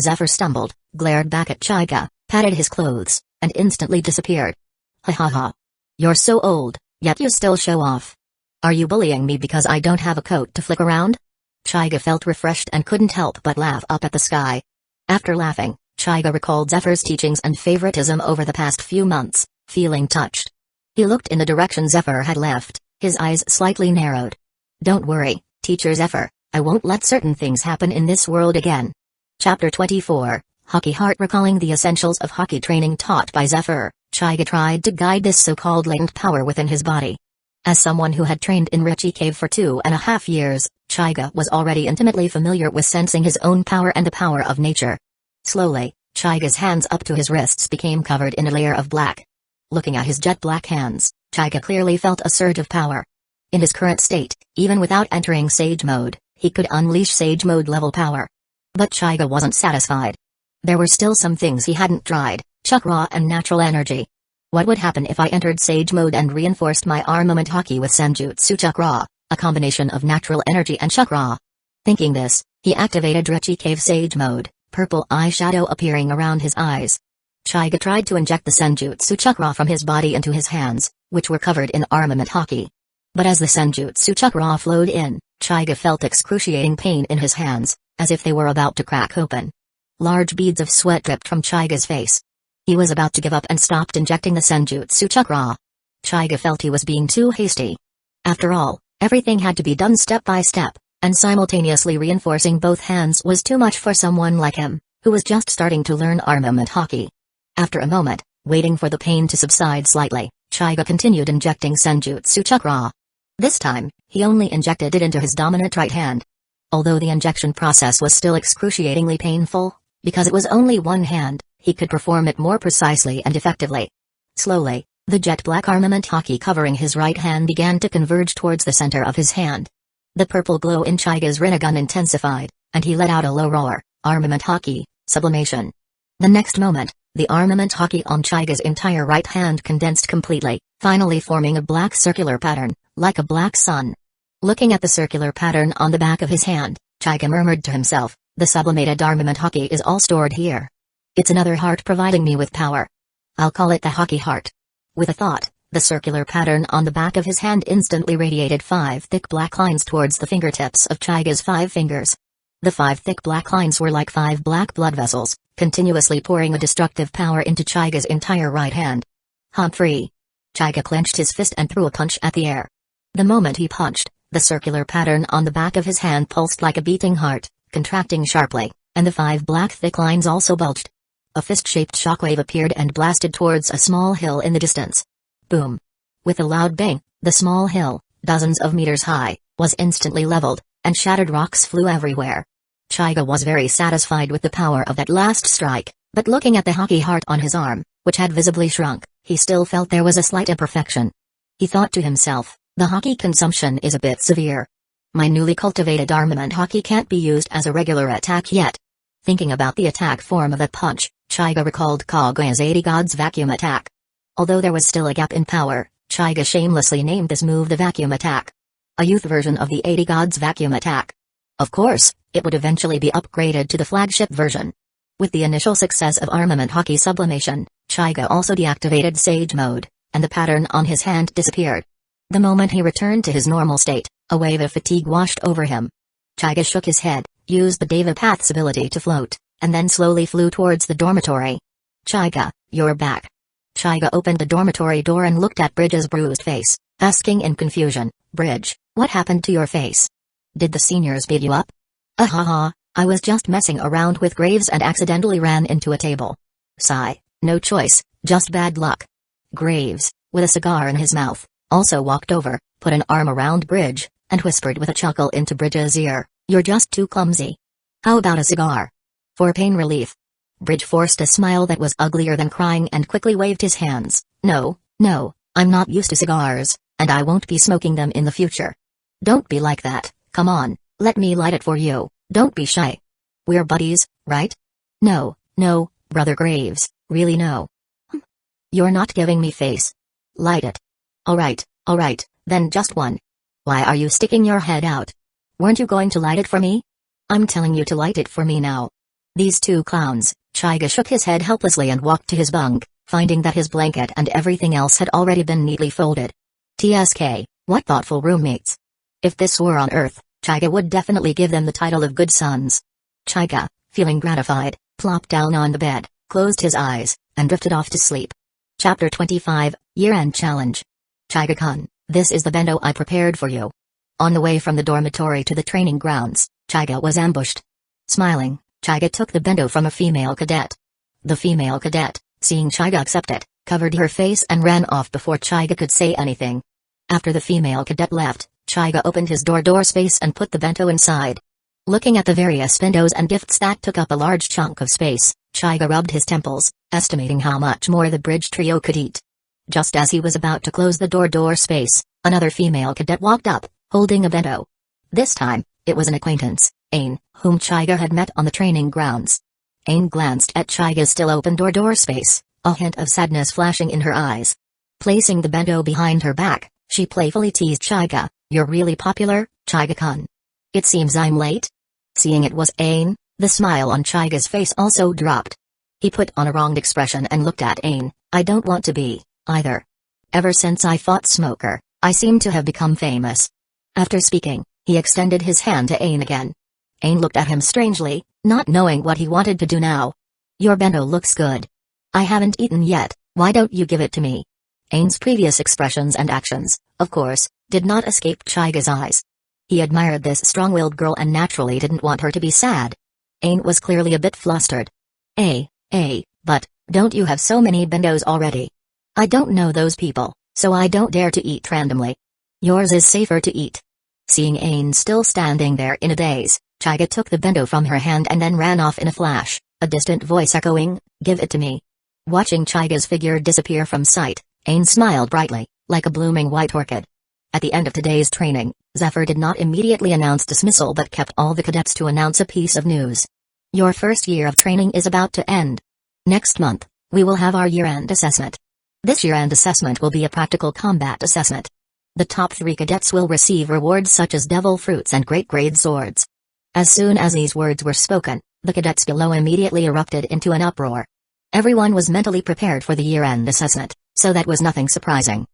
Zephyr stumbled, glared back at Chaiga, patted his clothes, and instantly disappeared. Ha ha ha. You're so old, yet you still show off. Are you bullying me because I don't have a coat to flick around? Chaiga felt refreshed and couldn't help but laugh up at the sky. After laughing, Chaiga recalled Zephyr's teachings and favoritism over the past few months, feeling touched. He looked in the direction Zephyr had left, his eyes slightly narrowed. Don't worry, Teacher Zephyr, I won't let certain things happen in this world again. Chapter 24, Haki Heart. Recalling the essentials of haki training taught by Zephyr, Chaiga tried to guide this so-called latent power within his body. As someone who had trained in Richie Cave for 2.5 years, Chaiga was already intimately familiar with sensing his own power and the power of nature. Slowly, Chaiga's hands up to his wrists became covered in a layer of black. Looking at his jet black hands, Chaiga clearly felt a surge of power. In his current state, even without entering Sage Mode, he could unleash Sage Mode level power. But Chaiga wasn't satisfied. There were still some things he hadn't tried: chakra and natural energy. What would happen if I entered Sage Mode and reinforced my armament haki with Senjutsu Chakra, a combination of natural energy and chakra? Thinking this, he activated Richie Cave Sage Mode, purple eyeshadow appearing around his eyes. Chaiga tried to inject the Senjutsu Chakra from his body into his hands, which were covered in armament haki. But as the Senjutsu Chakra flowed in, Chaiga felt excruciating pain in his hands, as if they were about to crack open. Large beads of sweat dripped from Chaiga's face. He was about to give up and stopped injecting the Senjutsu Chakra. Chaiga felt he was being too hasty. After all, everything had to be done step by step, and simultaneously reinforcing both hands was too much for someone like him, who was just starting to learn armament hockey. After a moment, waiting for the pain to subside slightly, Chaiga continued injecting Senjutsu Chakra. This time, he only injected it into his dominant right hand. Although the injection process was still excruciatingly painful, because it was only one hand, he could perform it more precisely and effectively. Slowly, the jet black armament hockey covering his right hand began to converge towards the center of his hand. The purple glow in Chaiga's Rinnegan intensified, and he let out a low roar, armament hockey, sublimation. The next moment, the armament hockey on Chaiga's entire right hand condensed completely, finally forming a black circular pattern, like a black sun. Looking at the circular pattern on the back of his hand, Chaiga murmured to himself, the sublimated armament hockey is all stored here. It's another heart providing me with power. I'll call it the hockey heart. With a thought, the circular pattern on the back of his hand instantly radiated 5 thick black lines towards the fingertips of Chaiga's 5 fingers. The 5 thick black lines were like 5 black blood vessels, continuously pouring a destructive power into Chaiga's entire right hand. Humphrey. Chaiga clenched his fist and threw a punch at the air. The moment he punched, the circular pattern on the back of his hand pulsed like a beating heart, contracting sharply, and the 5 black thick lines also bulged. A fist-shaped shockwave appeared and blasted towards a small hill in the distance. Boom. With a loud bang, the small hill, dozens of meters high, was instantly leveled, and shattered rocks flew everywhere. Chaiga was very satisfied with the power of that last strike, but looking at the hockey heart on his arm, which had visibly shrunk, he still felt there was a slight imperfection. He thought to himself, the hockey consumption is a bit severe. My newly cultivated armament hockey can't be used as a regular attack yet. Thinking about the attack form of that punch, Chaiga recalled Kaguya's 80 Gods vacuum attack. Although there was still a gap in power, Chaiga shamelessly named this move the vacuum attack. A youth version of the 80 Gods vacuum attack. Of course, it would eventually be upgraded to the flagship version. With the initial success of armament hockey sublimation, Chaiga also deactivated Sage mode, and the pattern on his hand disappeared. The moment he returned to his normal state, a wave of fatigue washed over him. Chaiga shook his head, used the Deva Path's ability to float, and then slowly flew towards the dormitory. Chaiga, you're back. Chaiga opened the dormitory door and looked at Bridge's bruised face, asking in confusion, Bridge, what happened to your face? Did the seniors beat you up? Ahaha, I was just messing around with Graves and accidentally ran into a table. Sigh, no choice, just bad luck. Graves, with a cigar in his mouth, also walked over, put an arm around Bridge, and whispered with a chuckle into Bridge's ear, you're just too clumsy. How about a cigar? For pain relief. Bridge forced a smile that was uglier than crying and quickly waved his hands, no, I'm not used to cigars, and I won't be smoking them in the future. Don't be like that, come on, let me light it for you, don't be shy. We're buddies, right? No, Brother Graves, really no. You're not giving me face. Light it. Alright, then just one. Why are you sticking your head out? Weren't you going to light it for me? I'm telling you to light it for me now. These two clowns. Chaiga shook his head helplessly and walked to his bunk, finding that his blanket and everything else had already been neatly folded. TSK, what thoughtful roommates. If this were on Earth, Chaiga would definitely give them the title of good sons. Chaiga, feeling gratified, plopped down on the bed, closed his eyes, and drifted off to sleep. Chapter 25, Year-End Challenge. Chaiga-kun, this is the bento I prepared for you. On the way from the dormitory to the training grounds, Chaiga was ambushed. Smiling, Chaiga took the bento from a female cadet. The female cadet, seeing Chaiga accept it, covered her face and ran off before Chaiga could say anything. After the female cadet left, Chaiga opened his door space and put the bento inside. Looking at the various bentos and gifts that took up a large chunk of space, Chaiga rubbed his temples, estimating how much more the Bridge trio could eat. Just as he was about to close the door space, another female cadet walked up, holding a bento. This time, it was an acquaintance, Ain, whom Chaiga had met on the training grounds. Ain glanced at Chaiga's still open door space, a hint of sadness flashing in her eyes. Placing the bento behind her back, she playfully teased Chaiga, you're really popular, Chaiga-kun. It seems I'm late? Seeing it was Ain, the smile on Chaiga's face also dropped. He put on a wronged expression and looked at Ain, I don't want to be, either. Ever since I fought Smoker, I seem to have become famous. After speaking, he extended his hand to Ain again. Ain looked at him strangely, not knowing what he wanted to do now. Your bento looks good. I haven't eaten yet, why don't you give it to me? Ain's previous expressions and actions, of course, did not escape Chaiga's eyes. He admired this strong-willed girl and naturally didn't want her to be sad. Ain was clearly a bit flustered. But, don't you have so many bendos already? I don't know those people, so I don't dare to eat randomly. Yours is safer to eat. Seeing Ain still standing there in a daze, Chaiga took the bendo from her hand and then ran off in a flash, a distant voice echoing, "Give it to me." Watching Chaiga's figure disappear from sight, Ain smiled brightly, like a blooming white orchid. At the end of today's training, Zephyr did not immediately announce dismissal but kept all the cadets to announce a piece of news. Your first year of training is about to end. Next month, we will have our year-end assessment. This year-end assessment will be a practical combat assessment. The top 3 cadets will receive rewards such as devil fruits and great-grade swords. As soon as these words were spoken, the cadets below immediately erupted into an uproar. Everyone was mentally prepared for the year-end assessment, so that was nothing surprising.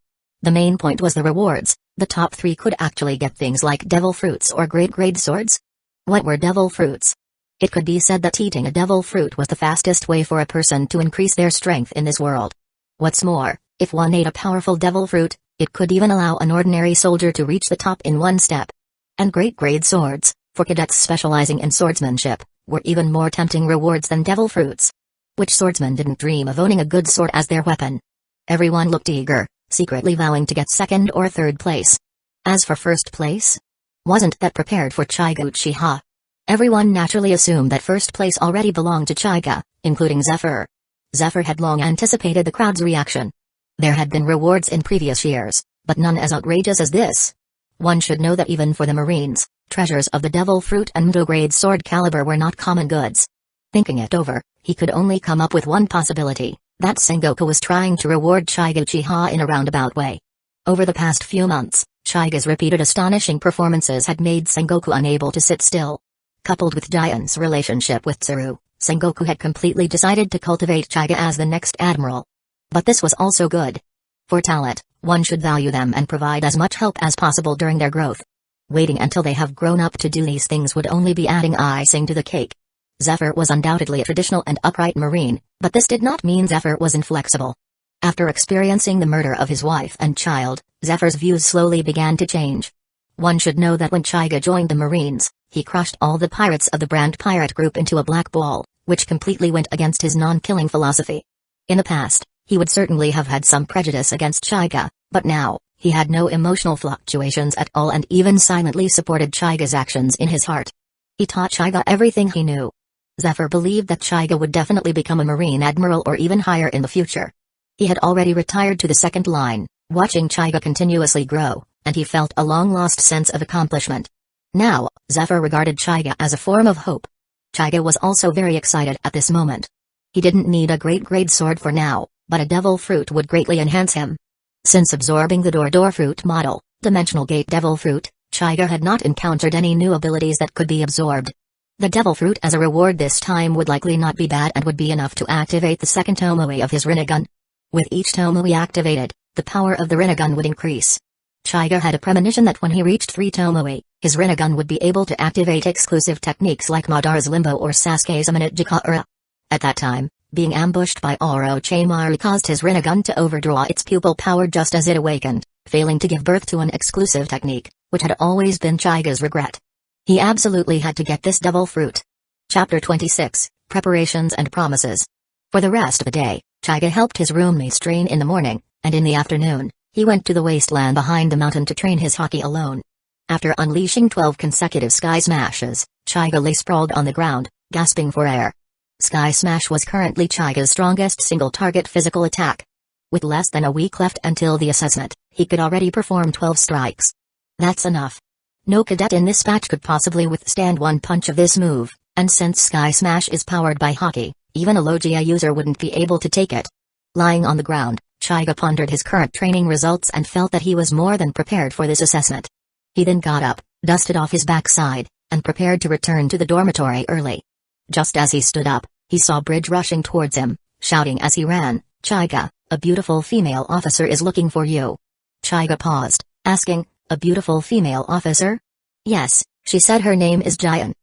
The main point was the rewards. The top 3 could actually get things like devil fruits or great-grade swords. What were devil fruits? It could be said that eating a devil fruit was the fastest way for a person to increase their strength in this world. What's more, if one ate a powerful devil fruit, it could even allow an ordinary soldier to reach the top in one step. And great-grade swords, for cadets specializing in swordsmanship, were even more tempting rewards than devil fruits. Which swordsman didn't dream of owning a good sword as their weapon? Everyone looked eager, secretly vowing to get second or third place. As for first place? Wasn't that prepared for Chaiga Uchiha? Everyone naturally assumed that first place already belonged to Chaiga, including Zephyr. Zephyr had long anticipated the crowd's reaction. There had been rewards in previous years, but none as outrageous as this. One should know that even for the Marines, treasures of the devil fruit and Mdo-grade sword caliber were not common goods. Thinking it over, he could only come up with one possibility, that Sengoku was trying to reward Chaiga Uchiha in a roundabout way. Over the past few months, Chaiga's repeated astonishing performances had made Sengoku unable to sit still. Coupled with Giant's relationship with Tsuru, Sengoku had completely decided to cultivate Chaiga as the next admiral. But this was also good. For talent, one should value them and provide as much help as possible during their growth. Waiting until they have grown up to do these things would only be adding icing to the cake. Zephyr was undoubtedly a traditional and upright Marine, but this did not mean Zephyr was inflexible. After experiencing the murder of his wife and child, Zephyr's views slowly began to change. One should know that when Chaiga joined the Marines, he crushed all the pirates of the Brand Pirate Group into a black ball, which completely went against his non-killing philosophy. In the past, he would certainly have had some prejudice against Chaiga, but now, he had no emotional fluctuations at all and even silently supported Chaiga's actions in his heart. He taught Chaiga everything he knew. Zephyr believed that Chaiga would definitely become a Marine Admiral or even higher in the future. He had already retired to the second line, watching Chaiga continuously grow, and he felt a long-lost sense of accomplishment. Now, Zephyr regarded Chaiga as a form of hope. Chaiga was also very excited at this moment. He didn't need a great-grade sword for now, but a devil fruit would greatly enhance him. Since absorbing the door fruit model, Dimensional Gate Devil Fruit, Chaiga had not encountered any new abilities that could be absorbed. The devil fruit as a reward this time would likely not be bad and would be enough to activate the second Tomoe of his Rinnegan. With each Tomoe activated, the power of the Rinnegan would increase. Chaiga had a premonition that when he reached 3 Tomoe, his Rinnegan would be able to activate exclusive techniques like Madara's Limbo or Sasuke's Eminent Jikara. At that time, being ambushed by Orochimaru caused his Rinnegan to overdraw its pupil power just as it awakened, failing to give birth to an exclusive technique, which had always been Chaiga's regret. He absolutely had to get this devil fruit. Chapter 26, Preparations and Promises. For the rest of the day, Chaiga helped his roommates train in the morning, and in the afternoon, he went to the wasteland behind the mountain to train his hockey alone. After unleashing 12 consecutive Sky Smashes, Chaiga lay sprawled on the ground, gasping for air. Sky Smash was currently Chaiga's strongest single-target physical attack. With less than a week left until the assessment, he could already perform 12 strikes. That's enough. No cadet in this batch could possibly withstand one punch of this move, and since Sky Smash is powered by hockey, even a Logia user wouldn't be able to take it. Lying on the ground, Chaiga pondered his current training results and felt that he was more than prepared for this assessment. He then got up, dusted off his backside, and prepared to return to the dormitory early. Just as he stood up, he saw Bridge rushing towards him, shouting as he ran, "Chaiga, a beautiful female officer is looking for you." Chaiga paused, asking, "A beautiful female officer?" "Yes," she said, "her name is Jian."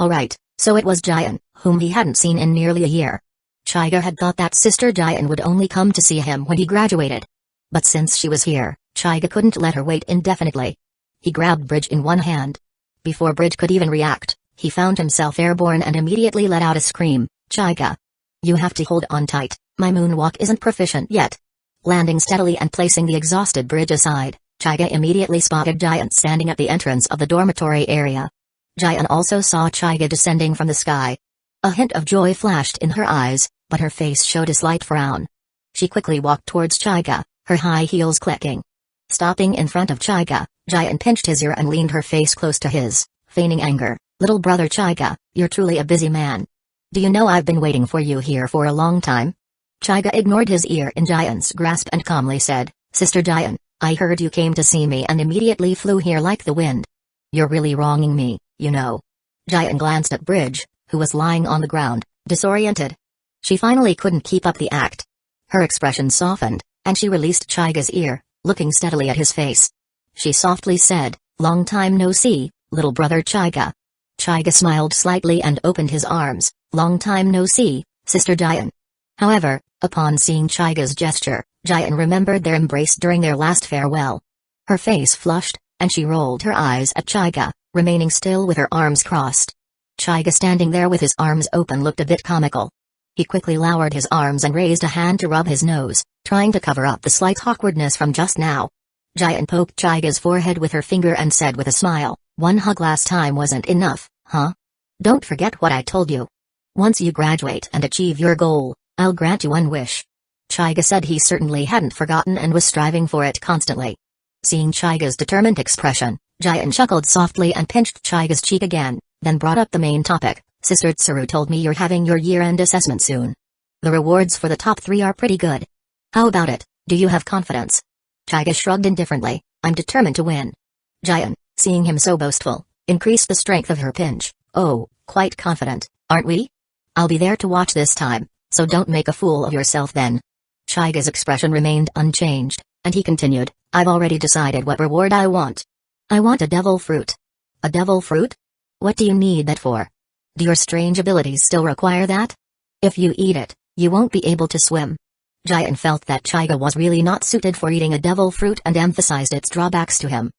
Alright, so it was Jian, whom he hadn't seen in nearly a year. Chaiga had thought that Sister Jian would only come to see him when he graduated. But since she was here, Chaiga couldn't let her wait indefinitely. He grabbed Bridge in one hand. Before Bridge could even react, he found himself airborne and immediately let out a scream. Chaiga. You have to hold on tight, my moonwalk isn't proficient yet. Landing steadily and placing the exhausted Bridge aside, Chaiga immediately spotted Giant standing at the entrance of the dormitory area. Giant also saw Chaiga descending from the sky. A hint of joy flashed in her eyes, but her face showed a slight frown. She quickly walked towards Chaiga, her high heels clicking. Stopping in front of Chaiga, Giant pinched his ear and leaned her face close to his, feigning anger. Little brother Chaiga, you're truly a busy man. Do you know I've been waiting for you here for a long time? Chaiga ignored his ear in Giant's grasp and calmly said, Sister Giant, I heard you came to see me and immediately flew here like the wind. You're really wronging me, you know. Giant glanced at Bridge, who was lying on the ground, disoriented. She finally couldn't keep up the act. Her expression softened, and she released Chaiga's ear, looking steadily at his face. She softly said, Long time no see, little brother Chaiga. Chaiga smiled slightly and opened his arms. Long time no see, Sister Giant. However, upon seeing Chaiga's gesture, Giant remembered their embrace during their last farewell. Her face flushed, and she rolled her eyes at Chaiga, remaining still with her arms crossed. Chaiga standing there with his arms open looked a bit comical. He quickly lowered his arms and raised a hand to rub his nose, trying to cover up the slight awkwardness from just now. Giant poked Chaiga's forehead with her finger and said with a smile, One hug last time wasn't enough, huh? Don't forget what I told you. Once you graduate and achieve your goal, I'll grant you one wish. Chaiga said he certainly hadn't forgotten and was striving for it constantly. Seeing Chaiga's determined expression, Giant chuckled softly and pinched Chaiga's cheek again, then brought up the main topic. Sister Tsuru told me you're having your year-end assessment soon. The rewards for the top 3 are pretty good. How about it, do you have confidence? Chaiga shrugged indifferently, I'm determined to win. Giant, seeing him so boastful, increased the strength of her pinch. Oh, quite confident, aren't we? I'll be there to watch this time, so don't make a fool of yourself then. Chaiga's expression remained unchanged, and he continued, I've already decided what reward I want. I want a devil fruit. A devil fruit? What do you need that for? Do your strange abilities still require that? If you eat it, you won't be able to swim. Giant felt that Chaiga was really not suited for eating a devil fruit and emphasized its drawbacks to him.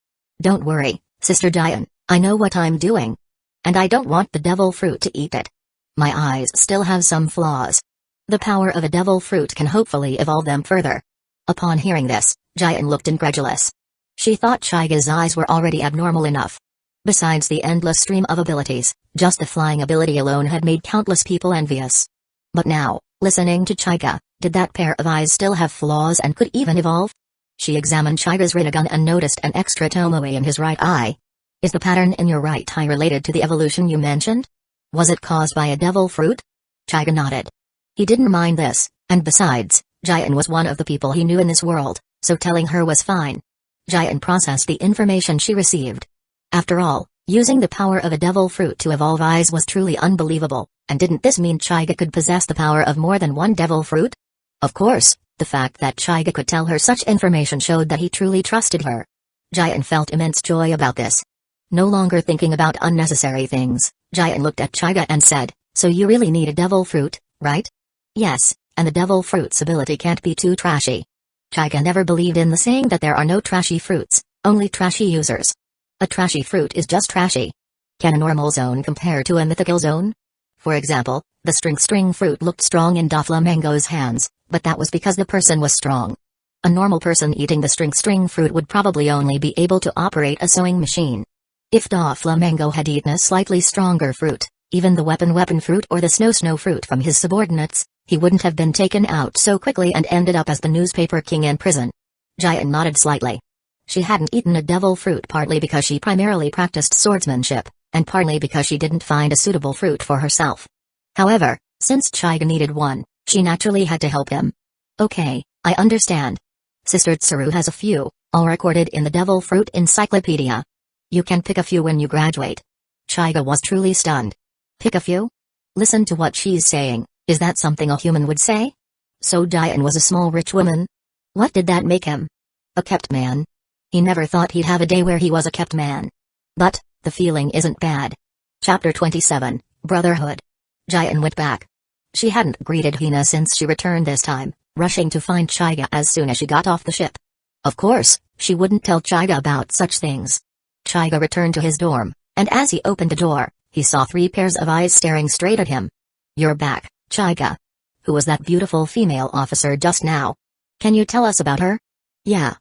Don't worry, Sister Giant, I know what I'm doing. And I don't want the devil fruit to eat it. My eyes still have some flaws. The power of a devil fruit can hopefully evolve them further. Upon hearing this, Giant looked incredulous. She thought Chaiga's eyes were already abnormal enough. Besides the endless stream of abilities, just the flying ability alone had made countless people envious. But now, listening to Chaiga, did that pair of eyes still have flaws and could even evolve? She examined Chaiga's Rinnegan and noticed an extra tomoe in his right eye. Is the pattern in your right eye related to the evolution you mentioned? Was it caused by a devil fruit? Chaiga nodded. He didn't mind this, and besides, Giant was one of the people he knew in this world, so telling her was fine. Giant processed the information she received. After all, using the power of a devil fruit to evolve eyes was truly unbelievable, and didn't this mean Chaiga could possess the power of more than one devil fruit? Of course, the fact that Chaiga could tell her such information showed that he truly trusted her. Giant felt immense joy about this. No longer thinking about unnecessary things, Giant looked at Chaiga and said, So you really need a devil fruit, right? Yes, and the devil fruit's ability can't be too trashy. Chaiga never believed in the saying that there are no trashy fruits, only trashy users. A trashy fruit is just trashy. Can a normal zone compare to a mythical zone? For example, the string fruit looked strong in Doflamingo's hands, but that was because the person was strong. A normal person eating the string fruit would probably only be able to operate a sewing machine. If Doflamingo had eaten a slightly stronger fruit, even the weapon fruit or the snow fruit from his subordinates, he wouldn't have been taken out so quickly and ended up as the newspaper king in prison. Giant nodded slightly. She hadn't eaten a devil fruit partly because she primarily practiced swordsmanship, and partly because she didn't find a suitable fruit for herself. However, since Chaiga needed one, she naturally had to help him. Okay, I understand. Sister Tsuru has a few, all recorded in the devil fruit encyclopedia. You can pick a few when you graduate. Chaiga was truly stunned. Pick a few? Listen to what she's saying, is that something a human would say? So Giant was a small rich woman? What did that make him? A kept man? He never thought he'd have a day where he was a kept man. But, the feeling isn't bad. Chapter 27, Brotherhood. Giant went back. She hadn't greeted Hina since she returned this time, rushing to find Chaiga as soon as she got off the ship. Of course, she wouldn't tell Chaiga about such things. Chaiga returned to his dorm, and as he opened the door, he saw 3 pairs of eyes staring straight at him. "You're back, Chaiga. Who was that beautiful female officer just now? Can you tell us about her?" Yeah,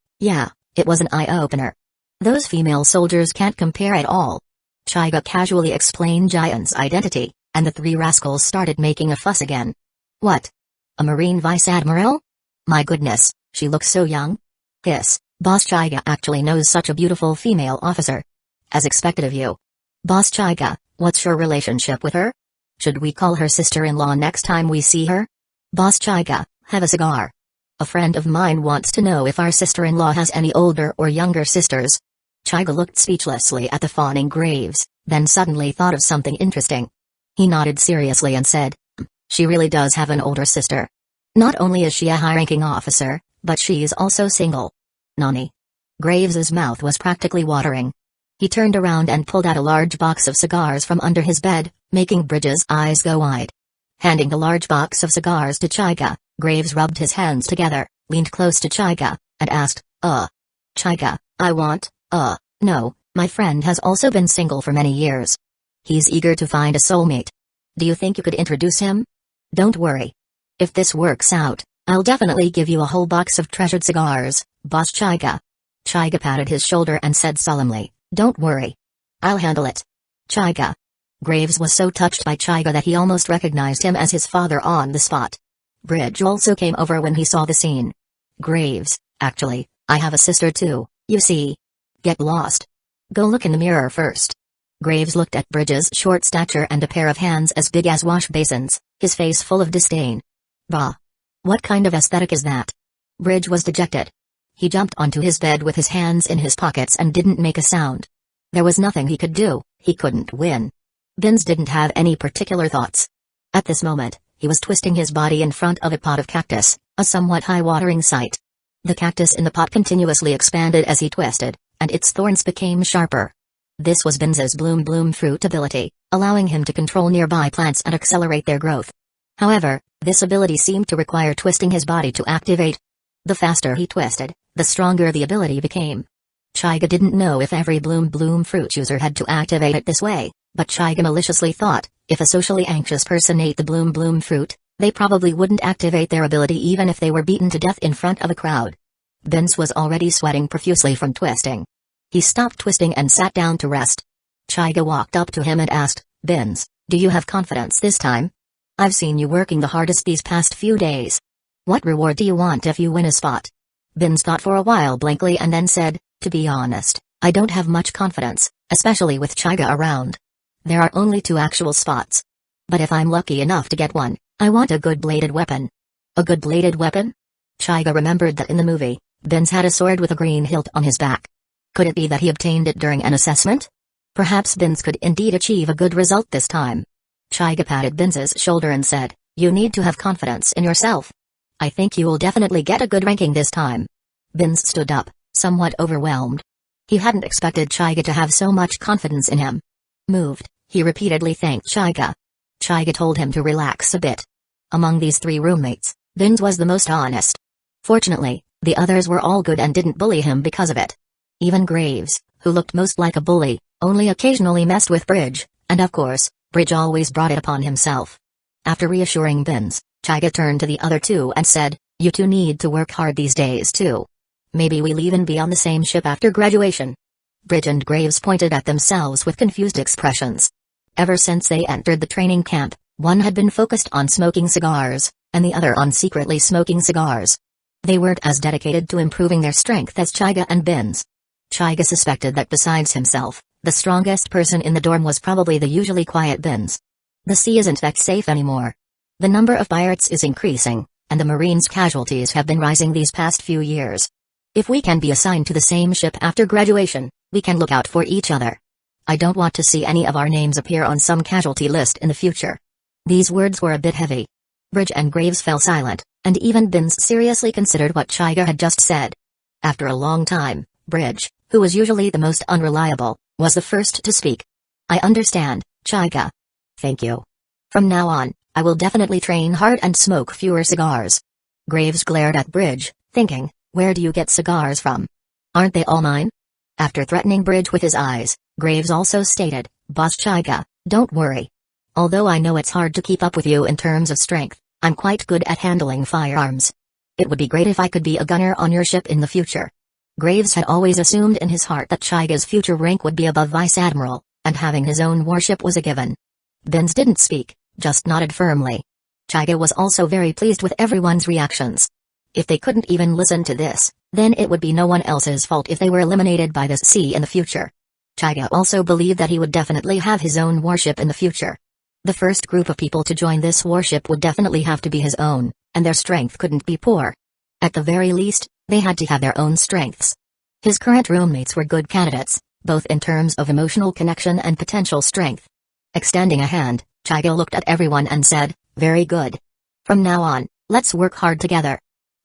it was an eye-opener. Those female soldiers can't compare at all." Chaiga casually explained Giant's identity, and the 3 rascals started making a fuss again. "What? A Marine Vice Admiral? My goodness, she looks so young." "Hiss, Boss Chaiga actually knows such a beautiful female officer." "As expected of you. Boss Chaiga, what's your relationship with her? Should we call her sister-in-law next time we see her?" "Boss Chaiga, have a cigar. A friend of mine wants to know if our sister-in-law has any older or younger sisters." Chaiga looked speechlessly at the fawning Graves, then suddenly thought of something interesting. He nodded seriously and said, "She really does have an older sister. Not only is she a high-ranking officer, but she's also single." "Nani?" Graves's mouth was practically watering. He turned around and pulled out a large box of cigars from under his bed, making Bridges' eyes go wide. Handing the large box of cigars to Chaiga, Graves rubbed his hands together, leaned close to Chaiga, and asked, Chaiga, I want, no, my friend has also been single for many years. He's eager to find a soulmate. Do you think you could introduce him?" "Don't worry. If this works out, I'll definitely give you a whole box of treasured cigars, Boss Chaiga." Chaiga patted his shoulder and said solemnly, "Don't worry. I'll handle it." "Chaiga." Graves was so touched by Chaiga that he almost recognized him as his father on the spot. Bridge also came over when he saw the scene. "Graves, actually, I have a sister too, you see. Get lost. Go look in the mirror first." Graves looked at Bridge's short stature and a pair of hands as big as wash basins, his face full of disdain. "Bah! What kind of aesthetic is that?" Bridge was dejected. He jumped onto his bed with his hands in his pockets and didn't make a sound. There was nothing he could do, he couldn't win. Vince didn't have any particular thoughts. At this moment, he was twisting his body in front of a pot of cactus, a somewhat high-watering sight. The cactus in the pot continuously expanded as he twisted, and its thorns became sharper. This was Vince's bloom fruit ability, allowing him to control nearby plants and accelerate their growth. However, this ability seemed to require twisting his body to activate. The faster he twisted, the stronger the ability became. Chaiga didn't know if every bloom fruit user had to activate it this way, but Chaiga maliciously thought, if a socially anxious person ate the bloom fruit, they probably wouldn't activate their ability even if they were beaten to death in front of a crowd. Vince was already sweating profusely from twisting. He stopped twisting and sat down to rest. Chaiga walked up to him and asked, "Vince, do you have confidence this time? I've seen you working the hardest these past few days. What reward do you want if you win a spot?" Vince thought for a while blankly and then said, "To be honest, I don't have much confidence, especially with Chaiga around. There are only 2 actual spots. But if I'm lucky enough to get one, I want a good bladed weapon." "A good bladed weapon?" Chaiga remembered that in the movie, Vince had a sword with a green hilt on his back. Could it be that he obtained it during an assessment? Perhaps Vince could indeed achieve a good result this time. Chaiga patted Vince's shoulder and said, "You need to have confidence in yourself. I think you will definitely get a good ranking this time." Vince stood up, somewhat overwhelmed. He hadn't expected Chaiga to have so much confidence in him. Moved, he repeatedly thanked Chaiga. Chaiga told him to relax a bit. Among these 3 roommates, Vince was the most honest. Fortunately, the others were all good and didn't bully him because of it. Even Graves, who looked most like a bully, only occasionally messed with Bridge, and of course, Bridge always brought it upon himself. After reassuring Vince, Chaiga turned to the other 2 and said, "You 2 need to work hard these days too. Maybe we'll even be on the same ship after graduation." Bridge and Graves pointed at themselves with confused expressions. Ever since they entered the training camp, one had been focused on smoking cigars, and the other on secretly smoking cigars. They weren't as dedicated to improving their strength as Chaiga and Vince. Chaiga suspected that besides himself, the strongest person in the dorm was probably the usually quiet Vince. The sea isn't that safe anymore. The number of pirates is increasing, and the Marines' casualties have been rising these past few years. If we can be assigned to the same ship after graduation, we can look out for each other. I don't want to see any of our names appear on some casualty list in the future." These words were a bit heavy. Bridge and Graves fell silent, and even Vince seriously considered what Chaiga had just said. After a long time, Bridge, who was usually the most unreliable, was the first to speak. "I understand, Chaiga. Thank you. From now on, I will definitely train hard and smoke fewer cigars." Graves glared at Bridge, thinking, where do you get cigars from? Aren't they all mine? After threatening Bridge with his eyes, Graves also stated, "Boss Chiga, don't worry. Although I know it's hard to keep up with you in terms of strength, I'm quite good at handling firearms. It would be great if I could be a gunner on your ship in the future." Graves had always assumed in his heart that Chiga's future rank would be above Vice Admiral, and having his own warship was a given. Benz didn't speak, just nodded firmly. Chiga was also very pleased with everyone's reactions. If they couldn't even listen to this, then it would be no one else's fault if they were eliminated by the sea in the future. Chiga also believed that he would definitely have his own warship in the future. The first group of people to join this warship would definitely have to be his own, and their strength couldn't be poor. At the very least, they had to have their own strengths. His current roommates were good candidates, both in terms of emotional connection and potential strength. Extending a hand, Chiga looked at everyone and said, "Very good. From now on, let's work hard together.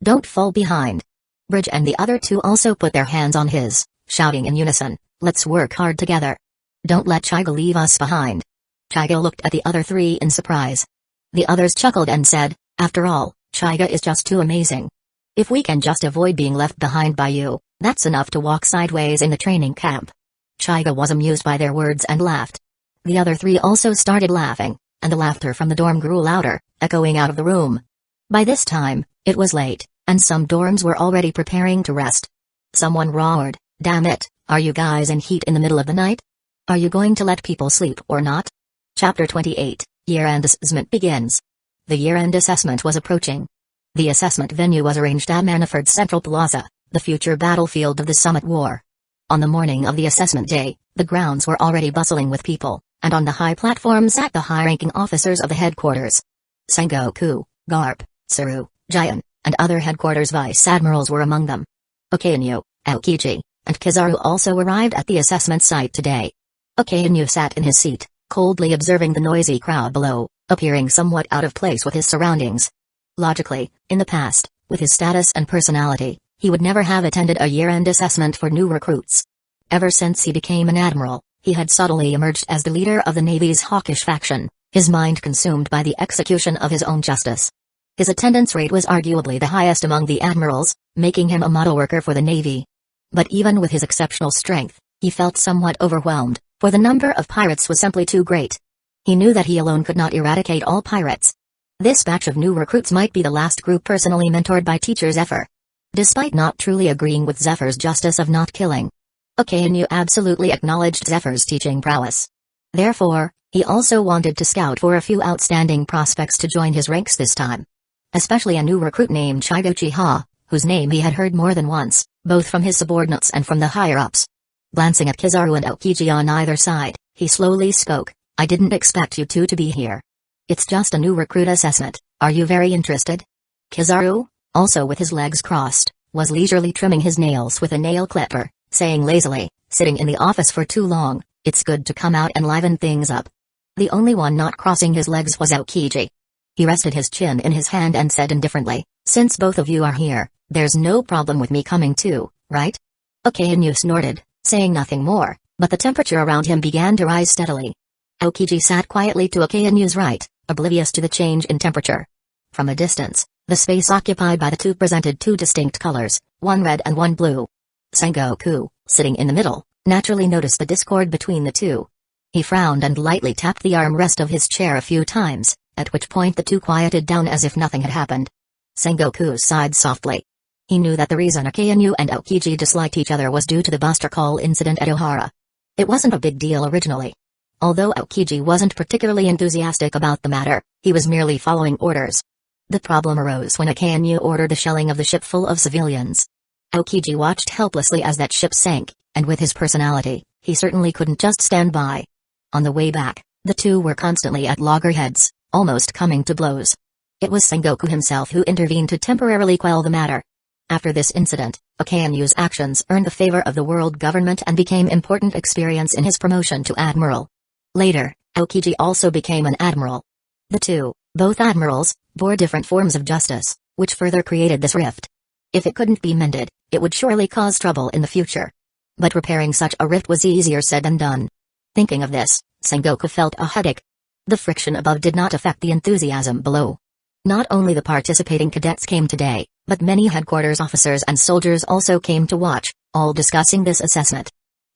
Don't fall behind." Bridge and the other two also put their hands on his, shouting in unison, "Let's work hard together. Don't let Chiga leave us behind." Chiga looked at the other three in surprise. The others chuckled and said, "After all, Chiga is just too amazing. If we can just avoid being left behind by you, that's enough to walk sideways in the training camp." Chiga was amused by their words and laughed. The other three also started laughing, and the laughter from the dorm grew louder, echoing out of the room. By this time, it was late, and some dorms were already preparing to rest. Someone roared, "Damn it, are you guys in heat in the middle of the night? Are you going to let people sleep or not?" Chapter 28, Year-End Assessment begins. The year-end assessment was approaching. The assessment venue was arranged at Manaford's Central Plaza, the future battlefield of the Summit War. On the morning of the assessment day, the grounds were already bustling with people, and on the high platform sat the high-ranking officers of the headquarters. Sengoku, Garp, Tsuru, Jian, and other headquarters vice admirals were among them. Okainu, Aokiji, and Kizaru also arrived at the assessment site today. Okainu sat in his seat, coldly observing the noisy crowd below, appearing somewhat out of place with his surroundings. Logically, in the past, with his status and personality, he would never have attended a year-end assessment for new recruits. Ever since he became an admiral, he had subtly emerged as the leader of the Navy's hawkish faction, his mind consumed by the execution of his own justice. His attendance rate was arguably the highest among the admirals, making him a model worker for the Navy. But even with his exceptional strength, he felt somewhat overwhelmed, for the number of pirates was simply too great. He knew that he alone could not eradicate all pirates. This batch of new recruits might be the last group personally mentored by Teacher Zephyr. Despite not truly agreeing with Zephyr's justice of not killing, Okainu absolutely acknowledged Zephyr's teaching prowess. Therefore, he also wanted to scout for a few outstanding prospects to join his ranks this time. Especially a new recruit named Chigo Chiha, whose name he had heard more than once, both from his subordinates and from the higher-ups. Glancing at Kizaru and Aokiji on either side, he slowly spoke, "I didn't expect you two to be here. It's just a new recruit assessment, are you very interested?" Kizaru, also with his legs crossed, was leisurely trimming his nails with a nail clipper, saying lazily, "Sitting in the office for too long, it's good to come out and liven things up." The only one not crossing his legs was Aokiji. He rested his chin in his hand and said indifferently, "Since both of you are here, there's no problem with me coming too, right?" Okainu snorted, saying nothing more, but the temperature around him began to rise steadily. Aokiji sat quietly to Okainu's right, oblivious to the change in temperature. From a distance, the space occupied by the two presented two distinct colors, one red and one blue. Sengoku, sitting in the middle, naturally noticed the discord between the two. He frowned and lightly tapped the armrest of his chair a few times, at which point the two quieted down as if nothing had happened. Sengoku sighed softly. He knew that the reason Okainu and Aokiji disliked each other was due to the Buster Call incident at Ohara. It wasn't a big deal originally. Although Aokiji wasn't particularly enthusiastic about the matter, he was merely following orders. The problem arose when Okainu ordered the shelling of the ship full of civilians. Aokiji watched helplessly as that ship sank, and with his personality, he certainly couldn't just stand by. On the way back, the two were constantly at loggerheads, almost coming to blows. It was Sengoku himself who intervened to temporarily quell the matter. After this incident, Okainu's actions earned the favor of the world government and became important experience in his promotion to admiral. Later, Aokiji also became an admiral. The two, both admirals, bore different forms of justice, which further created this rift. If it couldn't be mended, it would surely cause trouble in the future. But repairing such a rift was easier said than done. Thinking of this, Sengoku felt a headache. The friction above did not affect the enthusiasm below. Not only the participating cadets came today, but many headquarters officers and soldiers also came to watch, all discussing this assessment.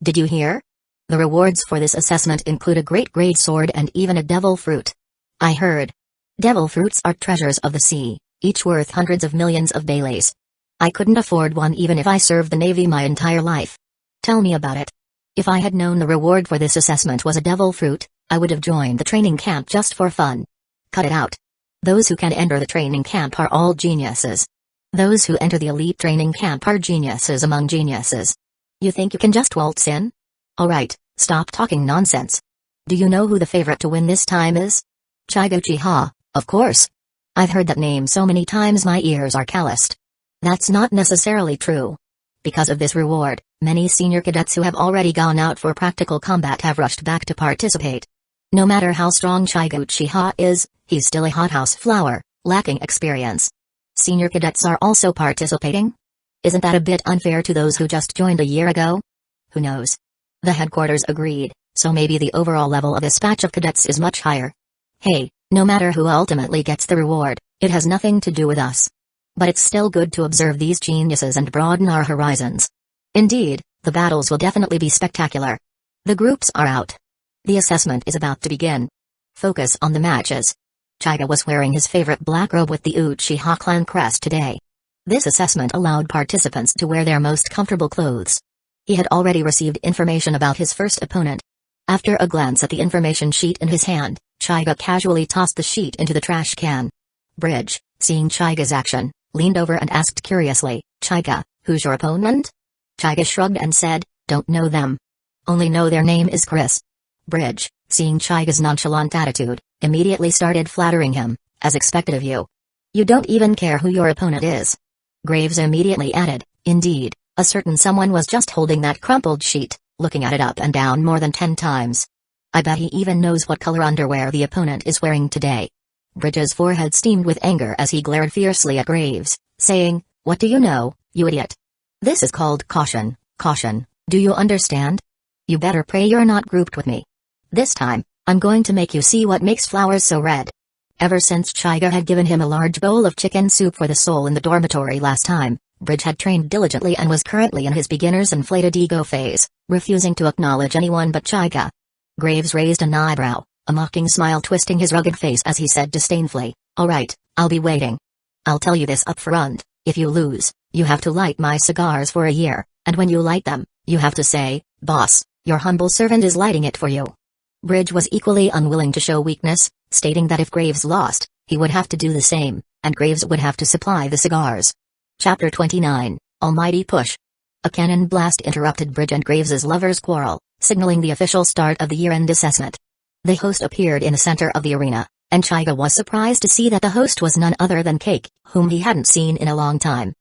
Did you hear? The rewards for this assessment include a great grade sword and even a devil fruit. I heard. Devil fruits are treasures of the sea, each worth hundreds of millions of Baileys. I couldn't afford one even if I served the Navy my entire life. Tell me about it. If I had known the reward for this assessment was a devil fruit, I would have joined the training camp just for fun. Cut it out. Those who can enter the training camp are all geniuses. Those who enter the elite training camp are geniuses among geniuses. You think you can just waltz in? Alright, stop talking nonsense. Do you know who the favorite to win this time is? Chigo Uchiha, of course. I've heard that name so many times my ears are calloused. That's not necessarily true. Because of this reward, many senior cadets who have already gone out for practical combat have rushed back to participate. No matter how strong Chigo Uchiha is, he's still a hothouse flower, lacking experience. Senior cadets are also participating? Isn't that a bit unfair to those who just joined a year ago? Who knows? The headquarters agreed, so maybe the overall level of this batch of cadets is much higher. Hey, no matter who ultimately gets the reward, it has nothing to do with us. But it's still good to observe these geniuses and broaden our horizons. Indeed, the battles will definitely be spectacular. The groups are out. The assessment is about to begin. Focus on the matches. Chiga was wearing his favorite black robe with the Uchiha clan crest today. This assessment allowed participants to wear their most comfortable clothes. He had already received information about his first opponent. After a glance at the information sheet in his hand, Chiga casually tossed the sheet into the trash can. Bridge, seeing Chiga's action, leaned over and asked curiously, "Chiga, who's your opponent?" Chiga shrugged and said, "Don't know them. Only know their name is Chris." Bridge, seeing Chiga's nonchalant attitude, immediately started flattering him, "As expected of you. You don't even care who your opponent is." Graves immediately added, "Indeed, a certain someone was just holding that crumpled sheet, looking at it up and down more than 10 times. I bet he even knows what color underwear the opponent is wearing today." Bridge's forehead steamed with anger as he glared fiercely at Graves, saying, "What do you know, you idiot? This is called caution, caution, do you understand? You better pray you're not grouped with me. This time, I'm going to make you see what makes flowers so red." Ever since Chiga had given him a large bowl of chicken soup for the soul in the dormitory last time, Bridge had trained diligently and was currently in his beginner's inflated ego phase, refusing to acknowledge anyone but Chiga. Graves raised an eyebrow, a mocking smile twisting his rugged face as he said disdainfully, "Alright, I'll be waiting. I'll tell you this up front, if you lose, you have to light my cigars for a year, and when you light them, you have to say, 'Boss, your humble servant is lighting it for you.'" Bridge was equally unwilling to show weakness, stating that if Graves lost, he would have to do the same, and Graves would have to supply the cigars. Chapter 29, Almighty Push. A cannon blast interrupted Bridge and Graves's lovers' quarrel, signaling the official start of the year-end assessment. The host appeared in the center of the arena, and Chiga was surprised to see that the host was none other than Cake, whom he hadn't seen in a long time.